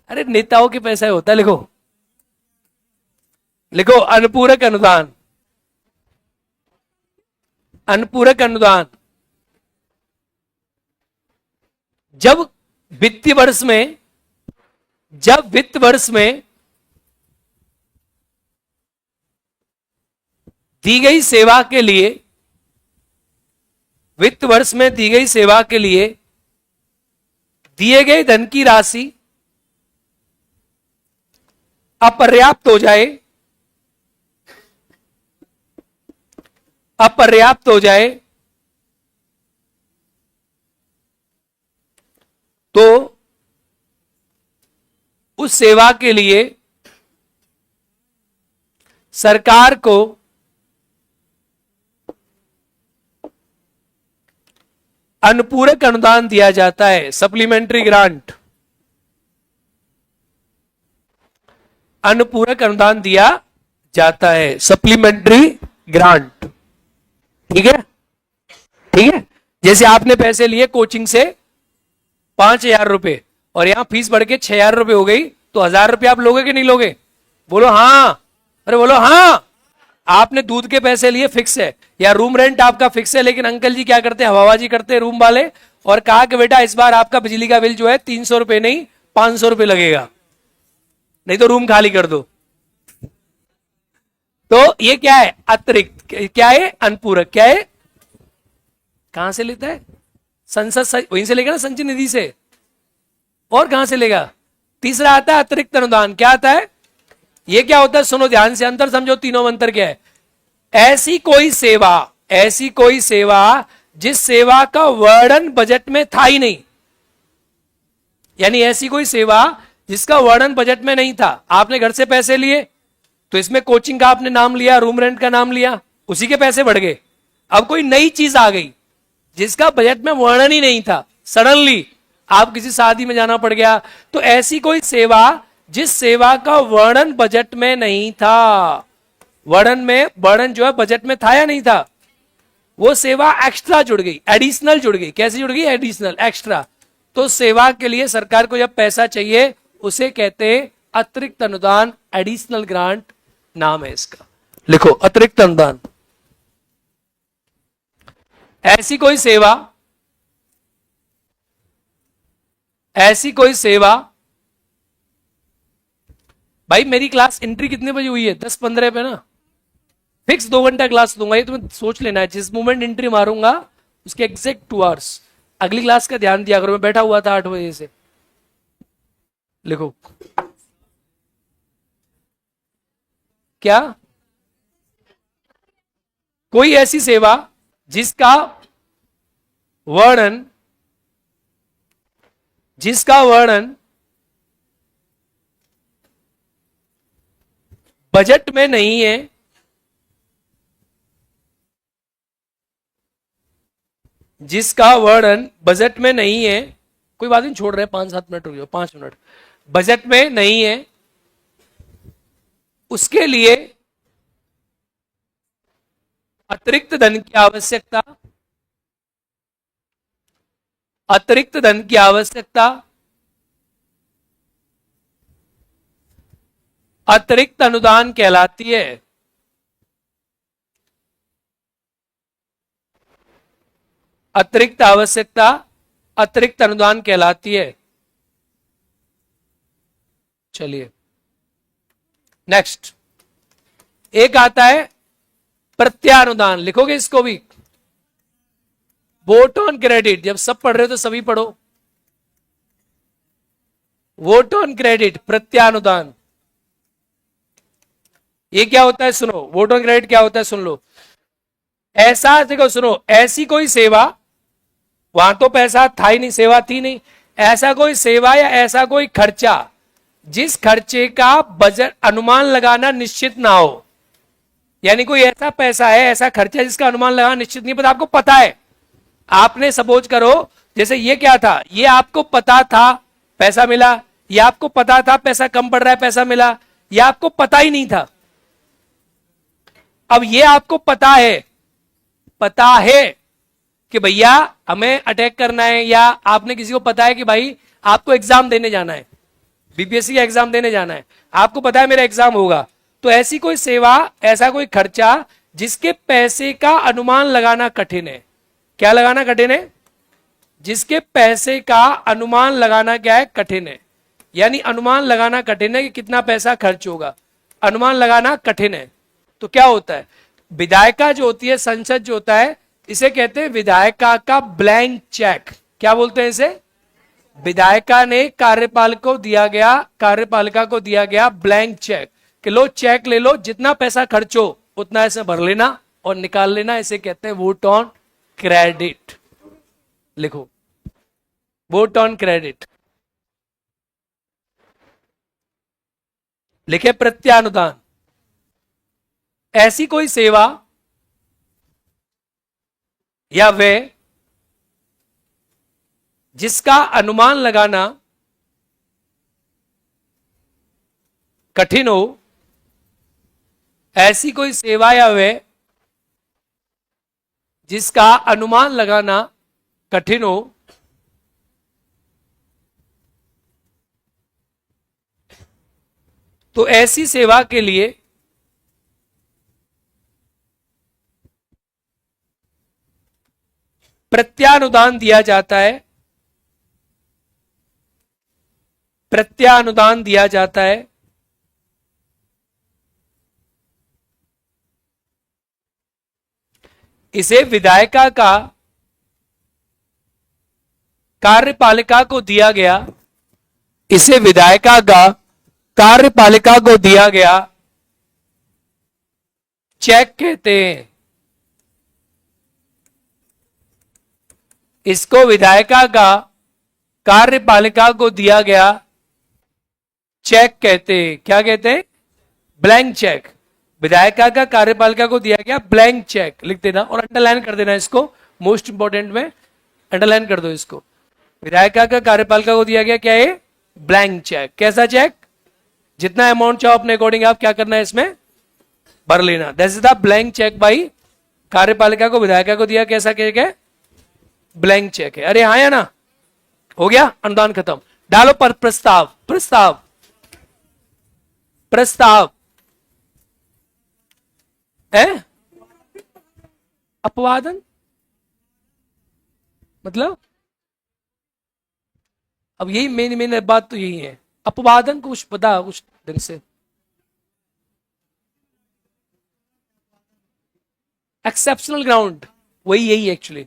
अरे नेताओं के पैसा होता है, लिखो। लिखो अनुपूरक अनुदान। अनुपूरक अनुदान जब वित्त वर्ष में दी गई सेवा के लिए, वित्त वर्ष में दी गई सेवा के लिए दिए गए धन की राशि अपर्याप्त हो जाए, तो उस सेवा के लिए सरकार को अनुपूरक अनुदान दिया जाता है, सप्लीमेंट्री ग्रांट। अनुपूरक अनुदान दिया जाता है, सप्लीमेंट्री ग्रांट। ठीक है, ठीक है। जैसे आपने पैसे लिए कोचिंग से, 5,000 रुपए और यहां फीस बढ़ के 6,000 रुपए हो गई, तो 1,000 रुपए आप लोगे कि नहीं लोगे? बोलो हाँ, अरे बोलो हाँ। आपने दूध के पैसे लिए फिक्स है, या रूम रेंट आपका फिक्स है, लेकिन अंकल जी क्या करते हैं, हवाबाजी करते हैं रूम वाले, और कहा कि बेटा इस बार आपका बिजली का बिल जो है 300 रुपए नहीं 500 रुपए लगेगा, नहीं तो रूम खाली कर दो। तो ये क्या है? अतिरिक्त। क्या है? अनुपूरक। क्या है? कहां से लेता है? संसद वहीं से लेगा ना, संचय निधि से। और कहां से लेगा? तीसरा आता है अतिरिक्त अनुदान। क्या आता है? ये क्या होता है? सुनो ध्यान से, अंतर समझो तीनों में अंतर क्या है। ऐसी कोई सेवा, ऐसी कोई सेवा जिस सेवा का वर्णन बजट में था ही नहीं, यानी ऐसी कोई सेवा जिसका वर्णन बजट में नहीं था। आपने घर से पैसे लिए, तो इसमें कोचिंग का आपने नाम लिया, रूम रेंट का नाम लिया, उसी के पैसे बढ़ गए। अब कोई नई चीज आ गई जिसका बजट में वर्णन ही नहीं था, सडनली आप किसी शादी में जाना पड़ गया, तो ऐसी कोई सेवा जिस सेवा का वर्णन बजट में नहीं था, वर्णन जो है बजट में था या नहीं था, वो सेवा एक्स्ट्रा जुड़ गई, एडिशनल जुड़ गई। कैसे जुड़ गई? Additional, extra. तो सेवा के लिए सरकार को जब पैसा चाहिए उसे कहते हैं अतिरिक्त अनुदान, एडिशनल ग्रांट नाम है इसका। लिखो अतिरिक्त अनुदान। ऐसी कोई सेवा, ऐसी कोई सेवा, भाई मेरी क्लास एंट्री कितने बजे हुई है? 10:15 पे ना, फिक्स 2 घंटा क्लास दूंगा, ये तुम्हें सोच लेना है। जिस मोमेंट एंट्री मारूंगा उसके एग्जैक्ट 2 आवर्स अगली क्लास का ध्यान दिया करो। मैं बैठा हुआ था 8 बजे से। लिखो क्या? कोई ऐसी सेवा जिसका वर्णन, जिसका वर्णन बजट में नहीं है, जिसका वर्णन बजट में नहीं है, कोई बात नहीं, छोड़ रहे 5-7 मिनट रुक जाओ, 5 मिनट, बजट में नहीं है, उसके लिए अतिरिक्त धन की आवश्यकता, अतिरिक्त धन की आवश्यकता, अतिरिक्त अनुदान कहलाती है। अतिरिक्त आवश्यकता अतिरिक्त अनुदान कहलाती है। चलिए नेक्स्ट, एक आता है प्रत्यानुदान। लिखोगे इसको भी? Vote on credit. जब सब पढ़ रहे हो तो सभी पढ़ो। वोट ऑन क्रेडिट, प्रत्यानुदान। ये क्या होता है? सुनो, वोट ऑन क्रेडिट क्या होता है सुन लो। ऐसा, देखो सुनो, ऐसी कोई सेवा, वहां तो पैसा था ही नहीं, सेवा थी नहीं, ऐसा कोई सेवा या ऐसा कोई खर्चा जिस खर्चे का बजट अनुमान लगाना निश्चित ना हो। यानी कोई ऐसा पैसा है, ऐसा खर्चा जिसका अनुमान लगाना निश्चित नहीं, पता आपको पता है। आपने सपोज करो, जैसे ये क्या था, ये आपको पता था पैसा मिला, ये आपको पता था पैसा कम पड़ रहा है पैसा मिला, ये आपको पता ही नहीं था। अब ये आपको पता है कि भैया हमें अटैक करना है, या आपने किसी को पता है कि भाई आपको एग्जाम देने जाना है, बीपीएससी का एग्जाम देने जाना है, आपको पता है मेरा एग्जाम होगा, तो ऐसी कोई सेवा, ऐसा कोई खर्चा जिसके पैसे का अनुमान लगाना कठिन है। क्या लगाना कठिन है? जिसके पैसे का अनुमान लगाना क्या है? कठिन है। यानी अनुमान लगाना कठिन है कि कितना पैसा खर्च होगा, अनुमान लगाना कठिन है। तो क्या होता है, विधायिका जो होती है, संसद जो होता है, इसे कहते हैं विधायिका का ब्लैंक चेक। क्या बोलते हैं इसे? विधायिका ने कार्यपालिका को दिया गया ब्लैंक चेक कि लो चेक ले लो, जितना पैसा खर्च हो उतना ऐसे भर लेना और निकाल लेना। इसे कहते हैं वोट ऑन क्रेडिट। लिखो वोट ऑन क्रेडिट। लिखे प्रत्यानुदान। ऐसी कोई सेवा या व्यय जिसका अनुमान लगाना कठिन हो, ऐसी कोई सेवा या व्यय जिसका अनुमान लगाना कठिन हो, तो ऐसी सेवा के लिए प्रत्यानुदान दिया जाता है, प्रत्यानुदान दिया जाता है। इसे विधायिका का कार्यपालिका को दिया गया, इसे विधायिका का कार्यपालिका को दिया गया चेक कहते हैं। इसको विधायिका का कार्यपालिका को दिया गया चेक कहते हैं। क्या कहते हैं? Blank cheque. विधायिका का कार्यपालिका को दिया गया ब्लैंक चेक लिख देना और अंडरलाइन कर देना इसको, मोस्ट इंपॉर्टेंट में अंडरलाइन कर दो इसको। विधायिका का कार्यपालिका को दिया गया क्या है? Blank cheque. कैसा चेक? जितना अमाउंट चाहो अपने अकॉर्डिंग आप क्या करना है इसमें भर लेना। That is the blank cheque by कार्यपालिका को विधायिका को दिया कैसा चेक है? ब्लैंक चेक है। अरे हाँ या ना? हो गया, अनुदान खत्म। डालो पर प्रस्ताव, प्रस्ताव, प्रस्ताव है अपवादन मतलब, अब यही मेन बात तो यही है। अपवादन कुछ बता कुछ ढंग से। एक्सेप्शनल ग्राउंड वही यही एक्चुअली।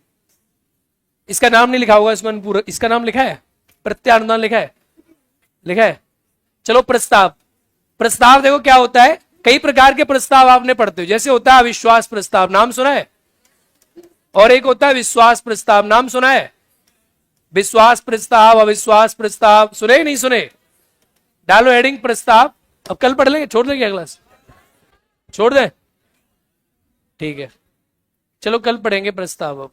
इसका नाम नहीं लिखा होगा इसमें पूरा, इसका नाम लिखा है प्रत्यानुदान लिखा है, लिखा है। चलो प्रस्ताव, प्रस्ताव देखो क्या होता है। कई प्रकार के प्रस्ताव आपने पढ़ते हो, जैसे होता है अविश्वास प्रस्ताव, नाम सुना है, और एक होता है विश्वास प्रस्ताव, नाम सुना है। विश्वास प्रस्ताव, अविश्वास प्रस्ताव सुने नहीं सुने? डालो हेडिंग प्रस्ताव। अब कल पढ़ लेंगे, छोड़ देंगे क्लास, छोड़ दें? ठीक है, चलो कल पढ़ेंगे प्रस्ताव अब।